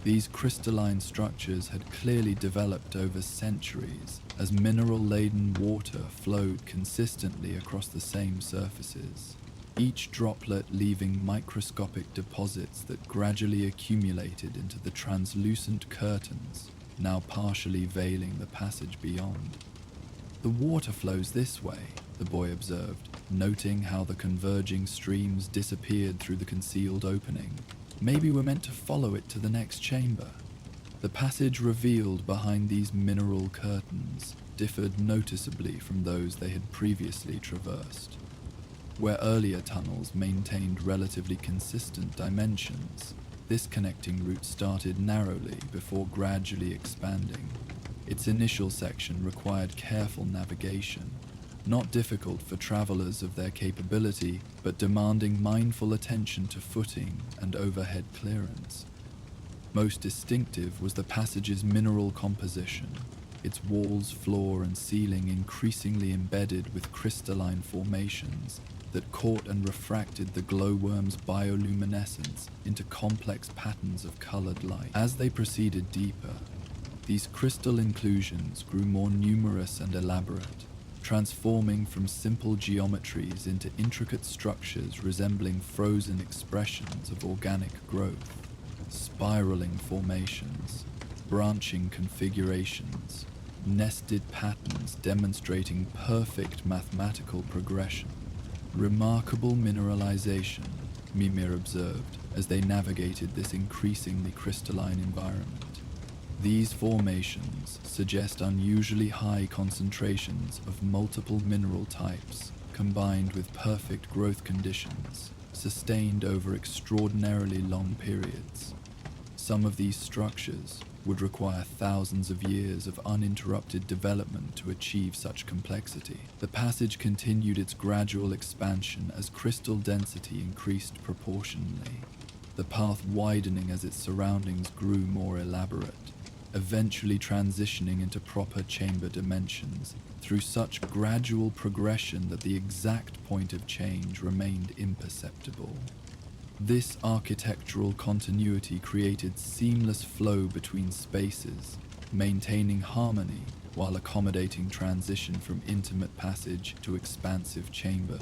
S1: These crystalline structures had clearly developed over centuries as mineral-laden water flowed consistently across the same surfaces, each droplet leaving microscopic deposits that gradually accumulated into the translucent curtains, now partially veiling the passage beyond. "The water flows this way," the boy observed, noting how the converging streams disappeared through the concealed opening. "Maybe we're meant to follow it to the next chamber." The passage revealed behind these mineral curtains differed noticeably from those they had previously traversed. Where earlier tunnels maintained relatively consistent dimensions, this connecting route started narrowly before gradually expanding. Its initial section required careful navigation, not difficult for travelers of their capability, but demanding mindful attention to footing and overhead clearance. Most distinctive was the passage's mineral composition, its walls, floor, and ceiling increasingly embedded with crystalline formations that caught and refracted the glowworm's bioluminescence into complex patterns of colored light. As they proceeded deeper, these crystal inclusions grew more numerous and elaborate, transforming from simple geometries into intricate structures resembling frozen expressions of organic growth, spiraling formations, branching configurations, nested patterns demonstrating perfect mathematical progression. "Remarkable mineralization," Mimir observed as they navigated this increasingly crystalline environment. These formations suggest unusually high concentrations of multiple mineral types combined with perfect growth conditions, sustained over extraordinarily long periods. Some of these structures would require thousands of years of uninterrupted development to achieve such complexity. The passage continued its gradual expansion as crystal density increased proportionally, the path widening as its surroundings grew more elaborate, eventually transitioning into proper chamber dimensions through such gradual progression that the exact point of change remained imperceptible. This architectural continuity created seamless flow between spaces, maintaining harmony while accommodating transition from intimate passage to expansive chamber.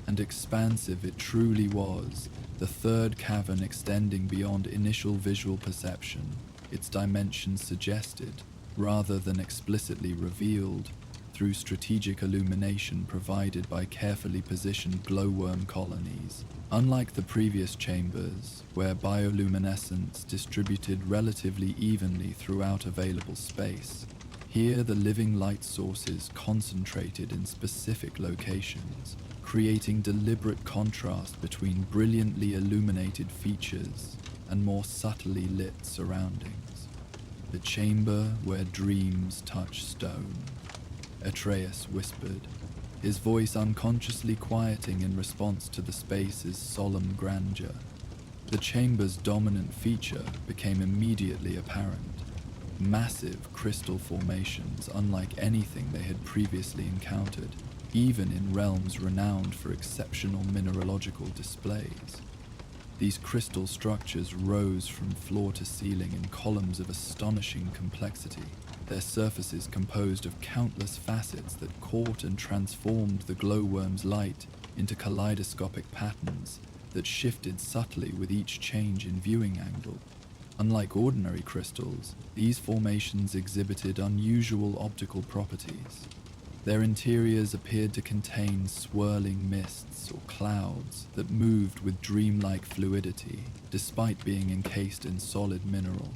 S1: And expansive it truly was, the third cavern extending beyond initial visual perception, its dimensions suggested, rather than explicitly revealed, through strategic illumination provided by carefully positioned glowworm colonies. Unlike the previous chambers, where bioluminescence distributed relatively evenly throughout available space, here the living light sources concentrated in specific locations, creating deliberate contrast between brilliantly illuminated features and more subtly lit surroundings. "The chamber where dreams touch stone," Atreus whispered, his voice unconsciously quieting in response to the space's solemn grandeur. The chamber's dominant feature became immediately apparent. Massive crystal formations unlike anything they had previously encountered, even in realms renowned for exceptional mineralogical displays. These crystal structures rose from floor to ceiling in columns of astonishing complexity, their surfaces composed of countless facets that caught and transformed the glowworm's light into kaleidoscopic patterns that shifted subtly with each change in viewing angle. Unlike ordinary crystals, these formations exhibited unusual optical properties. Their interiors appeared to contain swirling mists or clouds that moved with dreamlike fluidity, despite being encased in solid mineral.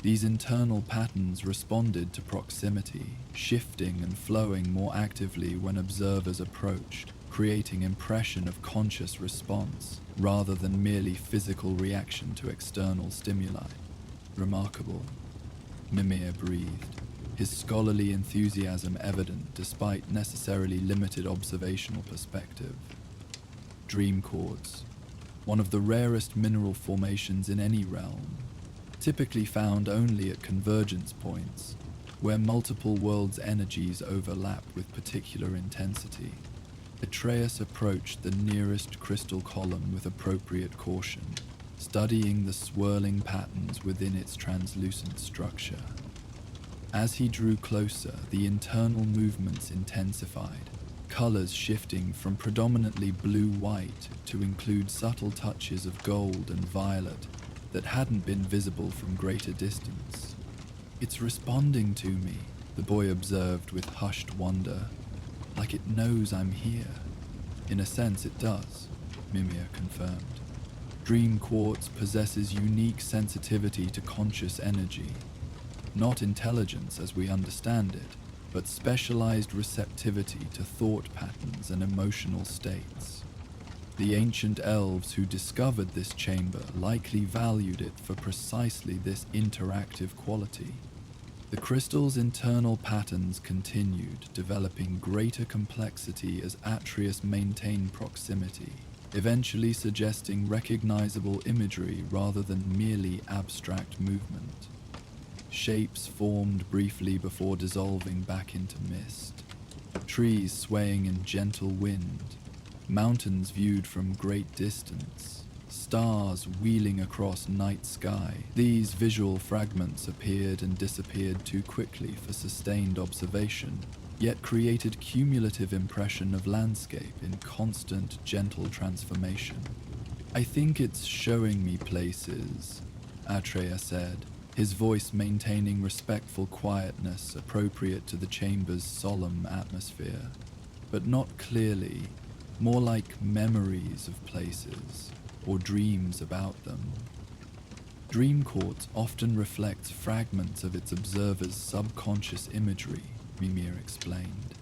S1: These internal patterns responded to proximity, shifting and flowing more actively when observers approached, creating impression of conscious response rather than merely physical reaction to external stimuli. Remarkable, Mimir breathed, his scholarly enthusiasm evident despite necessarily limited observational perspective. Dream quartz, one of the rarest mineral formations in any realm, typically found only at convergence points, where multiple worlds' energies overlap with particular intensity. Atreus approached the nearest crystal column with appropriate caution, studying the swirling patterns within its translucent structure. As he drew closer, the internal movements intensified, colors shifting from predominantly blue-white to include subtle touches of gold and violet that hadn't been visible from greater distance. "It's responding to me," the boy observed with hushed wonder, "like it knows I'm here." "In a sense it does," Mimir confirmed. Dream quartz possesses unique sensitivity to conscious energy. Not intelligence as we understand it, but specialized receptivity to thought patterns and emotional states. The ancient elves who discovered this chamber likely valued it for precisely this interactive quality. The crystal's internal patterns continued, developing greater complexity as Atreus maintained proximity, eventually suggesting recognizable imagery rather than merely abstract movement. Shapes formed briefly before dissolving back into mist. Trees swaying in gentle wind, mountains viewed from great distance, stars wheeling across night sky. These visual fragments appeared and disappeared too quickly for sustained observation, yet created cumulative impression of landscape in constant, gentle transformation. "I think it's showing me places," Atreus said, his voice maintaining respectful quietness appropriate to the chamber's solemn atmosphere. "But not clearly, more like memories of places, or dreams about them." Dream quartz often reflects fragments of its observer's subconscious imagery, Mimir explained.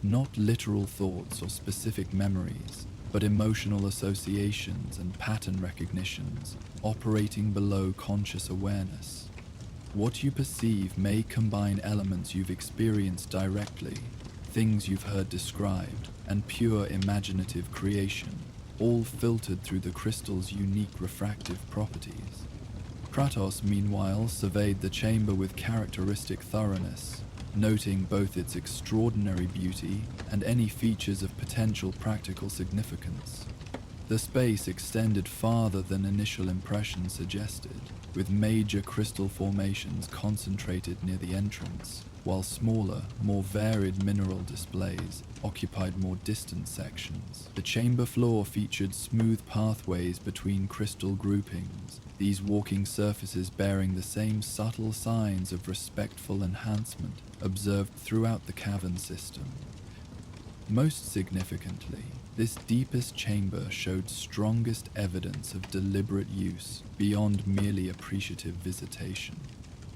S1: Not literal thoughts or specific memories, but emotional associations and pattern recognitions operating below conscious awareness. What you perceive may combine elements you've experienced directly, things you've heard described, and pure imaginative creation, all filtered through the crystal's unique refractive properties. Kratos, meanwhile, surveyed the chamber with characteristic thoroughness, noting both its extraordinary beauty and any features of potential practical significance. The space extended farther than initial impression suggested, with major crystal formations concentrated near the entrance, while smaller, more varied mineral displays occupied more distant sections. The chamber floor featured smooth pathways between crystal groupings, these walking surfaces bearing the same subtle signs of respectful enhancement observed throughout the cavern system. Most significantly, this deepest chamber showed strongest evidence of deliberate use beyond merely appreciative visitation.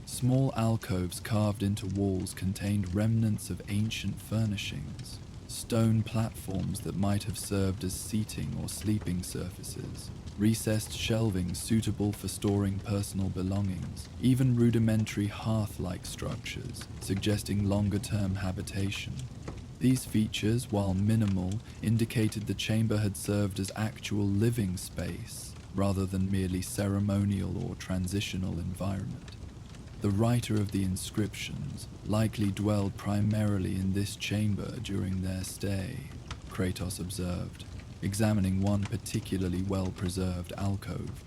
S1: Small alcoves carved into walls contained remnants of ancient furnishings, stone platforms that might have served as seating or sleeping surfaces, recessed shelving suitable for storing personal belongings, even rudimentary hearth-like structures suggesting longer-term habitation. These features, while minimal, indicated the chamber had served as actual living space, rather than merely ceremonial or transitional environment. The writer of the inscriptions likely dwelled primarily in this chamber during their stay, Kratos observed, examining one particularly well-preserved alcove.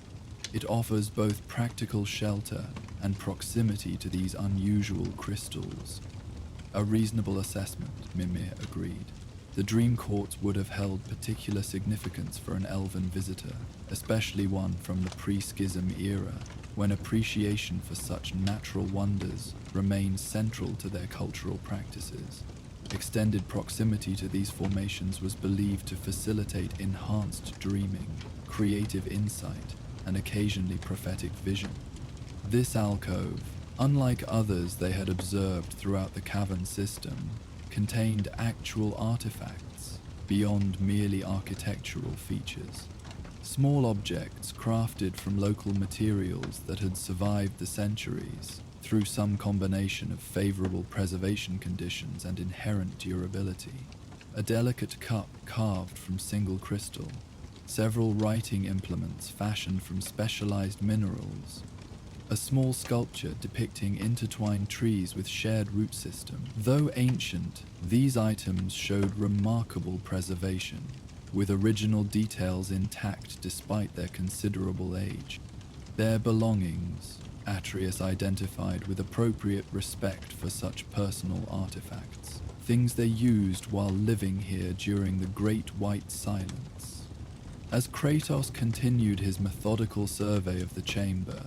S1: It offers both practical shelter and proximity to these unusual crystals. A reasonable assessment, Mimir agreed. The dream quartz would have held particular significance for an elven visitor, especially one from the pre-schism era, when appreciation for such natural wonders remained central to their cultural practices. Extended proximity to these formations was believed to facilitate enhanced dreaming, creative insight, and occasionally prophetic vision. This alcove, unlike others they had observed throughout the cavern system, contained actual artifacts beyond merely architectural features. Small objects crafted from local materials that had survived the centuries through some combination of favorable preservation conditions and inherent durability. A delicate cup carved from single crystal, several writing implements fashioned from specialized minerals, a small sculpture depicting intertwined trees with shared root system. Though ancient, these items showed remarkable preservation, with original details intact despite their considerable age. Their belongings, Atreus identified with appropriate respect for such personal artifacts, things they used while living here during the Great White Silence. As Kratos continued his methodical survey of the chamber,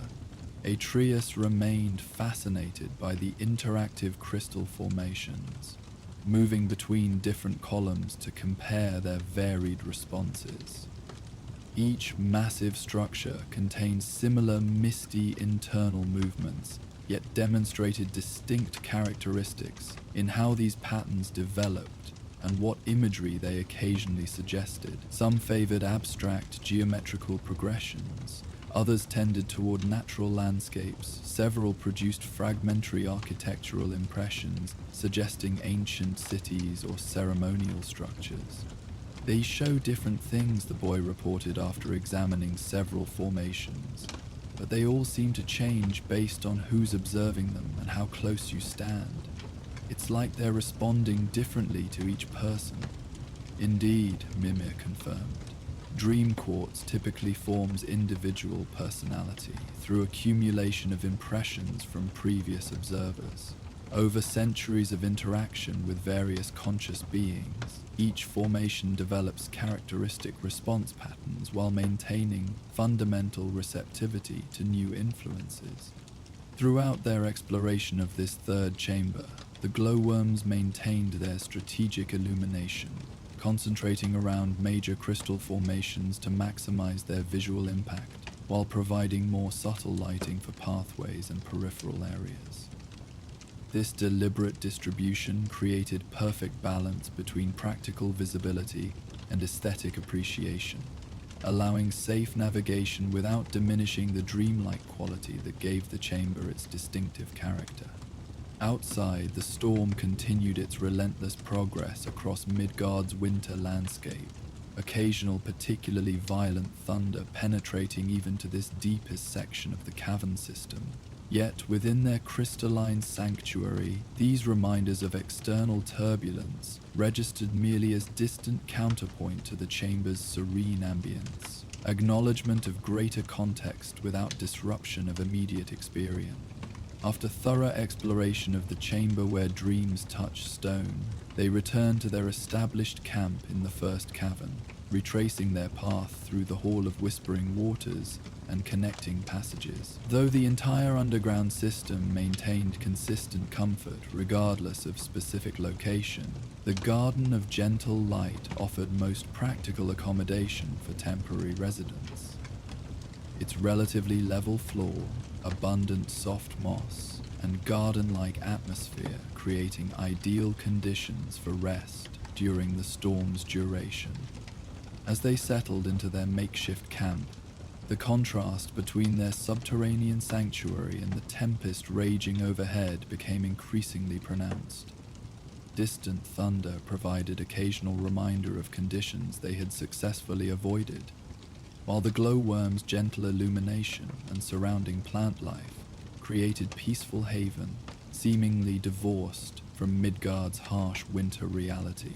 S1: Atreus remained fascinated by the interactive crystal formations, moving between different columns to compare their varied responses. Each massive structure contained similar misty internal movements, yet demonstrated distinct characteristics in how these patterns developed and what imagery they occasionally suggested. Some favored abstract geometrical progressions, others tended toward natural landscapes, several produced fragmentary architectural impressions suggesting ancient cities or ceremonial structures. They show different things, the boy reported after examining several formations, but they all seem to change based on who's observing them and how close you stand. It's like they're responding differently to each person. Indeed, Mimir confirmed. Dream quartz typically forms individual personality through accumulation of impressions from previous observers. Over centuries of interaction with various conscious beings, each formation develops characteristic response patterns while maintaining fundamental receptivity to new influences. Throughout their exploration of this third chamber, the glowworms maintained their strategic illumination, concentrating around major crystal formations to maximize their visual impact, while providing more subtle lighting for pathways and peripheral areas. This deliberate distribution created perfect balance between practical visibility and aesthetic appreciation, allowing safe navigation without diminishing the dreamlike quality that gave the chamber its distinctive character. Outside, the storm continued its relentless progress across Midgard's winter landscape, occasional particularly violent thunder penetrating even to this deepest section of the cavern system. Yet within their crystalline sanctuary, these reminders of external turbulence registered merely as distant counterpoint to the chamber's serene ambience, acknowledgement of greater context without disruption of immediate experience. After thorough exploration of the chamber where dreams touch stone, they returned to their established camp in the first cavern, retracing their path through the Hall of Whispering Waters and connecting passages. Though the entire underground system maintained consistent comfort regardless of specific location, the Garden of Gentle Light offered most practical accommodation for temporary residents. Its relatively level floor, abundant soft moss, and garden-like atmosphere creating ideal conditions for rest during the storm's duration. As they settled into their makeshift camp, the contrast between their subterranean sanctuary and the tempest raging overhead became increasingly pronounced. Distant thunder provided occasional reminder of conditions they had successfully avoided, while the glowworm's gentle illumination and surrounding plant life created peaceful haven, seemingly divorced from Midgard's harsh winter reality.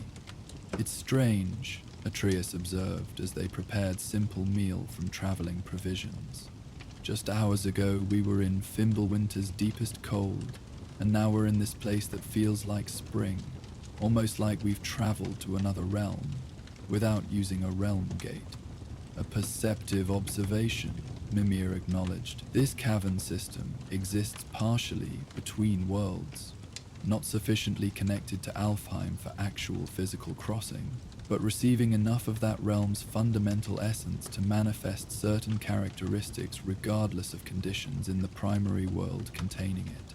S1: It's strange, Atreus observed as they prepared simple meal from traveling provisions. Just hours ago we were in Fimbulwinter's deepest cold, and now we're in this place that feels like spring, almost like we've traveled to another realm, without using a realm gate. A perceptive observation, Mimir acknowledged. This cavern system exists partially between worlds, not sufficiently connected to Alfheim for actual physical crossing, but receiving enough of that realm's fundamental essence to manifest certain characteristics regardless of conditions in the primary world containing it.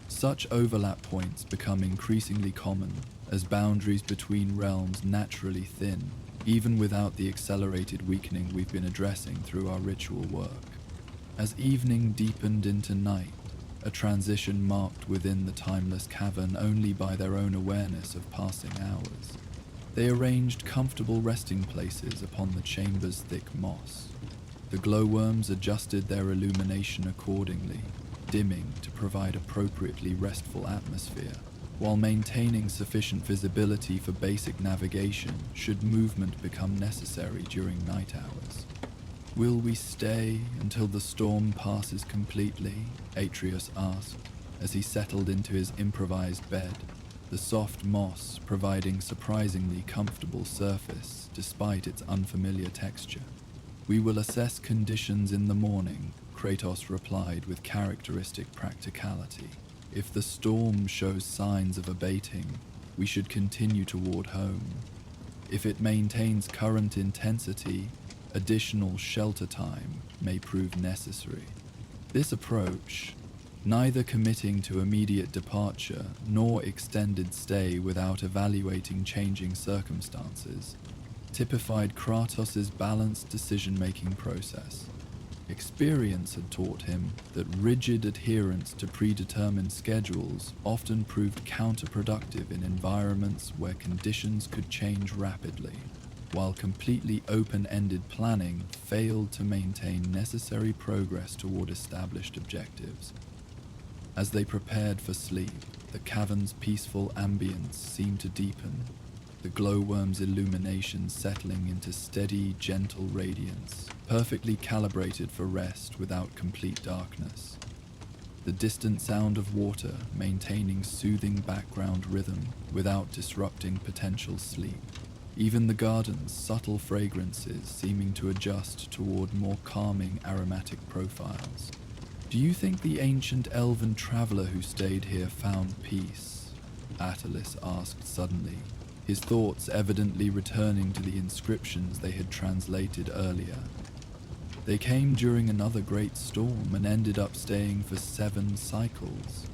S1: Such overlap points become increasingly common as boundaries between realms naturally thin, even without the accelerated weakening we've been addressing through our ritual work. As evening deepened into night, a transition marked within the timeless cavern only by their own awareness of passing hours, they arranged comfortable resting places upon the chamber's thick moss. The glowworms adjusted their illumination accordingly, dimming to provide appropriately restful atmosphere, while maintaining sufficient visibility for basic navigation should movement become necessary during night hours. "Will we stay until the storm passes completely?" Atreus asked as he settled into his improvised bed, the soft moss providing surprisingly comfortable surface despite its unfamiliar texture. "We will assess conditions in the morning," Kratos replied with characteristic practicality. "If the storm shows signs of abating, we should continue toward home. If it maintains current intensity, additional shelter time may prove necessary." This approach, neither committing to immediate departure nor extended stay without evaluating changing circumstances, typified Kratos' balanced decision-making process. Experience had taught him that rigid adherence to predetermined schedules often proved counterproductive in environments where conditions could change rapidly, while completely open-ended planning failed to maintain necessary progress toward established objectives. As they prepared for sleep, the cavern's peaceful ambience seemed to deepen, the glowworm's illumination settling into steady, gentle radiance, perfectly calibrated for rest without complete darkness. The distant sound of water maintaining soothing background rhythm without disrupting potential sleep. Even the garden's subtle fragrances seeming to adjust toward more calming aromatic profiles. "Do you think the ancient elven traveler who stayed here found peace?" Attalus asked suddenly, his thoughts evidently returning to the inscriptions they had translated earlier. "They came during another great storm and ended up staying for 7 cycles.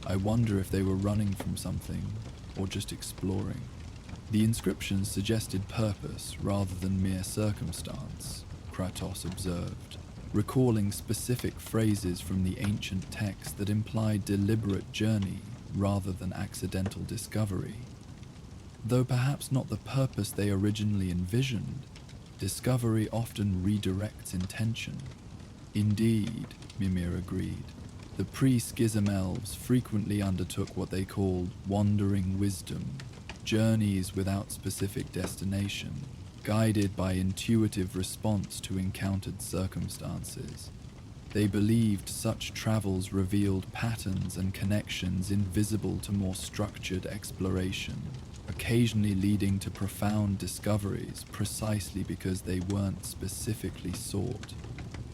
S1: I wonder if they were running from something, or just exploring." The inscriptions suggested purpose rather than mere circumstance, Kratos observed, recalling specific phrases from the ancient text that implied deliberate journey rather than accidental discovery. Though perhaps not the purpose they originally envisioned, discovery often redirects intention. "Indeed," Mimir agreed. "The pre-schism elves frequently undertook what they called wandering wisdom, journeys without specific destination, guided by intuitive response to encountered circumstances. They believed such travels revealed patterns and connections invisible to more structured exploration, occasionally leading to profound discoveries precisely because they weren't specifically sought.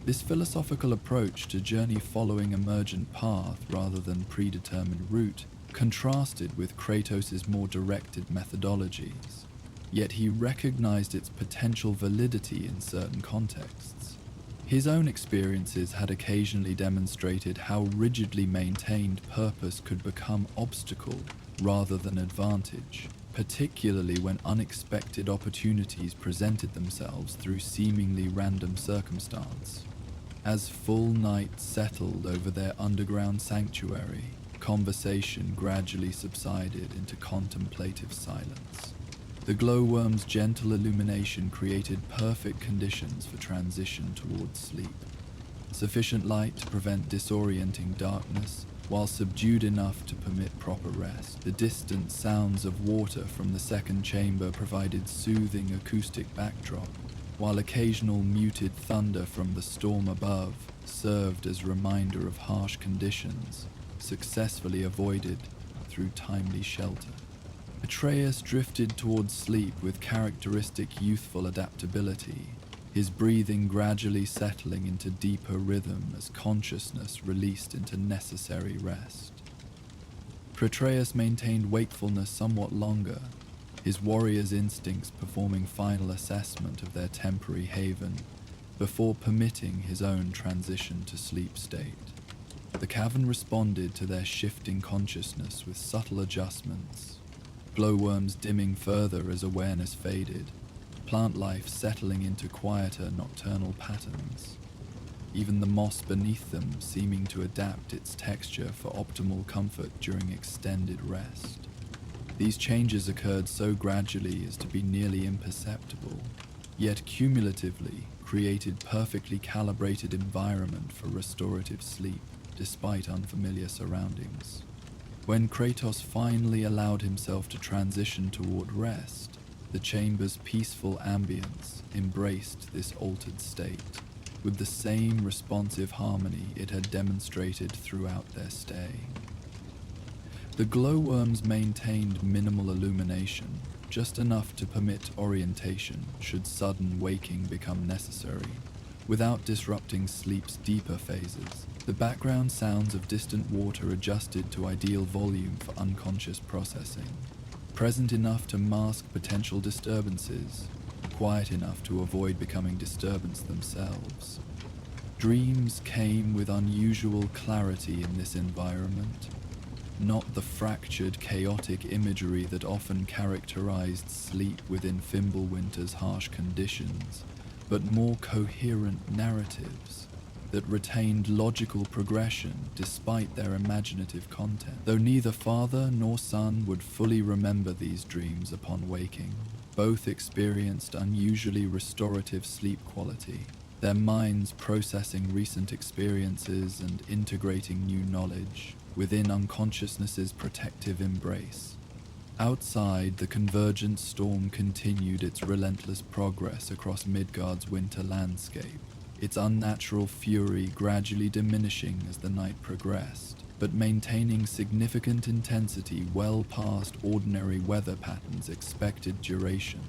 S1: This philosophical approach to journey following emergent path rather than predetermined route contrasted with Kratos' more directed methodologies, yet he recognized its potential validity in certain contexts. His own experiences had occasionally demonstrated how rigidly maintained purpose could become obstacle rather than advantage, particularly when unexpected opportunities presented themselves through seemingly random circumstance. As full night settled over their underground sanctuary, conversation gradually subsided into contemplative silence. The glowworm's gentle illumination created perfect conditions for transition towards sleep. Sufficient light to prevent disorienting darkness, while subdued enough to permit proper rest. The distant sounds of water from the second chamber provided soothing acoustic backdrop, while occasional muted thunder from the storm above served as reminder of harsh conditions, successfully avoided through timely shelter. Atreus drifted towards sleep with characteristic youthful adaptability, his breathing gradually settling into deeper rhythm as consciousness released into necessary rest. Kratos maintained wakefulness somewhat longer, his warrior's instincts performing final assessment of their temporary haven before permitting his own transition to sleep state. The cavern responded to their shifting consciousness with subtle adjustments, glowworms dimming further as awareness faded, plant life settling into quieter nocturnal patterns, even the moss beneath them seeming to adapt its texture for optimal comfort during extended rest. These changes occurred so gradually as to be nearly imperceptible, yet cumulatively created perfectly calibrated environment for restorative sleep despite unfamiliar surroundings. When Kratos finally allowed himself to transition toward rest, the chamber's peaceful ambience embraced this altered state, with the same responsive harmony it had demonstrated throughout their stay. The glowworms maintained minimal illumination, just enough to permit orientation should sudden waking become necessary, without disrupting sleep's deeper phases. The background sounds of distant water adjusted to ideal volume for unconscious processing, present enough to mask potential disturbances, quiet enough to avoid becoming disturbance themselves. Dreams came with unusual clarity in this environment, not the fractured, chaotic imagery that often characterized sleep within Fimbulwinter's harsh conditions, but more coherent narratives that retained logical progression despite their imaginative content. Though neither father nor son would fully remember these dreams upon waking, both experienced unusually restorative sleep quality, their minds processing recent experiences and integrating new knowledge within unconsciousness's protective embrace. Outside, the convergent storm continued its relentless progress across Midgard's winter landscape, its unnatural fury gradually diminishing as the night progressed, but maintaining significant intensity well past ordinary weather patterns' expected duration.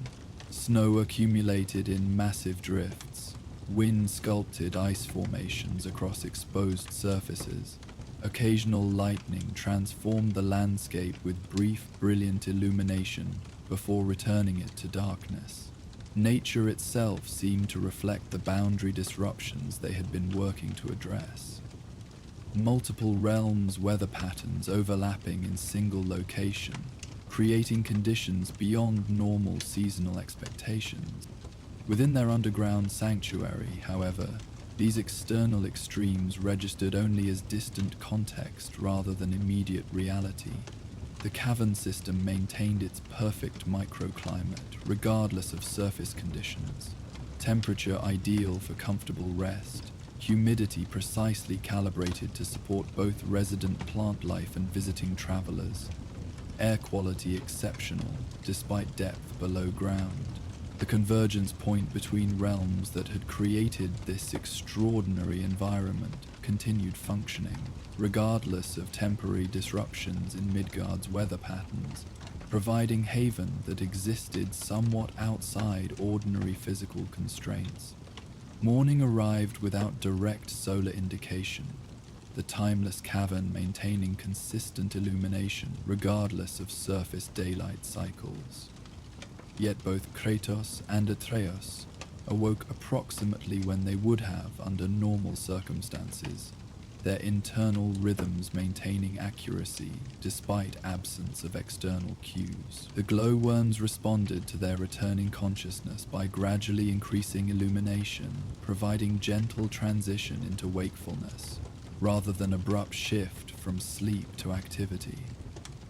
S1: Snow accumulated in massive drifts, wind sculpted ice formations across exposed surfaces. Occasional lightning transformed the landscape with brief, brilliant illumination before returning it to darkness. Nature itself seemed to reflect the boundary disruptions they had been working to address. Multiple realms' weather patterns overlapping in single location, creating conditions beyond normal seasonal expectations. Within their underground sanctuary, however, these external extremes registered only as distant context rather than immediate reality. The cavern system maintained its perfect microclimate, regardless of surface conditions. Temperature ideal for comfortable rest, humidity precisely calibrated to support both resident plant life and visiting travelers. Air quality exceptional, despite depth below ground. The convergence point between realms that had created this extraordinary environment continued functioning, regardless of temporary disruptions in Midgard's weather patterns, providing haven that existed somewhat outside ordinary physical constraints. Morning arrived without direct solar indication, the timeless cavern maintaining consistent illumination regardless of surface daylight cycles. Yet both Kratos and Atreus awoke approximately when they would have under normal circumstances, their internal rhythms maintaining accuracy despite absence of external cues. The glowworms responded to their returning consciousness by gradually increasing illumination, providing gentle transition into wakefulness, rather than abrupt shift from sleep to activity.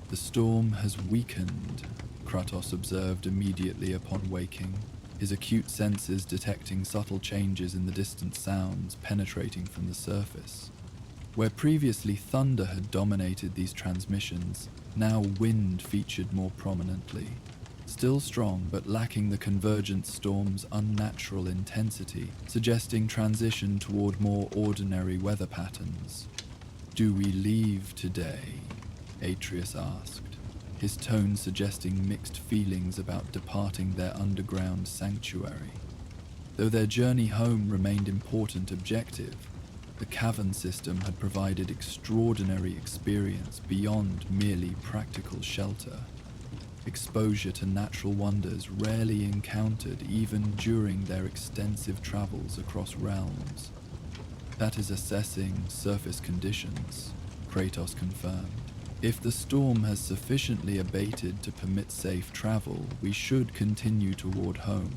S1: The storm has weakened, Kratos observed immediately upon waking, his acute senses detecting subtle changes in the distant sounds penetrating from the surface. Where previously thunder had dominated these transmissions, now wind featured more prominently, still strong but lacking the convergent storm's unnatural intensity, suggesting transition toward more ordinary weather patterns. "Do we leave today?" Atreus asked, his tone suggesting mixed feelings about departing their underground sanctuary. Though their journey home remained an important objective, the cavern system had provided extraordinary experience beyond merely practical shelter. Exposure to natural wonders rarely encountered even during their extensive travels across realms. That is assessing surface conditions, Kratos confirmed. If the storm has sufficiently abated to permit safe travel, we should continue toward home.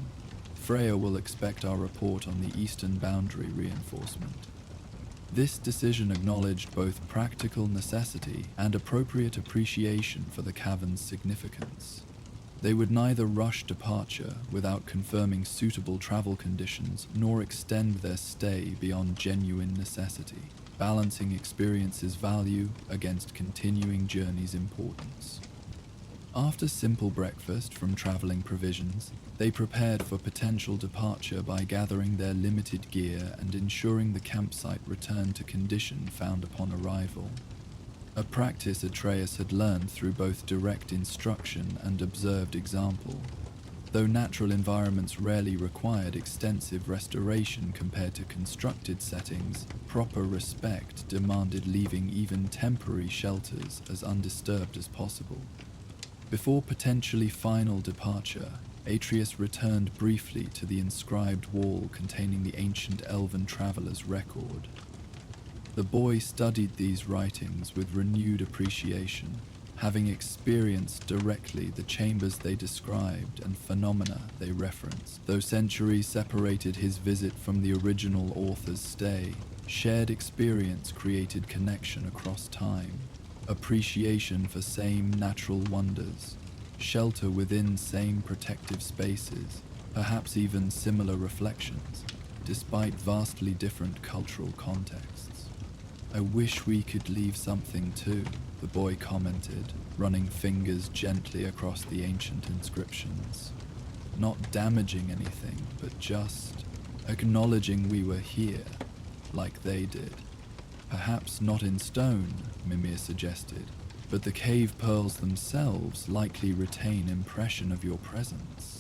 S1: Freya will expect our report on the eastern boundary reinforcement. This decision acknowledged both practical necessity and appropriate appreciation for the cavern's significance. They would neither rush departure without confirming suitable travel conditions nor extend their stay beyond genuine necessity, balancing experience's value against continuing journey's importance. After simple breakfast from traveling provisions, they prepared for potential departure by gathering their limited gear and ensuring the campsite returned to condition found upon arrival. A practice Atreus had learned through both direct instruction and observed example. Though natural environments rarely required extensive restoration compared to constructed settings, proper respect demanded leaving even temporary shelters as undisturbed as possible. Before potentially final departure, Atreus returned briefly to the inscribed wall containing the ancient elven traveler's record. The boy studied these writings with renewed appreciation, having experienced directly the chambers they described and phenomena they referenced. Though centuries separated his visit from the original author's stay, shared experience created connection across time. Appreciation for same natural wonders, shelter within same protective spaces, perhaps even similar reflections, despite vastly different cultural contexts. "I wish we could leave something too," the boy commented, running fingers gently across the ancient inscriptions. "Not damaging anything, but just acknowledging we were here, like they did. Perhaps not in stone," Mimir suggested, "but the cave pearls themselves likely retain impression of your presence.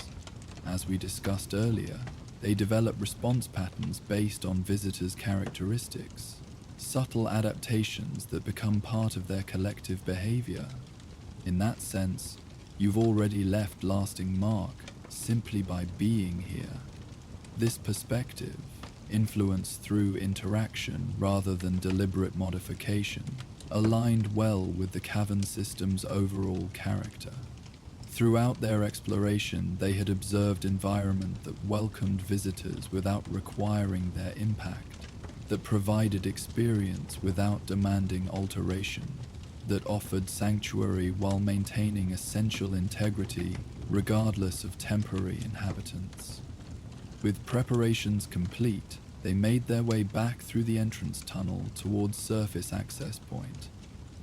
S1: As we discussed earlier, they develop response patterns based on visitors' characteristics, subtle adaptations that become part of their collective behavior. In that sense, you've already left lasting mark simply by being here." This perspective, influenced through interaction rather than deliberate modification, aligned well with the cavern system's overall character. Throughout their exploration, they had observed environment that welcomed visitors without requiring their impact, that provided experience without demanding alteration, that offered sanctuary while maintaining essential integrity regardless of temporary inhabitants. With preparations complete, they made their way back through the entrance tunnel towards surface access point.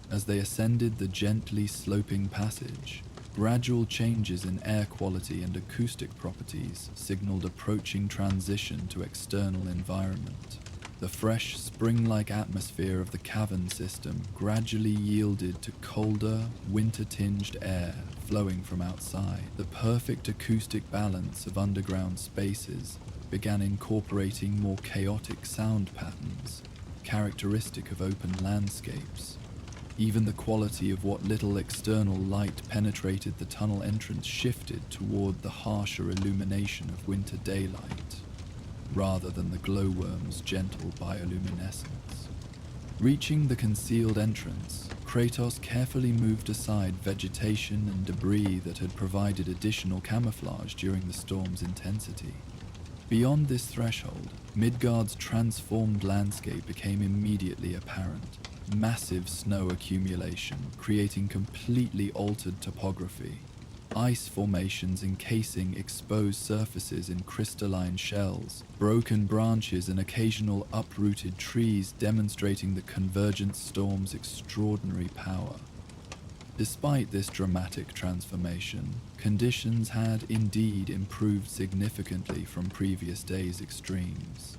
S1: As they ascended the gently sloping passage, gradual changes in air quality and acoustic properties signaled approaching transition to external environment. The fresh, spring-like atmosphere of the cavern system gradually yielded to colder, winter-tinged air flowing from outside. The perfect acoustic balance of underground spaces began incorporating more chaotic sound patterns, characteristic of open landscapes. Even the quality of what little external light penetrated the tunnel entrance shifted toward the harsher illumination of winter daylight, rather than the glowworm's gentle bioluminescence. Reaching the concealed entrance, Kratos carefully moved aside vegetation and debris that had provided additional camouflage during the storm's intensity. Beyond this threshold, Midgard's transformed landscape became immediately apparent. Massive snow accumulation, creating completely altered topography. Ice formations encasing exposed surfaces in crystalline shells, broken branches and occasional uprooted trees demonstrating the convergent storm's extraordinary power. Despite this dramatic transformation, conditions had indeed improved significantly from previous days' extremes.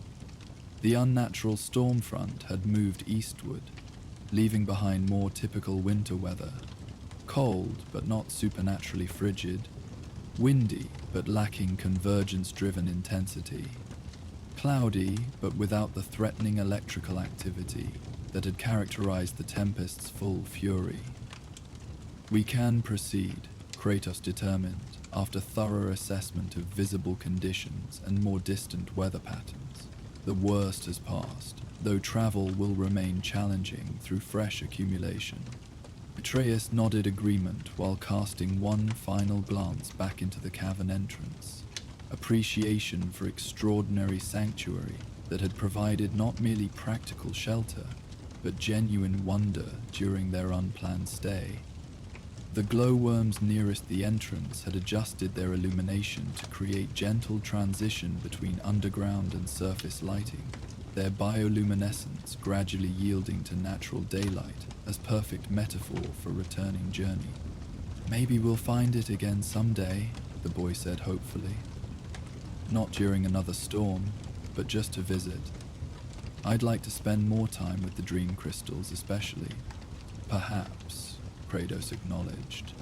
S1: The unnatural storm front had moved eastward, leaving behind more typical winter weather. Cold, but not supernaturally frigid. windy but lacking convergence-driven intensity, cloudy but without the threatening electrical activity that had characterized the tempest's full fury. "We can proceed," Kratos determined, after thorough assessment of visible conditions and more distant weather patterns. "The worst has passed, though travel will remain challenging through fresh accumulation." Atreus nodded agreement while casting one final glance back into the cavern entrance. Appreciation for extraordinary sanctuary that had provided not merely practical shelter, but genuine wonder during their unplanned stay. The glowworms nearest the entrance had adjusted their illumination to create gentle transition between underground and surface lighting, their bioluminescence gradually yielding to natural daylight as perfect metaphor for returning journey. "Maybe we'll find it again someday," the boy said hopefully. "Not during another storm, but just to visit. I'd like to spend more time with the dream crystals especially." "Perhaps," Kratos acknowledged,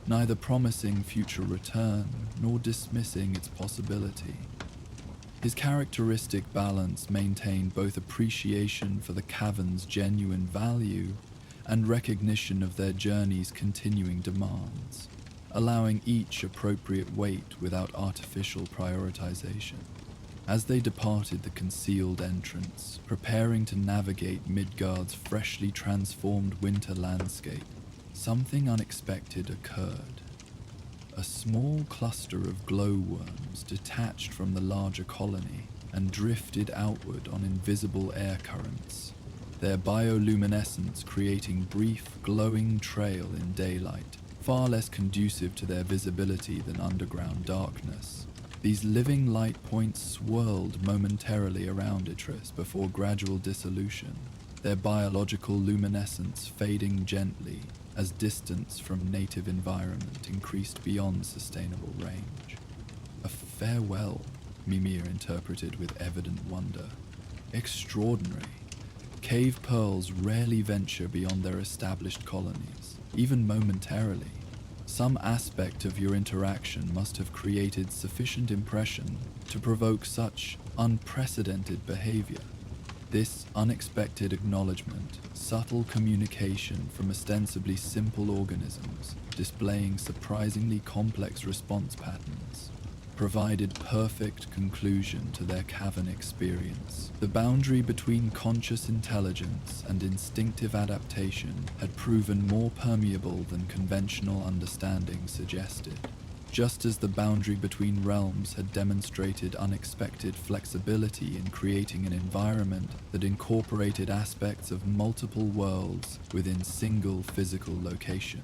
S1: neither promising future return nor dismissing its possibility. His characteristic balance maintained both appreciation for the cavern's genuine value and recognition of their journey's continuing demands, allowing each appropriate weight without artificial prioritization. As they departed the concealed entrance, preparing to navigate Midgard's freshly transformed winter landscape, something unexpected occurred. A small cluster of glowworms detached from the larger colony and drifted outward on invisible air currents, their bioluminescence creating brief, glowing trail in daylight, far less conducive to their visibility than underground darkness. These living light points swirled momentarily around Atreus before gradual dissolution, their biological luminescence fading gently as distance from native environment increased beyond sustainable range. "A farewell," Mimir interpreted with evident wonder. "Extraordinary. Cave pearls rarely venture beyond their established colonies, even momentarily. Some aspect of your interaction must have created sufficient impression to provoke such unprecedented behavior." This unexpected acknowledgement, subtle communication from ostensibly simple organisms displaying surprisingly complex response patterns, provided perfect conclusion to their cavern experience. The boundary between conscious intelligence and instinctive adaptation had proven more permeable than conventional understanding suggested. Just as the boundary between realms had demonstrated unexpected flexibility in creating an environment that incorporated aspects of multiple worlds within single physical location.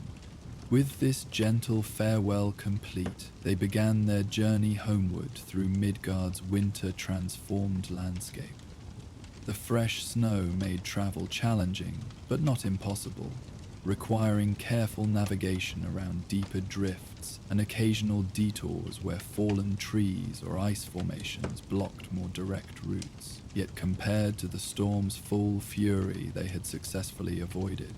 S1: With this gentle farewell complete, they began their journey homeward through Midgard's winter-transformed landscape. The fresh snow made travel challenging, but not impossible, requiring careful navigation around deeper drifts and occasional detours where fallen trees or ice formations blocked more direct routes. Yet compared to the storm's full fury they had successfully avoided,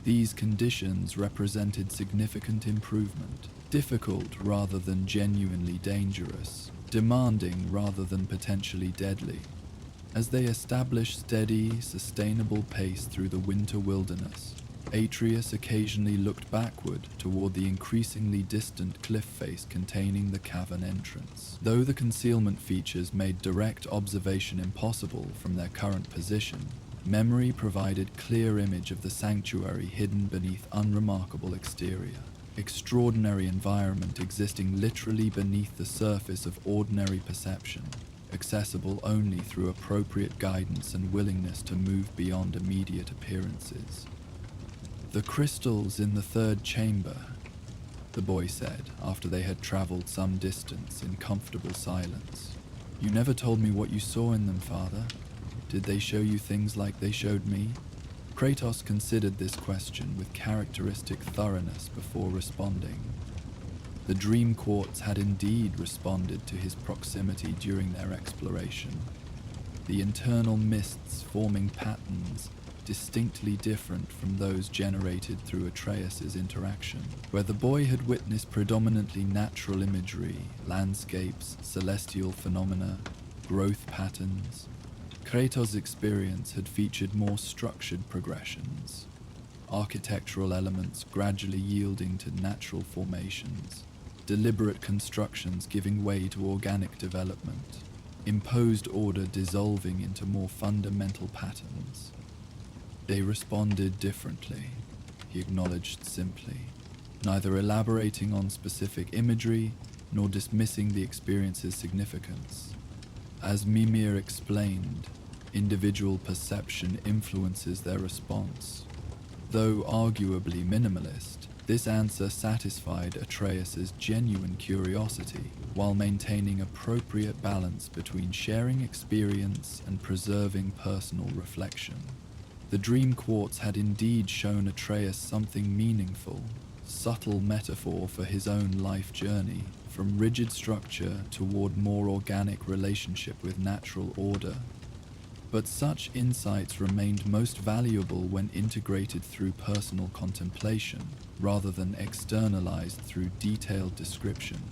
S1: these conditions represented significant improvement, difficult rather than genuinely dangerous, demanding rather than potentially deadly. As they established steady, sustainable pace through the winter wilderness, Atreus occasionally looked backward toward the increasingly distant cliff face containing the cavern entrance. Though the concealment features made direct observation impossible from their current position, memory provided clear image of the sanctuary hidden beneath unremarkable exterior. Extraordinary environment existing literally beneath the surface of ordinary perception, accessible only through appropriate guidance and willingness to move beyond immediate appearances. "The crystals in the third chamber," the boy said after they had traveled some distance in comfortable silence. "You never told me what you saw in them, Father. Did they show you things like they showed me?" Kratos considered this question with characteristic thoroughness before responding. The dream quartz had indeed responded to his proximity during their exploration. The internal mists forming patterns distinctly different from those generated through Atreus's interaction. Where the boy had witnessed predominantly natural imagery, landscapes, celestial phenomena, growth patterns, Kratos' experience had featured more structured progressions, architectural elements gradually yielding to natural formations, deliberate constructions giving way to organic development, imposed order dissolving into more fundamental patterns. They responded differently, he acknowledged simply, neither elaborating on specific imagery nor dismissing the experience's significance. As Mimir explained, individual perception influences their response. Though arguably minimalist, this answer satisfied Atreus's genuine curiosity while maintaining appropriate balance between sharing experience and preserving personal reflection. The dream quartz had indeed shown Atreus something meaningful, subtle metaphor for his own life journey, from rigid structure toward more organic relationship with natural order. But such insights remained most valuable when integrated through personal contemplation, rather than externalized through detailed description.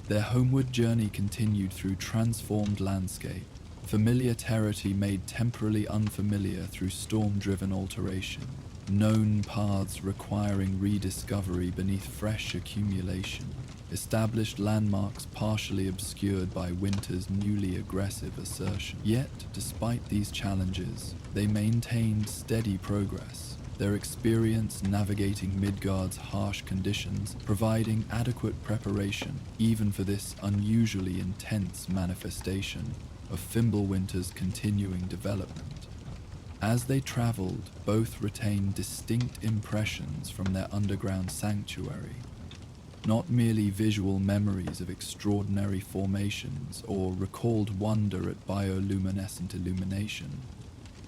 S1: Their homeward journey continued through transformed landscape, familiar territory made temporarily unfamiliar through storm-driven alteration, known paths requiring rediscovery beneath fresh accumulation, established landmarks partially obscured by winter's newly aggressive assertion. Yet, despite these challenges, they maintained steady progress, their experience navigating Midgard's harsh conditions providing adequate preparation even for this unusually intense manifestation of Fimbulwinter's continuing development. As they traveled, both retained distinct impressions from their underground sanctuary, not merely visual memories of extraordinary formations or recalled wonder at bioluminescent illumination,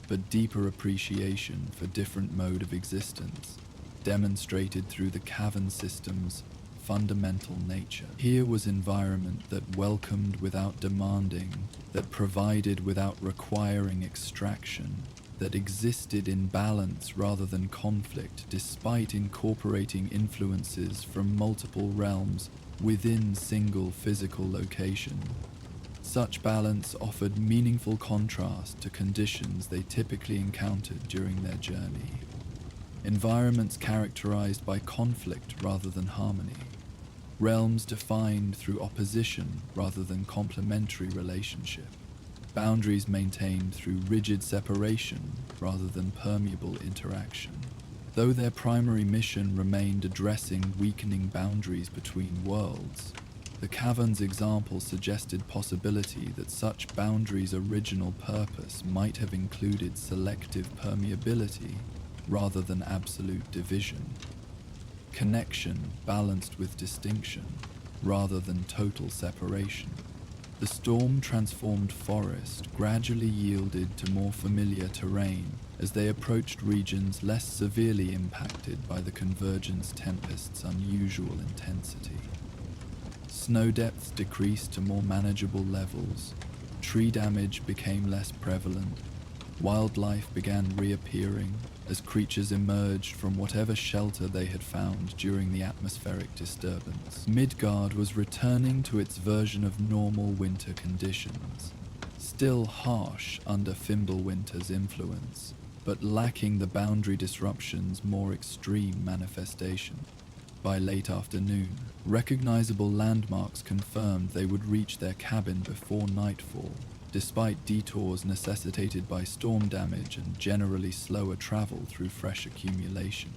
S1: but deeper appreciation for different mode of existence, demonstrated through the cavern system's fundamental nature. Here was environment that welcomed without demanding, that provided without requiring extraction, that existed in balance rather than conflict despite incorporating influences from multiple realms within single physical location. Such balance offered meaningful contrast to conditions they typically encountered during their journey. Environments characterized by conflict rather than harmony. Realms defined through opposition rather than complementary relationship. Boundaries maintained through rigid separation rather than permeable interaction. Though their primary mission remained addressing weakening boundaries between worlds, the cavern's example suggested possibility that such boundaries' original purpose might have included selective permeability rather than absolute division. Connection balanced with distinction rather than total separation. The storm-transformed forest gradually yielded to more familiar terrain as they approached regions less severely impacted by the convergence tempest's unusual intensity. Snow depths decreased to more manageable levels, tree damage became less prevalent, wildlife began reappearing as creatures emerged from whatever shelter they had found during the atmospheric disturbance. Midgard was returning to its version of normal winter conditions, still harsh under Fimbulwinter's influence, but lacking the boundary disruption's more extreme manifestation. By late afternoon, recognizable landmarks confirmed they would reach their cabin before nightfall, despite detours necessitated by storm damage and generally slower travel through fresh accumulation.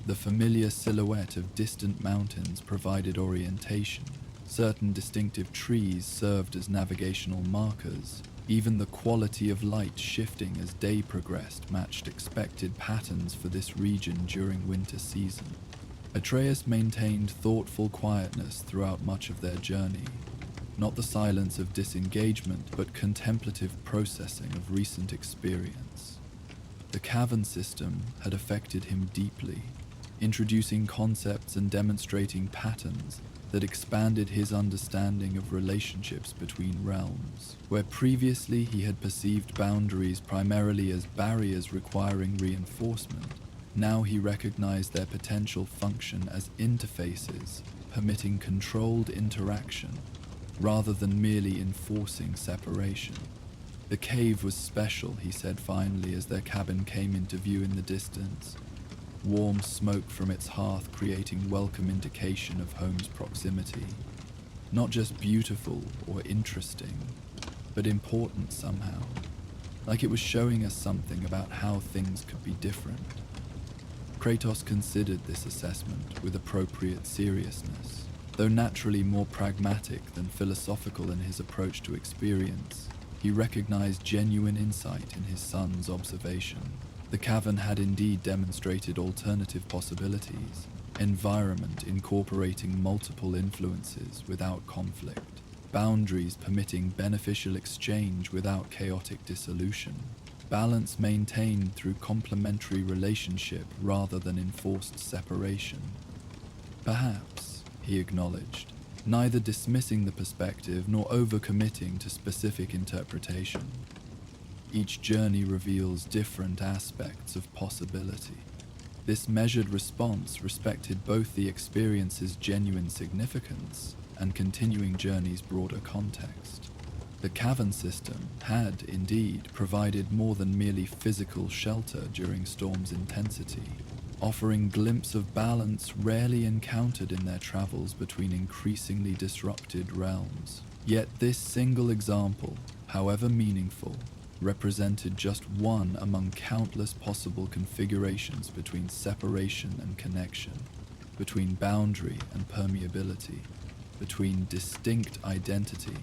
S1: The familiar silhouette of distant mountains provided orientation. Certain distinctive trees served as navigational markers. Even the quality of light shifting as day progressed matched expected patterns for this region during winter season. Atreus maintained thoughtful quietness throughout much of their journey. Not the silence of disengagement, but contemplative processing of recent experience. The cavern system had affected him deeply, introducing concepts and demonstrating patterns that expanded his understanding of relationships between realms. Where previously he had perceived boundaries primarily as barriers requiring reinforcement, now he recognized their potential function as interfaces, permitting controlled interaction, rather than merely enforcing separation. The cave was special, he said finally as their cabin came into view in the distance. Warm smoke from its hearth creating welcome indication of home's proximity. Not just beautiful or interesting, but important somehow. Like it was showing us something about how things could be different. Kratos considered this assessment with appropriate seriousness. Though naturally more pragmatic than philosophical in his approach to experience, he recognized genuine insight in his son's observation. The cavern had indeed demonstrated alternative possibilities, environment incorporating multiple influences without conflict, boundaries permitting beneficial exchange without chaotic dissolution, balance maintained through complementary relationship rather than enforced separation. Perhaps, he acknowledged, neither dismissing the perspective nor overcommitting to specific interpretation. Each journey reveals different aspects of possibility. This measured response respected both the experience's genuine significance and continuing journey's broader context. The cavern system had, indeed, provided more than merely physical shelter during storm's intensity, offering glimpse of balance rarely encountered in their travels between increasingly disrupted realms. Yet this single example, however meaningful, represented just one among countless possible configurations between separation and connection, between boundary and permeability, between distinct identity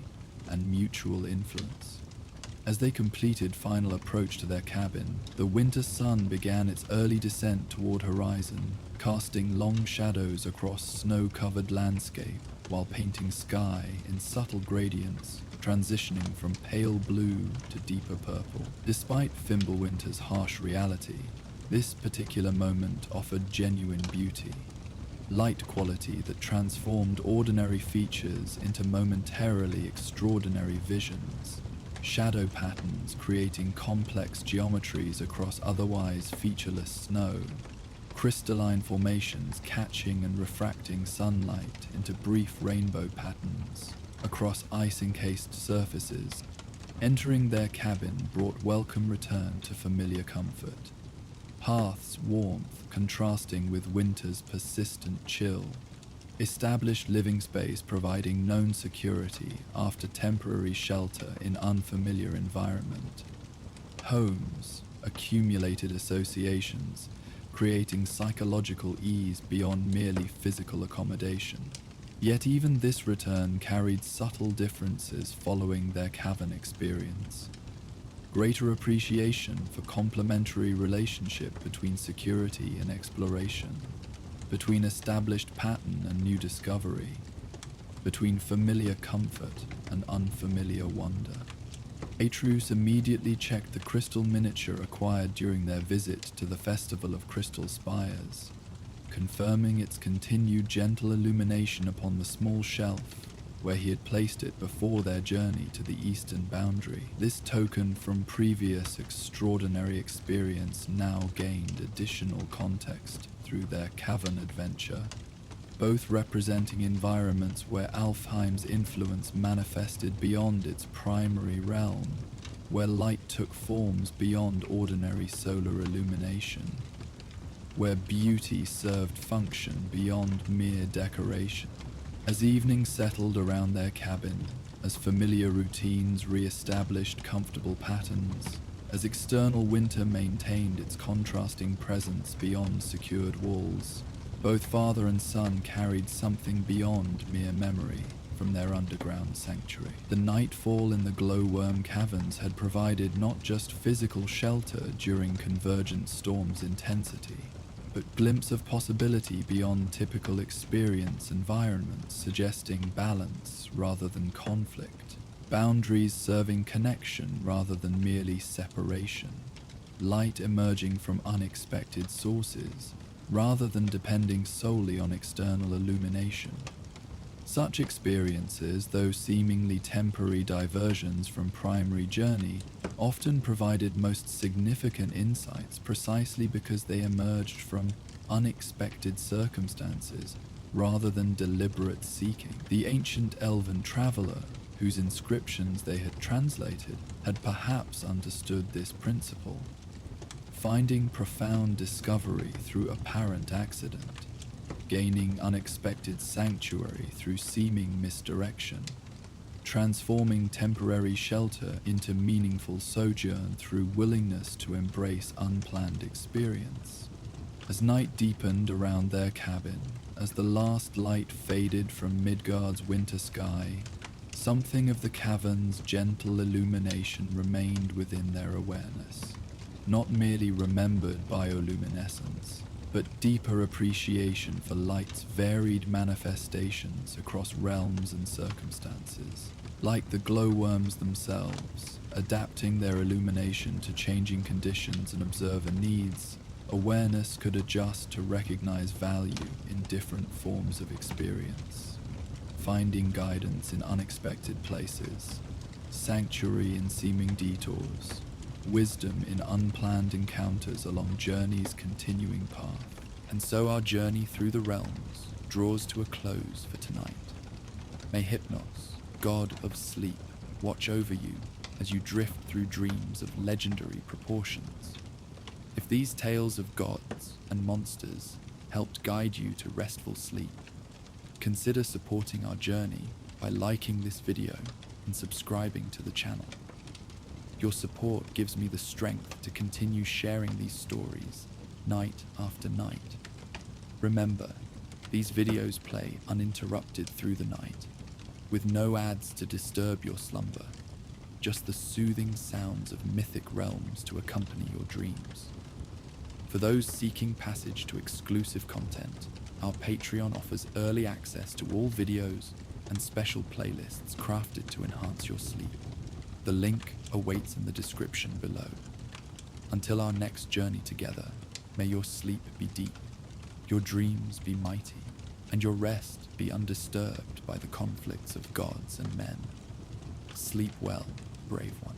S1: and mutual influence. As they completed final approach to their cabin, the winter sun began its early descent toward horizon, casting long shadows across snow-covered landscape while painting sky in subtle gradients, transitioning from pale blue to deeper purple. Despite Fimbulwinter's harsh reality, this particular moment offered genuine beauty. Light quality that transformed ordinary features into momentarily extraordinary visions. Shadow patterns creating complex geometries across otherwise featureless snow. Crystalline formations catching and refracting sunlight into brief rainbow patterns across ice-encased surfaces. Entering their cabin brought welcome return to familiar comfort. Hearth's warmth contrasting with winter's persistent chill. Established living space providing known security after temporary shelter in unfamiliar environment. Homes, accumulated associations, creating psychological ease beyond merely physical accommodation. Yet even this return carried subtle differences following their cavern experience. Greater appreciation for complementary relationship between security and exploration, between established pattern and new discovery, between familiar comfort and unfamiliar wonder. Atreus immediately checked the crystal miniature acquired during their visit to the Festival of Crystal Spires, confirming its continued gentle illumination upon the small shelf where he had placed it before their journey to the eastern boundary. This token from previous extraordinary experience now gained additional context through their cavern adventure, both representing environments where Alfheim's influence manifested beyond its primary realm, where light took forms beyond ordinary solar illumination, where beauty served function beyond mere decoration. As evening settled around their cabin, as familiar routines re-established comfortable patterns, as external winter maintained its contrasting presence beyond secured walls, both father and son carried something beyond mere memory from their underground sanctuary. The nightfall in the glowworm caverns had provided not just physical shelter during convergent storm's intensity, but glimpse of possibility beyond typical experience environments, suggesting balance rather than conflict, boundaries serving connection rather than merely separation, light emerging from unexpected sources rather than depending solely on external illumination. Such experiences, though seemingly temporary diversions from primary journey, often provided most significant insights precisely because they emerged from unexpected circumstances rather than deliberate seeking. The ancient elven traveler, whose inscriptions they had translated, had perhaps understood this principle, finding profound discovery through apparent accident, gaining unexpected sanctuary through seeming misdirection, transforming temporary shelter into meaningful sojourn through willingness to embrace unplanned experience. As night deepened around their cabin, as the last light faded from Midgard's winter sky, something of the cavern's gentle illumination remained within their awareness, not merely remembered bioluminescence, but deeper appreciation for light's varied manifestations across realms and circumstances. Like the glowworms themselves, adapting their illumination to changing conditions and observer needs, awareness could adjust to recognize value in different forms of experience, finding guidance in unexpected places, sanctuary in seeming detours, wisdom in unplanned encounters along journey's continuing path. And so our journey through the realms draws to a close for tonight. May Hypnos, god of sleep, watch over you as you drift through dreams of legendary proportions. If these tales of gods and monsters helped guide you to restful sleep, consider supporting our journey by liking this video and subscribing to the channel. Your support gives me the strength to continue sharing these stories night after night. Remember, these videos play uninterrupted through the night, with no ads to disturb your slumber, just the soothing sounds of mythic realms to accompany your dreams. For those seeking passage to exclusive content, our Patreon offers early access to all videos and special playlists crafted to enhance your sleep. The link awaits in the description below. Until our next journey together, may your sleep be deep, your dreams be mighty, and your rest be undisturbed by the conflicts of gods and men. Sleep well, brave one.